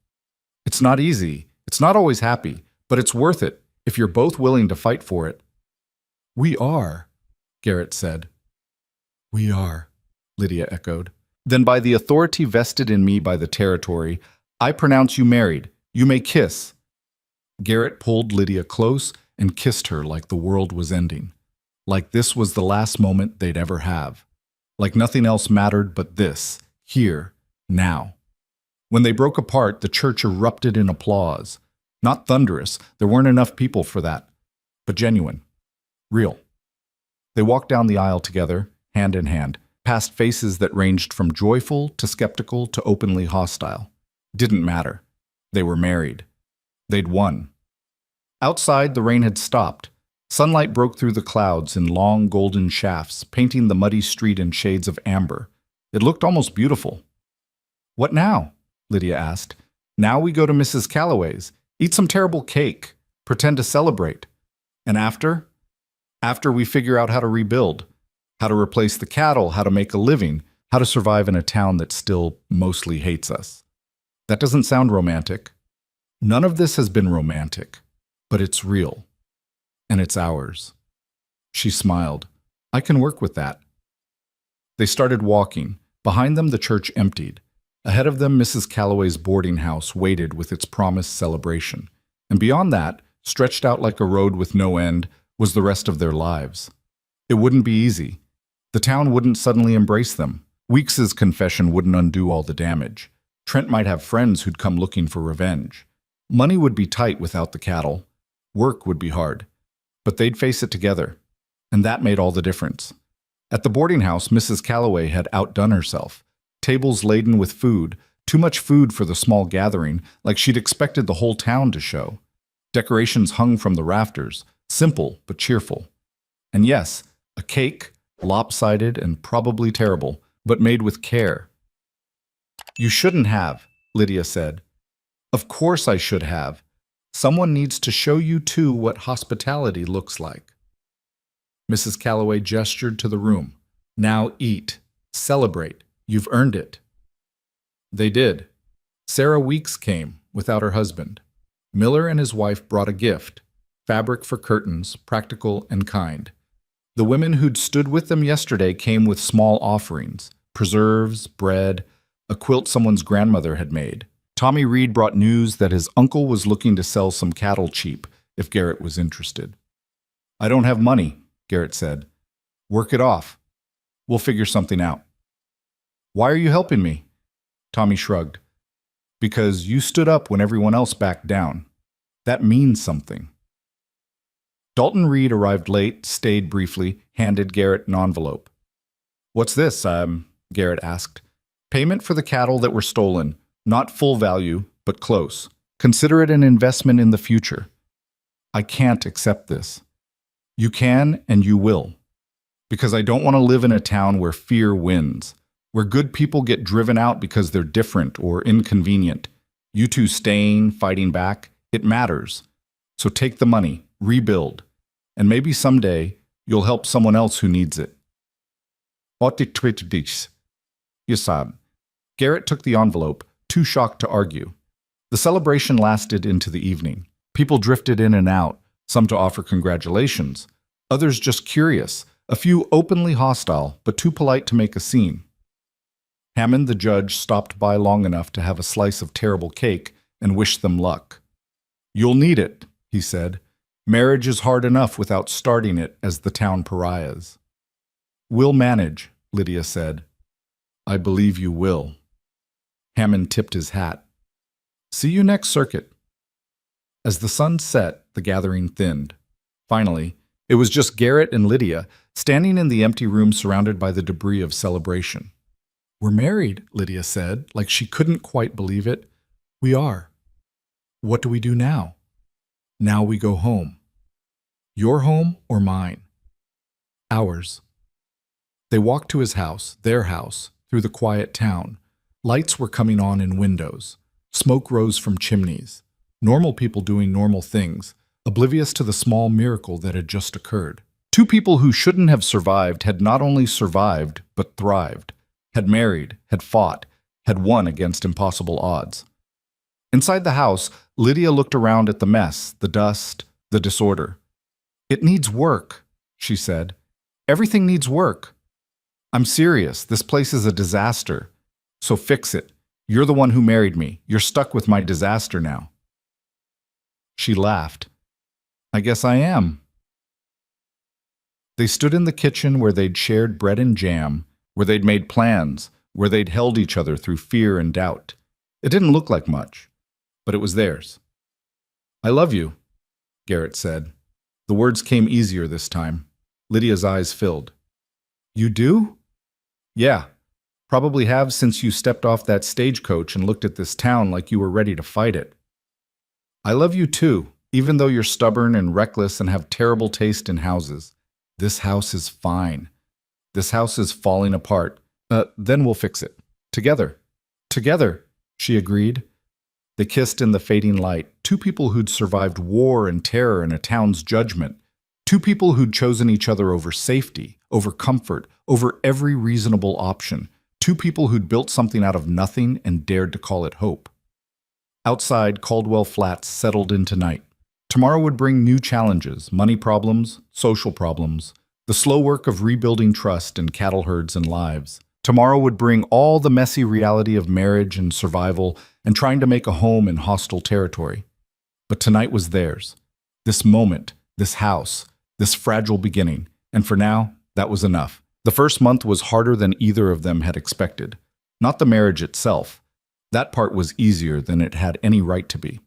"It's not easy, it's not always happy, but it's worth it if you're both willing to fight for it." "We are," Garrett said. "We are," Lydia echoed. "Then by the authority vested in me by the territory, I pronounce you married. You may kiss." Garrett pulled Lydia close and kissed her like the world was ending. Like this was the last moment they'd ever have. Like nothing else mattered but this, here, now. When they broke apart, the church erupted in applause. Not thunderous, there weren't enough people for that, but genuine, real. They walked down the aisle together, hand in hand, past faces that ranged from joyful to skeptical to openly hostile. Didn't matter. They were married. They'd won. Outside, the rain had stopped. Sunlight broke through the clouds in long golden shafts, painting the muddy street in shades of amber. It looked almost beautiful. "What now?" Lydia asked. "Now we go to Mrs. Calloway's, eat some terrible cake, pretend to celebrate. And after? After we figure out how to rebuild, how to replace the cattle, how to make a living, how to survive in a town that still mostly hates us." That doesn't sound romantic. None of this has been romantic, but it's real. And it's ours. She smiled. "I can work with that." They started walking. Behind them, the church emptied. Ahead of them, Mrs. Calloway's boarding house waited with its promised celebration. And beyond that, stretched out like a road with no end, was the rest of their lives. It wouldn't be easy. The town wouldn't suddenly embrace them. Weeks's confession wouldn't undo all the damage. Trent might have friends who'd come looking for revenge. Money would be tight without the cattle. Work would be hard. But they'd face it together. And that made all the difference. At the boarding house, Mrs. Calloway had outdone herself. Tables laden with food, too much food for the small gathering, like she'd expected the whole town to show. Decorations hung from the rafters, simple but cheerful. And yes, a cake, lopsided and probably terrible, but made with care. "You shouldn't have," Lydia said. "Of course I should have. Someone needs to show you too what hospitality looks like." Mrs. Calloway gestured to the room. "Now eat. Celebrate. You've earned it." They did. Sarah Weeks came, without her husband. Miller and his wife brought a gift, fabric for curtains, practical and kind. The women who'd stood with them yesterday came with small offerings, preserves, bread, a quilt someone's grandmother had made. Tommy Reed brought news that his uncle was looking to sell some cattle cheap if Garrett was interested. "I don't have money," Garrett said. "Work it off. We'll figure something out." "Why are you helping me?" Tommy shrugged. "Because you stood up when everyone else backed down. That means something." Dalton Reed arrived late, stayed briefly, handed Garrett an envelope. "What's this?" Garrett asked. "Payment for the cattle that were stolen. Not full value, but close. Consider it an investment in the future." "I can't accept this." "You can and you will. Because I don't want to live in a town where fear wins, where good people get driven out because they're different or inconvenient. You two staying, fighting back, it matters. So take the money, rebuild, and maybe someday you'll help someone else who needs it." Yasab. Garrett took the envelope, too shocked to argue. The celebration lasted into the evening. People drifted in and out, some to offer congratulations, others just curious, a few openly hostile, but too polite to make a scene. Hammond, the judge, stopped by long enough to have a slice of terrible cake and wish them luck. "You'll need it," he said. "Marriage is hard enough without starting it as the town pariahs." "We'll manage," Lydia said. "I believe you will." Hammond tipped his hat. "See you next circuit." As the sun set, the gathering thinned. Finally, it was just Garrett and Lydia, standing in the empty room surrounded by the debris of celebration. "We're married," Lydia said, like she couldn't quite believe it. "We are." "What do we do now?" "Now we go home." "Your home or mine?" "Ours." They walked to his house, their house, through the quiet town. Lights were coming on in windows. Smoke rose from chimneys. Normal people doing normal things, oblivious to the small miracle that had just occurred. Two people who shouldn't have survived had not only survived, but thrived, had married, had fought, had won against impossible odds. Inside the house, Lydia looked around at the mess, the dust, the disorder. "It needs work," she said. "Everything needs work. I'm serious. This place is a disaster. So fix it. You're the one who married me. You're stuck with my disaster now." She laughed. "I guess I am." They stood in the kitchen where they'd shared bread and jam, where they'd made plans, where they'd held each other through fear and doubt. It didn't look like much, but it was theirs. "I love you," Garrett said. The words came easier this time. Lydia's eyes filled. "You do?" "Yeah. Probably have since you stepped off that stagecoach and looked at this town like you were ready to fight it." "I love you too, even though you're stubborn and reckless and have terrible taste in houses. This house is fine. This house is falling apart. Then we'll fix it. Together." "Together," she agreed. They kissed in the fading light, two people who'd survived war and terror and a town's judgment. Two people who'd chosen each other over safety, over comfort, over every reasonable option. Two people who'd built something out of nothing and dared to call it hope. Outside, Caldwell Flats settled into night. Tomorrow would bring new challenges, money problems, social problems, the slow work of rebuilding trust in cattle herds and lives. Tomorrow would bring all the messy reality of marriage and survival and trying to make a home in hostile territory. But tonight was theirs. this moment, this house, this fragile beginning, and for now, that was enough. The first month was harder than either of them had expected. Not the marriage itself. That part was easier than it had any right to be.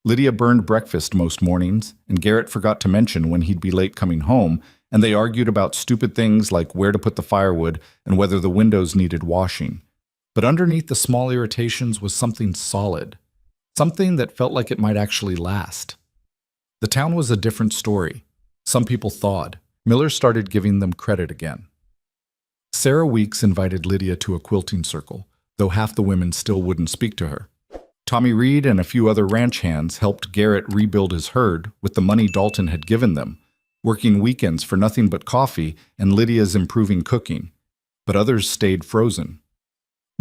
Lydia burned breakfast most mornings, and Garrett forgot to mention when he'd be late coming home, and they argued about stupid things like where to put the firewood and whether the windows needed washing. But underneath the small irritations was something solid, something that felt like it might actually last. The town was a different story. Some people thawed. Miller started giving them credit again. Sarah Weeks invited Lydia to a quilting circle, though half the women still wouldn't speak to her. Tommy Reed and a few other ranch hands helped Garrett rebuild his herd with the money Dalton had given them, working weekends for nothing but coffee and Lydia's improving cooking. But others stayed frozen.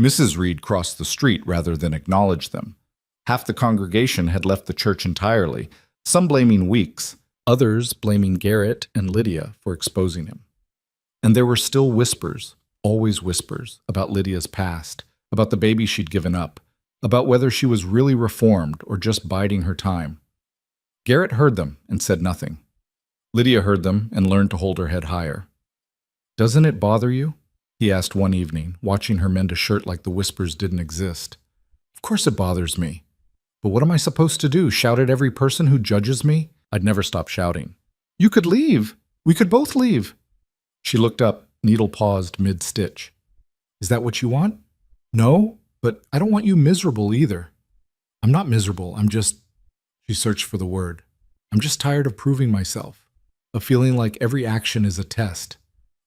Mrs. Reed crossed the street rather than acknowledge them. Half the congregation had left the church entirely, some blaming Weeks, others blaming Garrett and Lydia for exposing him. And there were still whispers, always whispers, about Lydia's past, about the baby she'd given up, about whether she was really reformed or just biding her time. Garrett heard them and said nothing. Lydia heard them and learned to hold her head higher. "Doesn't it bother you?" he asked one evening, watching her mend a shirt like the whispers didn't exist. "Of course it bothers me. But what am I supposed to do, shout at every person who judges me?" I'd never stop shouting. "You could leave. We could both leave." She looked up, needle paused mid-stitch. "Is that what you want?" "No, but I don't want you miserable either." "I'm not miserable, I'm just—" She searched for the word. "I'm just tired of proving myself, of feeling like every action is a test.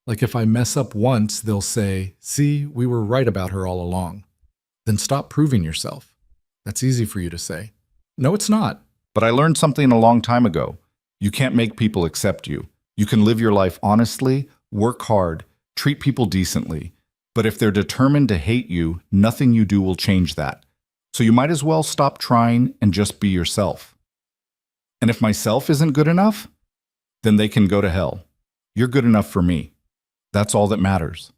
Like if I mess up once, they'll say, 'See, we were right about her all along.' Then stop proving yourself." That's easy for you to say. No, it's not. But I learned something a long time ago. You can't make people accept you. You can live your life honestly, work hard, treat people decently. But if they're determined to hate you, nothing you do will change that. So you might as well stop trying and just be yourself. And if myself isn't good enough, then they can go to hell. You're good enough for me. That's all that matters.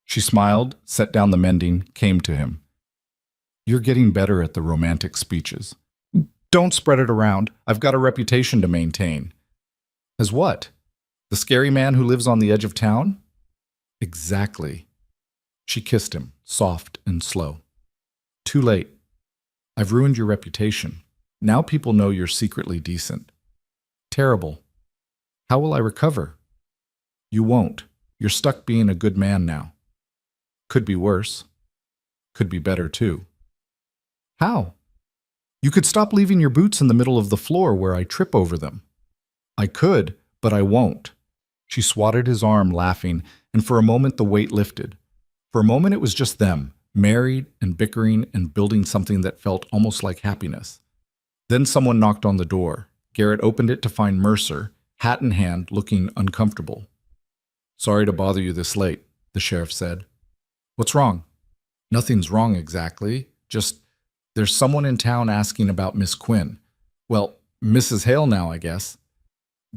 She smiled, set down the mending, came to him. "You're getting better at the romantic speeches. Don't spread it around. I've got a reputation to maintain." "As what? The scary man who lives on the edge of town?" "Exactly." She kissed him, soft and slow. "Too late. I've ruined your reputation. Now people know you're secretly decent." "Terrible. How will I recover?" "You won't. You're stuck being a good man now." "Could be worse. Could be better too." "How?" "You could stop leaving your boots in the middle of the floor where I trip over them." "I could, but I won't." She swatted his arm, laughing, and for a moment the weight lifted. For a moment it was just them, married and bickering and building something that felt almost like happiness. Then someone knocked on the door. Garrett opened it to find Mercer, hat in hand, looking uncomfortable. "Sorry to bother you this late," the sheriff said. "What's wrong?" "Nothing's wrong exactly. Just there's someone in town asking about Miss Quinn. Well, Mrs. Hale now, I guess."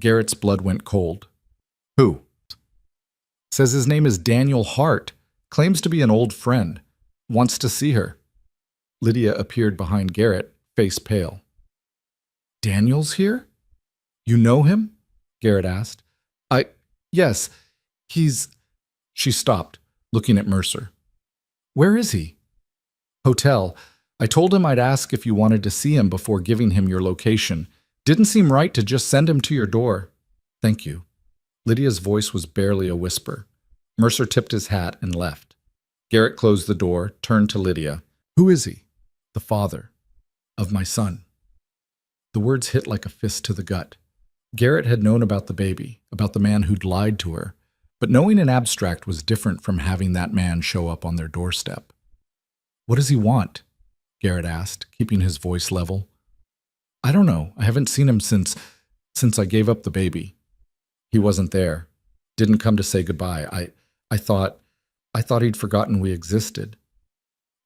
Garrett's blood went cold. "Who?" "Says his name is Daniel Hart. Claims to be an old friend. Wants to see her." Lydia appeared behind Garrett, face pale. "Daniel's here? You know him?" Garrett asked. Yes, he's—" She stopped, looking at Mercer. "Where is he?" "Hotel. I told him I'd ask if you wanted to see him before giving him your location. Didn't seem right to just send him to your door." "Thank you." Lydia's voice was barely a whisper. Mercer tipped his hat and left. Garrett closed the door, turned to Lydia. "Who is he?" "The father. Of my son." The words hit like a fist to the gut. Garrett had known about the baby, about the man who'd lied to her, but knowing in abstract was different from having that man show up on their doorstep. "What does he want?" Garrett asked, keeping his voice level. "I don't know. I haven't seen him since I gave up the baby. He wasn't there. Didn't come to say goodbye. I thought he'd forgotten we existed."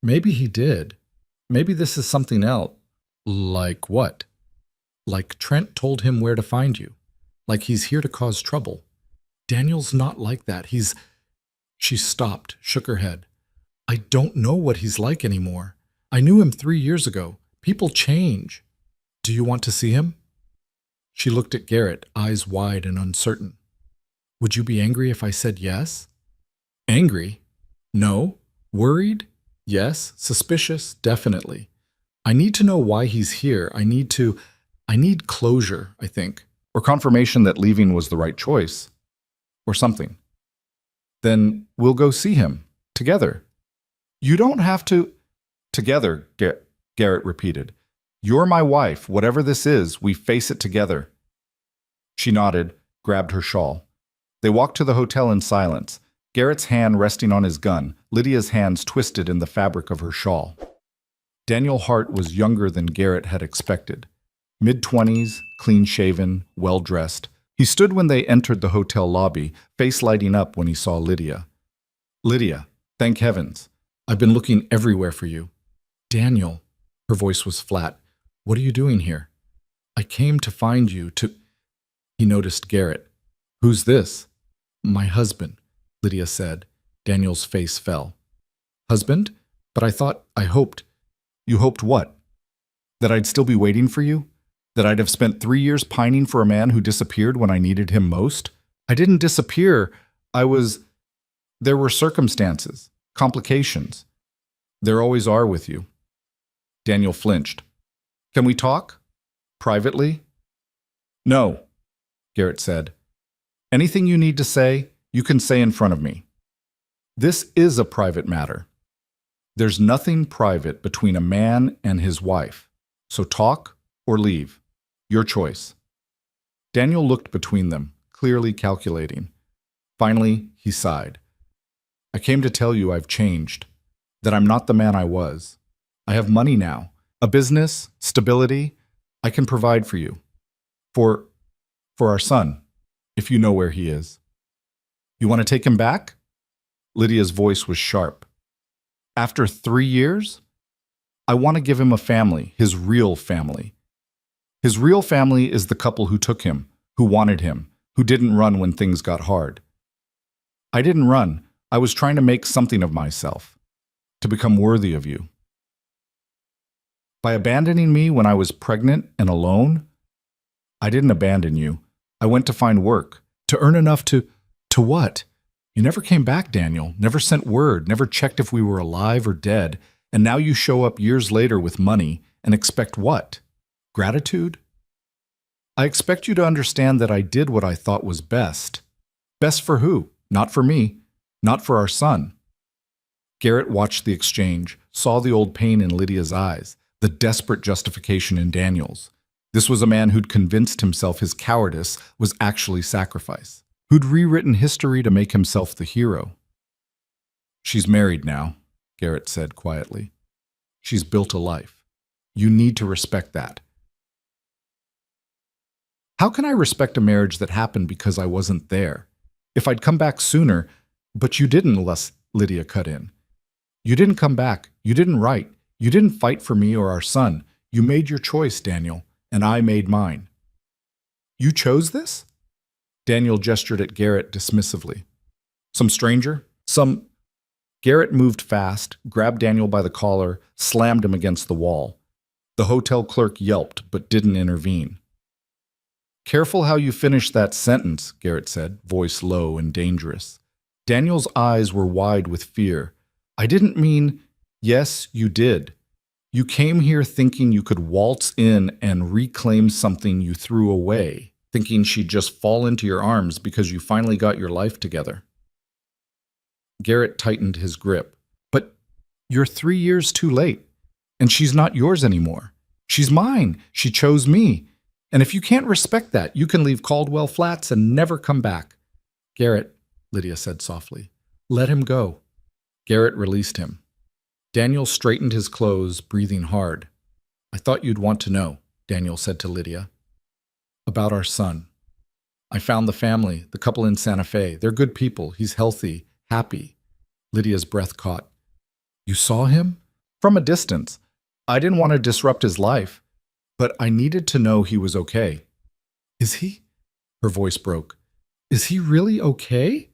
"Maybe he did. Maybe this is something else." "Like what?" "Like Trent told him where to find you. Like he's here to cause trouble. Daniel's not like that. He's—" She stopped, shook her head. "I don't know what he's like anymore. I knew him 3 years ago. People change. Do you want to see him?" She looked at Garrett, eyes wide and uncertain. Would you be angry if I said yes? Angry? No. Worried? Yes. Suspicious? Definitely. I need to know why he's here. I need closure, I think. Or confirmation that leaving was the right choice. Or something. Then we'll go see him. Together. You don't have to. Together, Garrett repeated. You're my wife. Whatever this is, we face it together. She nodded, grabbed her shawl. They walked to the hotel in silence, Garrett's hand resting on his gun, Lydia's hands twisted in the fabric of her shawl. Daniel Hart was younger than Garrett had expected. Mid-20s, clean-shaven, well-dressed. He stood when they entered the hotel lobby, face lighting up when he saw Lydia. Lydia, thank heavens. I've been looking everywhere for you. Daniel, her voice was flat. What are you doing here? I came to find you to... He noticed Garrett. Who's this? My husband, Lydia said. Daniel's face fell. Husband? But I hoped. You hoped what? That I'd still be waiting for you? That I'd have spent 3 years pining for a man who disappeared when I needed him most? I didn't disappear. There were circumstances, complications. There always are with you. Daniel flinched. Can we talk? Privately? No, Garrett said. Anything you need to say, you can say in front of me. This is a private matter. There's nothing private between a man and his wife. So talk or leave. Your choice. Daniel looked between them, clearly calculating. Finally, he sighed. I came to tell you I've changed, that I'm not the man I was. I have money now, a business, stability. I can provide for you. For our son, if you know where he is. You want to take him back? Lydia's voice was sharp. After 3 years? I want to give him a family, his real family. His real family is the couple who took him, who wanted him, who didn't run when things got hard. I didn't run. I was trying to make something of myself, to become worthy of you. By abandoning me when I was pregnant and alone, I didn't abandon you. I went to find work, to earn enough to what? You never came back, Daniel, never sent word, never checked if we were alive or dead, and now you show up years later with money and expect what? Gratitude? I expect you to understand that I did what I thought was best. Best for who? Not for me. Not for our son. Garrett watched the exchange, saw the old pain in Lydia's eyes, the desperate justification in Daniel's. This was a man who'd convinced himself his cowardice was actually sacrifice, who'd rewritten history to make himself the hero. She's married now, Garrett said quietly. She's built a life. You need to respect that. How can I respect a marriage that happened because I wasn't there? If I'd come back sooner, but you didn't, Lydia cut in. You didn't come back. You didn't write. You didn't fight for me or our son. You made your choice, Daniel, and I made mine. You chose this? Daniel gestured at Garrett dismissively. Some stranger? Garrett moved fast, grabbed Daniel by the collar, slammed him against the wall. The hotel clerk yelped, but didn't intervene. Careful how you finish that sentence, Garrett said, voice low and dangerous. Daniel's eyes were wide with fear. I didn't mean, yes, you did. You came here thinking you could waltz in and reclaim something you threw away, thinking she'd just fall into your arms because you finally got your life together. Garrett tightened his grip. But you're 3 years too late, and she's not yours anymore. She's mine. She chose me. And if you can't respect that, you can leave Caldwell Flats and never come back. Garrett, Lydia said softly, let him go. Garrett released him. Daniel straightened his clothes, breathing hard. I thought you'd want to know, Daniel said to Lydia. About our son. I found the family, the couple in Santa Fe. They're good people. He's healthy, happy. Lydia's breath caught. You saw him? From a distance. I didn't want to disrupt his life, but I needed to know he was okay. Is he? Her voice broke. Is he really okay?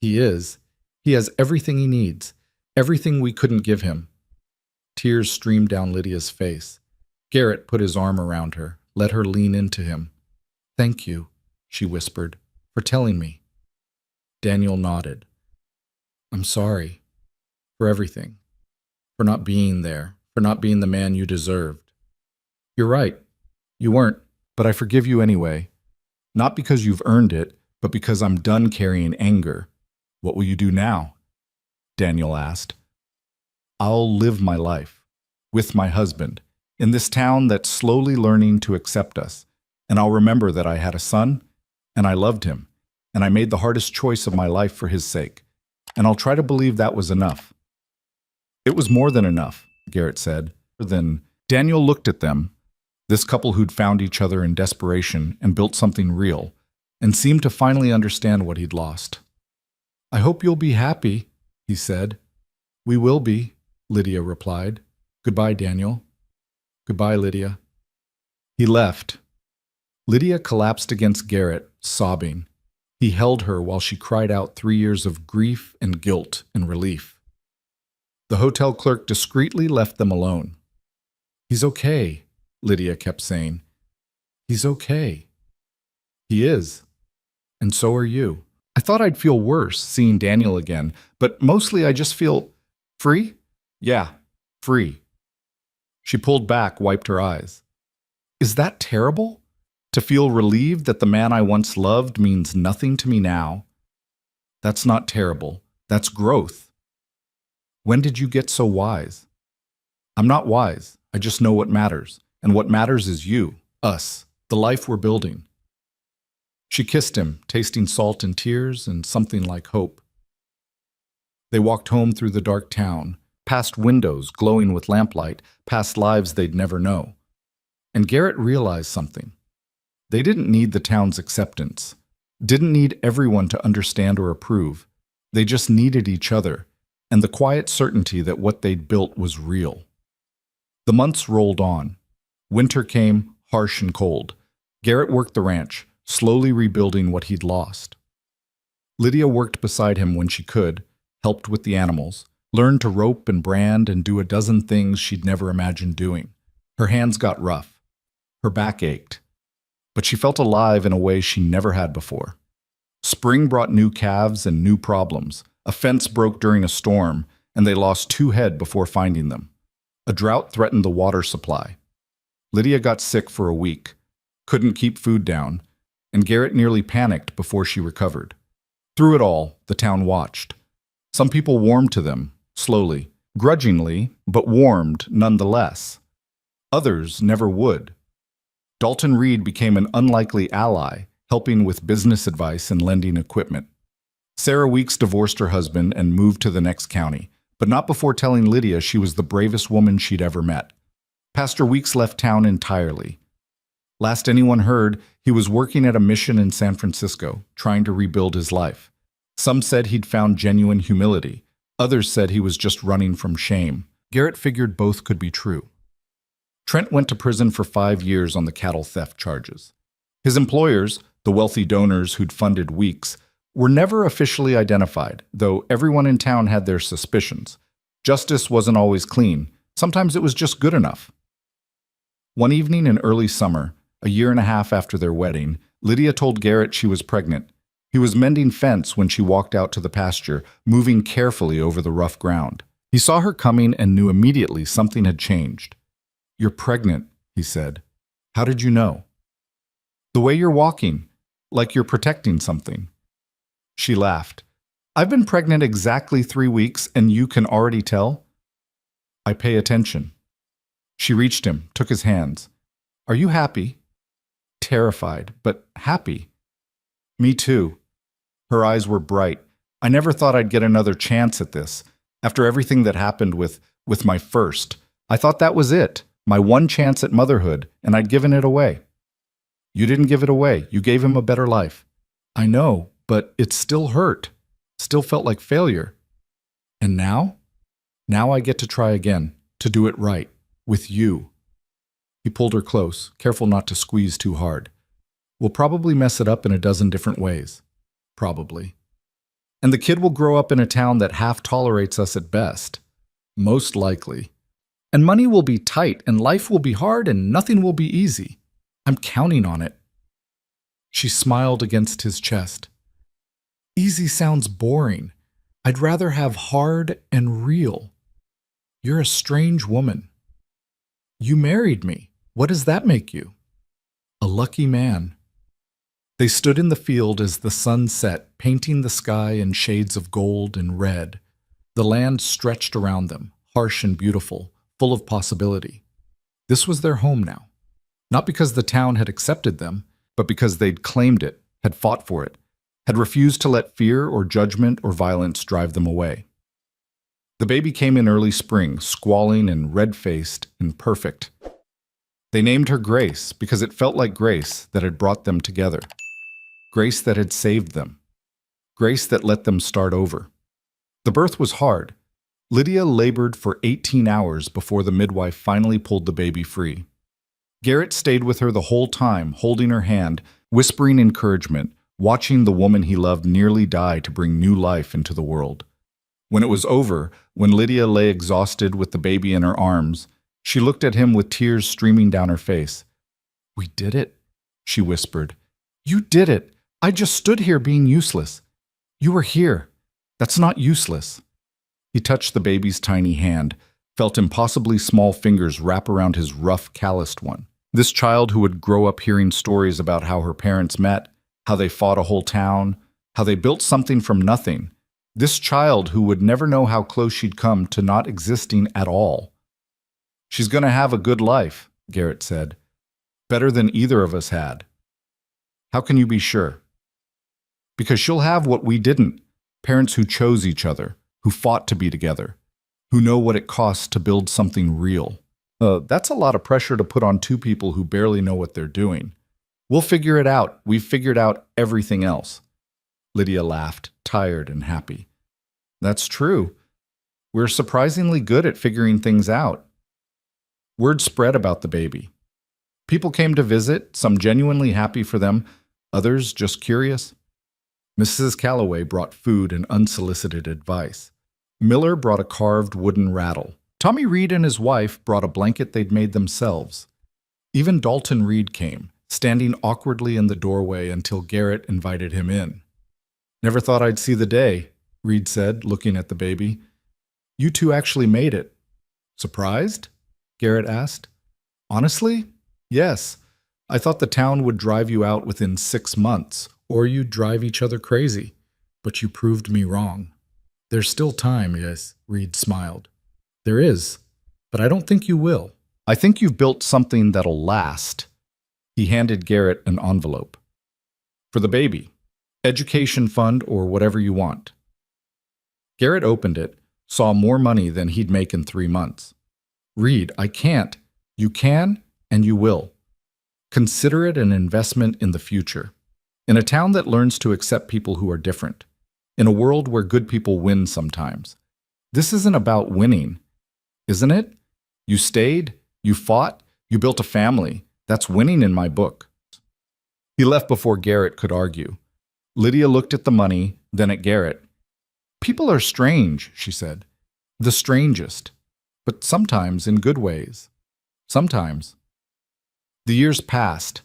He is. He has everything he needs. Everything we couldn't give him. Tears streamed down Lydia's face. Garrett put his arm around her, let her lean into him. Thank you, she whispered, for telling me. Daniel nodded. I'm sorry. For everything. For not being there. For not being the man you deserved. You're right. You weren't, but I forgive you anyway. Not because you've earned it, but because I'm done carrying anger. What will you do now? Daniel asked. I'll live my life. With my husband. In this town that's slowly learning to accept us. And I'll remember that I had a son, and I loved him, and I made the hardest choice of my life for his sake. And I'll try to believe that was enough. It was more than enough, Garrett said. Then Daniel looked at them, this couple who'd found each other in desperation and built something real, and seemed to finally understand what he'd lost. I hope you'll be happy, he said. We will be, Lydia replied. Goodbye, Daniel. Goodbye, Lydia. He left. Lydia collapsed against Garrett, sobbing. He held her while she cried out 3 years of grief and guilt and relief. The hotel clerk discreetly left them alone. He's okay, Lydia kept saying. He's okay. He is. And so are you. I thought I'd feel worse seeing Daniel again, but mostly I just feel free? Yeah, free. She pulled back, wiped her eyes. Is that terrible? To feel relieved that the man I once loved means nothing to me now? That's not terrible. That's growth. When did you get so wise? I'm not wise. I just know what matters. And what matters is you, us, the life we're building. She kissed him, tasting salt and tears and something like hope. They walked home through the dark town, past windows glowing with lamplight, past lives they'd never know. And Garrett realized something. They didn't need the town's acceptance, didn't need everyone to understand or approve. They just needed each other, and the quiet certainty that what they'd built was real. The months rolled on. Winter came, harsh and cold. Garrett worked the ranch, slowly rebuilding what he'd lost. Lydia worked beside him when she could, helped with the animals, learned to rope and brand and do a dozen things she'd never imagined doing. Her hands got rough. Her back ached. But she felt alive in a way she never had before. Spring brought new calves and new problems. A fence broke during a storm, and they lost 2 head before finding them. A drought threatened the water supply. Lydia got sick for a week, couldn't keep food down, and Garrett nearly panicked before she recovered. Through it all, the town watched. Some people warmed to them, slowly, grudgingly, but warmed nonetheless. Others never would. Dalton Reed became an unlikely ally, helping with business advice and lending equipment. Sarah Weeks divorced her husband and moved to the next county, but not before telling Lydia she was the bravest woman she'd ever met. Pastor Weeks left town entirely. Last anyone heard, he was working at a mission in San Francisco, trying to rebuild his life. Some said he'd found genuine humility. Others said he was just running from shame. Garrett figured both could be true. Trent went to prison for 5 years on the cattle theft charges. His employers, the wealthy donors who'd funded Weeks, were never officially identified, though everyone in town had their suspicions. Justice wasn't always clean. Sometimes it was just good enough. One evening in early summer, a year and a half after their wedding, Lydia told Garrett she was pregnant. He was mending fence when she walked out to the pasture, moving carefully over the rough ground. He saw her coming and knew immediately something had changed. You're pregnant, he said. How did you know? The way you're walking, like you're protecting something. She laughed. I've been pregnant exactly 3 weeks, and you can already tell? I pay attention. She reached him, took his hands. Are you happy? Terrified, but happy. Me too. Her eyes were bright. I never thought I'd get another chance at this. After everything that happened with my first, I thought that was it, my one chance at motherhood, and I'd given it away. You didn't give it away. You gave him a better life. I know, but it still hurt. Still felt like failure. And now? Now I get to try again, to do it right, with you. He pulled her close, careful not to squeeze too hard. We'll probably mess it up in a dozen different ways. Probably. And the kid will grow up in a town that half tolerates us at best. Most likely. And money will be tight, and life will be hard, and nothing will be easy. I'm counting on it. She smiled against his chest. Easy sounds boring. I'd rather have hard and real. You're a strange woman. You married me. What does that make you? A lucky man. They stood in the field as the sun set, painting the sky in shades of gold and red. The land stretched around them, harsh and beautiful, full of possibility. This was their home now. Not because the town had accepted them, but because they'd claimed it, had fought for it, had refused to let fear or judgment or violence drive them away. The baby came in early spring, squalling and red-faced and perfect. They named her Grace because it felt like grace that had brought them together. Grace that had saved them. Grace that let them start over. The birth was hard. Lydia labored for 18 hours before the midwife finally pulled the baby free. Garrett stayed with her the whole time, holding her hand, whispering encouragement, watching the woman he loved nearly die to bring new life into the world. When it was over, when Lydia lay exhausted with the baby in her arms, she looked at him with tears streaming down her face. "We did it," she whispered. "You did it. I just stood here being useless. You were here. That's not useless." He touched the baby's tiny hand, felt impossibly small fingers wrap around his rough, calloused one. This child who would grow up hearing stories about how her parents met, how they fought a whole town, how they built something from nothing. This child who would never know how close she'd come to not existing at all. "She's going to have a good life," Garrett said. "Better than either of us had." "How can you be sure?" "Because she'll have what we didn't. Parents who chose each other, who fought to be together, who know what it costs to build something real." That's a lot of pressure to put on two people who barely know what they're doing. "We'll figure it out. We've figured out everything else." Lydia laughed, tired and happy. "That's true. We're surprisingly good at figuring things out." Word spread about the baby. People came to visit, some genuinely happy for them, others just curious. Mrs. Calloway brought food and unsolicited advice. Miller brought a carved wooden rattle. Tommy Reed and his wife brought a blanket they'd made themselves. Even Dalton Reed came, standing awkwardly in the doorway until Garrett invited him in. "Never thought I'd see the day," Reed said, looking at the baby. "You two actually made it." "Surprised?" Garrett asked. "Honestly, yes. I thought the town would drive you out within 6 months, or you'd drive each other crazy. But you proved me wrong." "There's still time, yes," Reed smiled. "There is, but I don't think you will. I think you've built something that'll last." He handed Garrett an envelope. "For the baby. Education fund or whatever you want." Garrett opened it, saw more money than he'd make in 3 months. "Reed, I can't." "You can, and you will. Consider it an investment in the future. In a town that learns to accept people who are different. In a world where good people win sometimes. This isn't about winning, isn't it? You stayed, you fought, you built a family. That's winning in my book." He left before Garrett could argue. Lydia looked at the money, then at Garrett. "People are strange," she said. "The strangest. But sometimes in good ways. Sometimes." The years passed.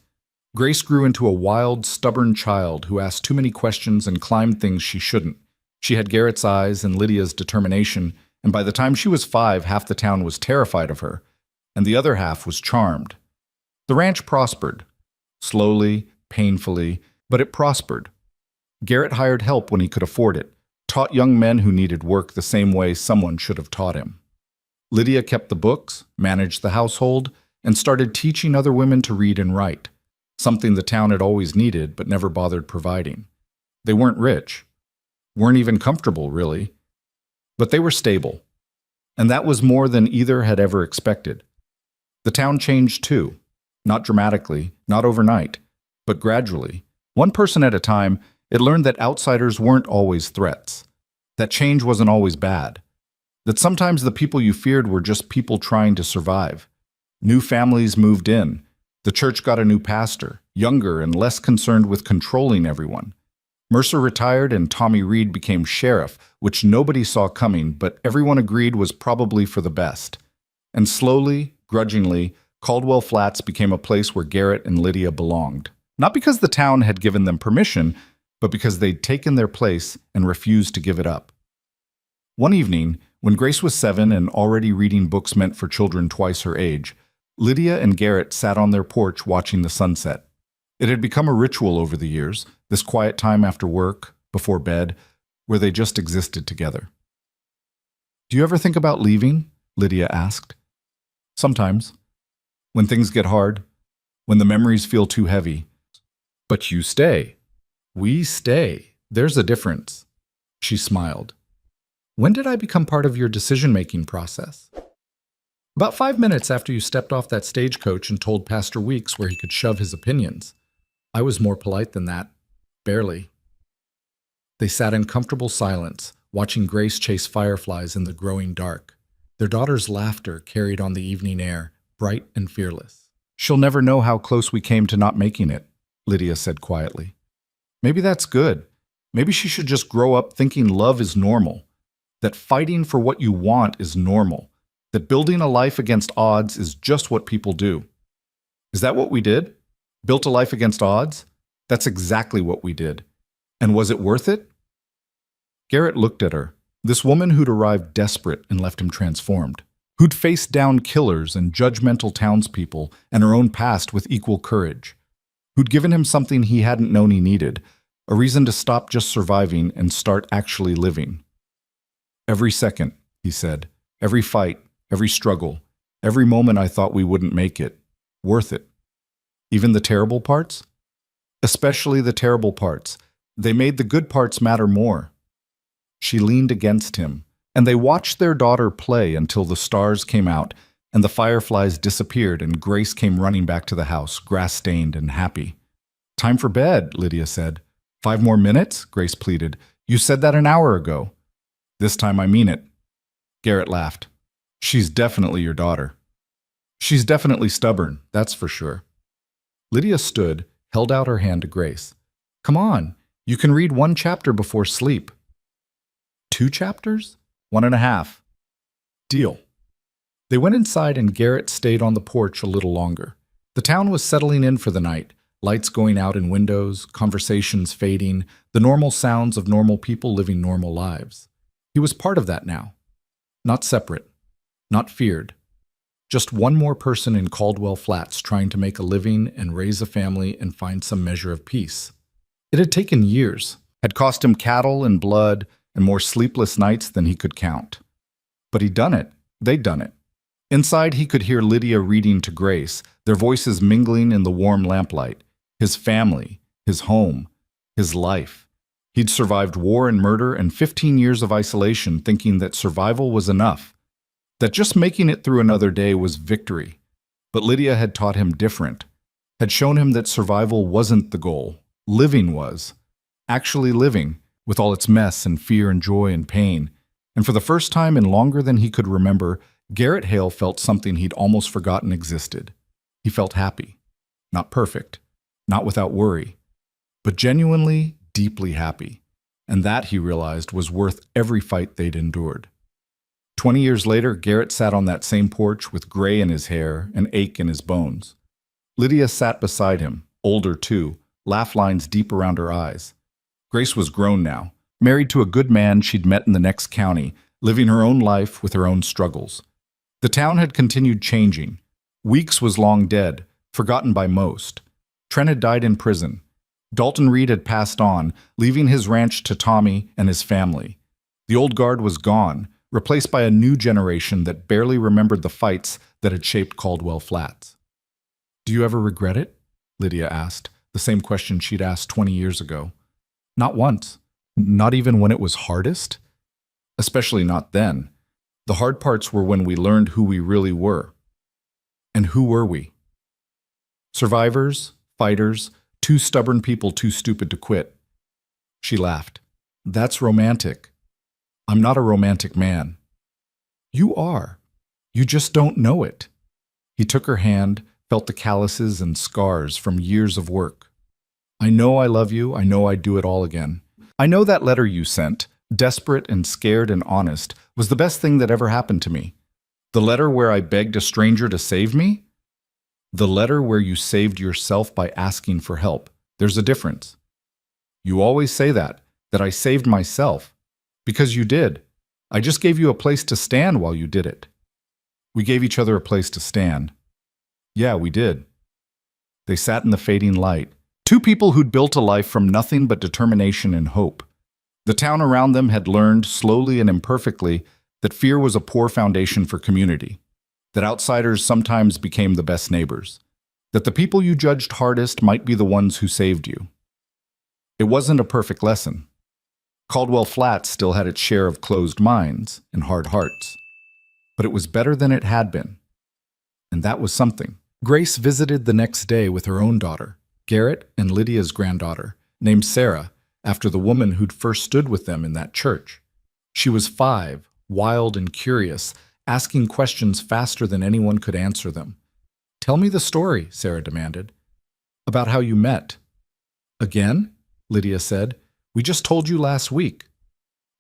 Grace grew into a wild, stubborn child who asked too many questions and climbed things she shouldn't. She had Garrett's eyes and Lydia's determination, and by the time she was 5, half the town was terrified of her, and the other half was charmed. The ranch prospered. Slowly, painfully, but it prospered. Garrett hired help when he could afford it, taught young men who needed work the same way someone should have taught him. Lydia kept the books, managed the household, and started teaching other women to read and write, something the town had always needed but never bothered providing. They weren't rich, weren't even comfortable, really, but they were stable, and that was more than either had ever expected. The town changed too, not dramatically, not overnight, but gradually. One person at a time, it learned that outsiders weren't always threats, that change wasn't always bad, that sometimes the people you feared were just people trying to survive. New families moved in. The church got a new pastor, younger and less concerned with controlling everyone. Mercer retired and Tommy Reed became sheriff, which nobody saw coming, but everyone agreed was probably for the best. And slowly, grudgingly, Caldwell Flats became a place where Garrett and Lydia belonged. Not because the town had given them permission, but because they'd taken their place and refused to give it up. One evening, when Grace was 7 and already reading books meant for children twice her age, Lydia and Garrett sat on their porch watching the sunset. It had become a ritual over the years, this quiet time after work, before bed, where they just existed together. "Do you ever think about leaving?" Lydia asked. "Sometimes. When things get hard, when the memories feel too heavy. But you stay. We stay. There's a difference." She smiled. "When did I become part of your decision-making process?" "About 5 minutes after you stepped off that stagecoach and told Pastor Weeks where he could shove his opinions. I was more polite than that. Barely." They sat in comfortable silence, watching Grace chase fireflies in the growing dark. Their daughter's laughter carried on the evening air, bright and fearless. "She'll never know how close we came to not making it," Lydia said quietly. "Maybe that's good. Maybe she should just grow up thinking love is normal, that fighting for what you want is normal, that building a life against odds is just what people do." "Is that what we did? Built a life against odds?" "That's exactly what we did. And was it worth it?" Garrett looked at her, this woman who'd arrived desperate and left him transformed, who'd faced down killers and judgmental townspeople and her own past with equal courage, who'd given him something he hadn't known he needed, a reason to stop just surviving and start actually living. "Every second," he said, "every fight, every struggle, every moment I thought we wouldn't make it, worth it. Even the terrible parts? Especially the terrible parts. They made the good parts matter more." She leaned against him, and they watched their daughter play until the stars came out and the fireflies disappeared and Grace came running back to the house, grass-stained and happy. "Time for bed," Lydia said. "5 more minutes?" Grace pleaded. "You said that an hour ago." "This time I mean it." Garrett laughed. "She's definitely your daughter." "She's definitely stubborn, that's for sure." Lydia stood, held out her hand to Grace. "Come on, you can read 1 chapter before sleep." 2 chapters? 1.5. "Deal." They went inside and Garrett stayed on the porch a little longer. The town was settling in for the night, lights going out in windows, conversations fading, the normal sounds of normal people living normal lives. He was part of that now. Not separate, not feared. Just one more person in Caldwell Flats trying to make a living and raise a family and find some measure of peace. It had taken years, had cost him cattle and blood and more sleepless nights than he could count. But he'd done it. They'd done it. Inside, he could hear Lydia reading to Grace, their voices mingling in the warm lamplight. His family, his home, his life. He'd survived war and murder and 15 years of isolation, thinking that survival was enough, that just making it through another day was victory. But Lydia had taught him different, had shown him that survival wasn't the goal. Living was. Actually living, with all its mess and fear and joy and pain. And for the first time in longer than he could remember, Garrett Hale felt something he'd almost forgotten existed. He felt happy. Not perfect, not without worry, but genuinely, deeply happy. And that, he realized, was worth every fight they'd endured. 20 years later, Garrett sat on that same porch with gray in his hair and ache in his bones. Lydia sat beside him, older too, laugh lines deep around her eyes. Grace was grown now, married to a good man she'd met in the next county, living her own life with her own struggles. The town had continued changing. Weeks was long dead, forgotten by most. Trent had died in prison. Dalton Reed had passed on, leaving his ranch to Tommy and his family. The old guard was gone, replaced by a new generation that barely remembered the fights that had shaped Caldwell Flats. "Do you ever regret it?" Lydia asked, the same question she'd asked 20 years ago. Not once. Not even when it was hardest? Especially not then. The hard parts were when we learned who we really were. And who were we? Survivors, fighters, 2 stubborn people too stupid to quit. She laughed. "That's romantic." "I'm not a romantic man." "You are. You just don't know it." He took her hand, felt the calluses and scars from years of work. "I know I love you. I know I'd do it all again. I know that letter you sent, desperate and scared and honest, was the best thing that ever happened to me. The letter where I begged a stranger to save me? The letter where you saved yourself by asking for help. There's a difference. You always say that I saved myself. Because you did. I just gave you a place to stand while you did it. We gave each other a place to stand. Yeah, we did. They sat in the fading light. Two people who'd built a life from nothing but determination and hope. The town around them had learned, slowly and imperfectly, that fear was a poor foundation for community. That outsiders sometimes became the best neighbors. That the people you judged hardest might be the ones who saved you. It wasn't a perfect lesson. Caldwell Flats still had its share of closed minds and hard hearts. But it was better than it had been. And that was something. Grace visited the next day with her own daughter, Garrett and Lydia's granddaughter, named Sarah, after the woman who'd first stood with them in that church. She was 5, wild and curious, asking questions faster than anyone could answer them. "Tell me the story," Sarah demanded. "About how you met." "Again?" Lydia said. "We just told you last week."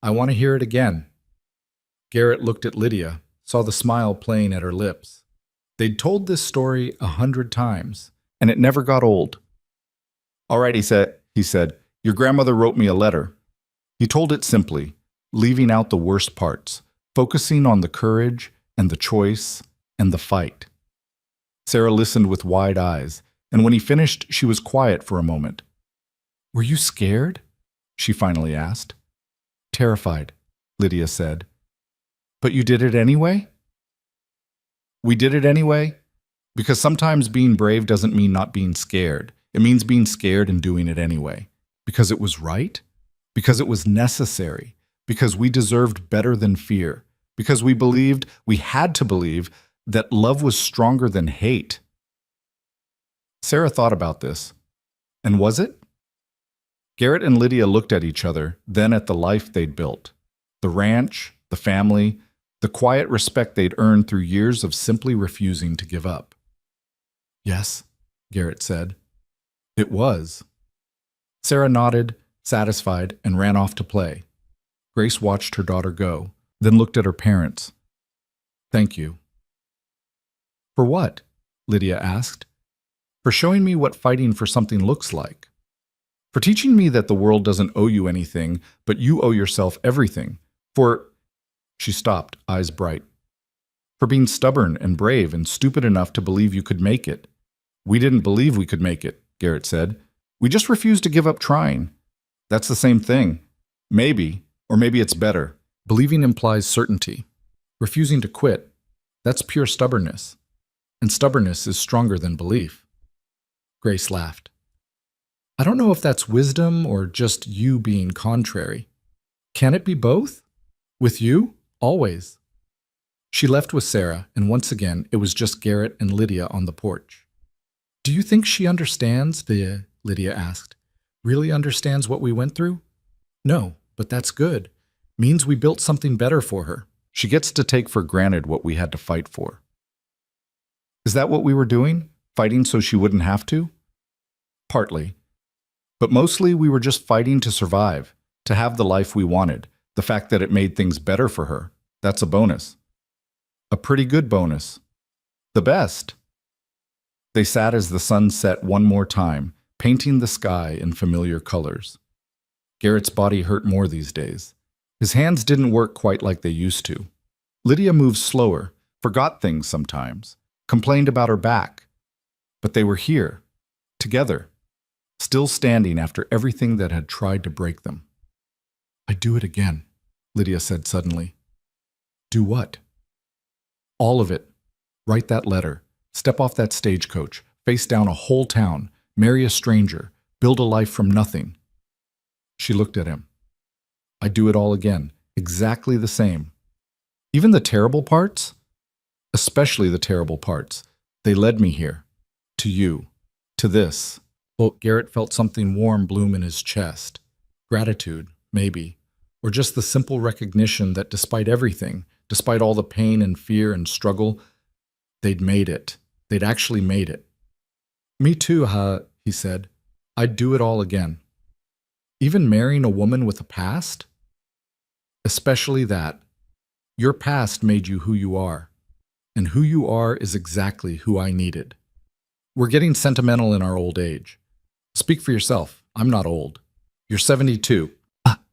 "I want to hear it again." Garrett looked at Lydia, saw the smile playing at her lips. They'd told this story 100 times, and it never got old. "All right," he said, "your grandmother wrote me a letter." He told it simply, leaving out the worst parts, focusing on the courage and the choice and the fight. Sarah listened with wide eyes, and when he finished, she was quiet for a moment. "Were you scared?" she finally asked. "Terrified," Lydia said. "But you did it anyway?" "We did it anyway, because sometimes being brave doesn't mean not being scared. It means being scared and doing it anyway. Because it was right, because it was necessary, because we deserved better than fear, because we had to believe, that love was stronger than hate." Sarah thought about this. And was it? Garrett and Lydia looked at each other, then at the life they'd built. The ranch, the family, the quiet respect they'd earned through years of simply refusing to give up. "Yes," Garrett said. "It was." Sarah nodded, satisfied, and ran off to play. Grace watched her daughter go, then looked at her parents. "Thank you." "For what?" Lydia asked. "For showing me what fighting for something looks like. For teaching me that the world doesn't owe you anything, but you owe yourself everything. For—" She stopped, eyes bright. "For being stubborn and brave and stupid enough to believe you could make it." "We didn't believe we could make it," Garrett said. "We just refused to give up trying. That's the same thing. Maybe, or maybe it's better. Believing implies certainty. Refusing to quit, that's pure stubbornness. And stubbornness is stronger than belief." Grace laughed. "I don't know if that's wisdom or just you being contrary. Can it be both? With you? Always." She left with Sarah, and once again, it was just Garrett and Lydia on the porch. "Do you think she understands?" Lydia asked. "Really understands what we went through?" "No, but that's good. Means we built something better for her. She gets to take for granted what we had to fight for." "Is that what we were doing? Fighting so she wouldn't have to?" "Partly. But mostly we were just fighting to survive, to have the life we wanted. The fact that it made things better for her, that's a bonus. A pretty good bonus. The best." They sat as the sun set one more time, painting the sky in familiar colors. Garrett's body hurt more these days. His hands didn't work quite like they used to. Lydia moved slower, forgot things sometimes, complained about her back. But they were here, together, still standing after everything that had tried to break them. "I'd do it again," Lydia said suddenly. "Do what?" "All of it. Write that letter. Step off that stagecoach. Face down a whole town. Marry a stranger. Build a life from nothing." She looked at him. "I'd do it all again. Exactly the same. Even the terrible parts? Especially the terrible parts. They led me here. To you. To this." Well, Garrett felt something warm bloom in his chest. Gratitude, maybe. Or just the simple recognition that despite everything, despite all the pain and fear and struggle, they'd made it. They'd actually made it. "Me too, he said. "I'd do it all again." "Even marrying a woman with a past?" "Especially that. Your past made you who you are. And who you are is exactly who I needed. We're getting sentimental in our old age. Speak for yourself. I'm not old. You're 72.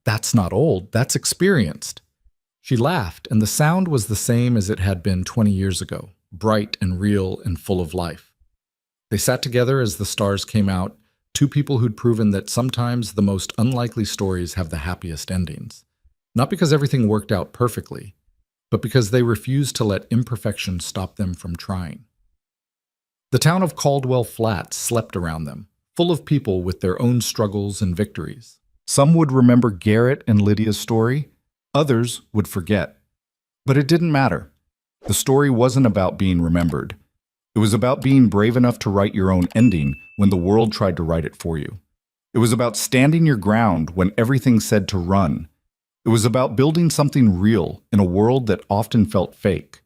That's not old. That's experienced. She laughed, and the sound was the same as it had been 20 years ago, bright and real and full of life. They sat together as the stars came out, two people who'd proven that sometimes the most unlikely stories have the happiest endings. Not because everything worked out perfectly, but because they refused to let imperfection stop them from trying. The town of Caldwell Flats slept around them, full of people with their own struggles and victories. Some would remember Garrett and Lydia's story, others would forget. But it didn't matter. The story wasn't about being remembered. It was about being brave enough to write your own ending when the world tried to write it for you. It was about standing your ground when everything said to run. It was about building something real in a world that often felt fake.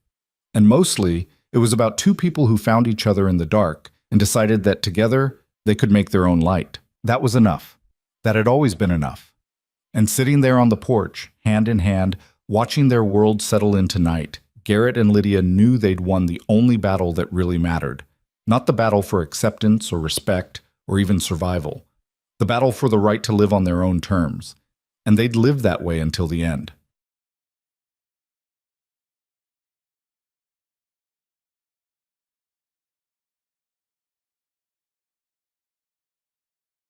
And mostly, it was about two people who found each other in the dark and decided that together they could make their own light. That was enough. That had always been enough. And sitting there on the porch, hand in hand, watching their world settle into night, Garrett and Lydia knew they'd won the only battle that really mattered. Not the battle for acceptance or respect or even survival. The battle for the right to live on their own terms. And they'd live that way until the end.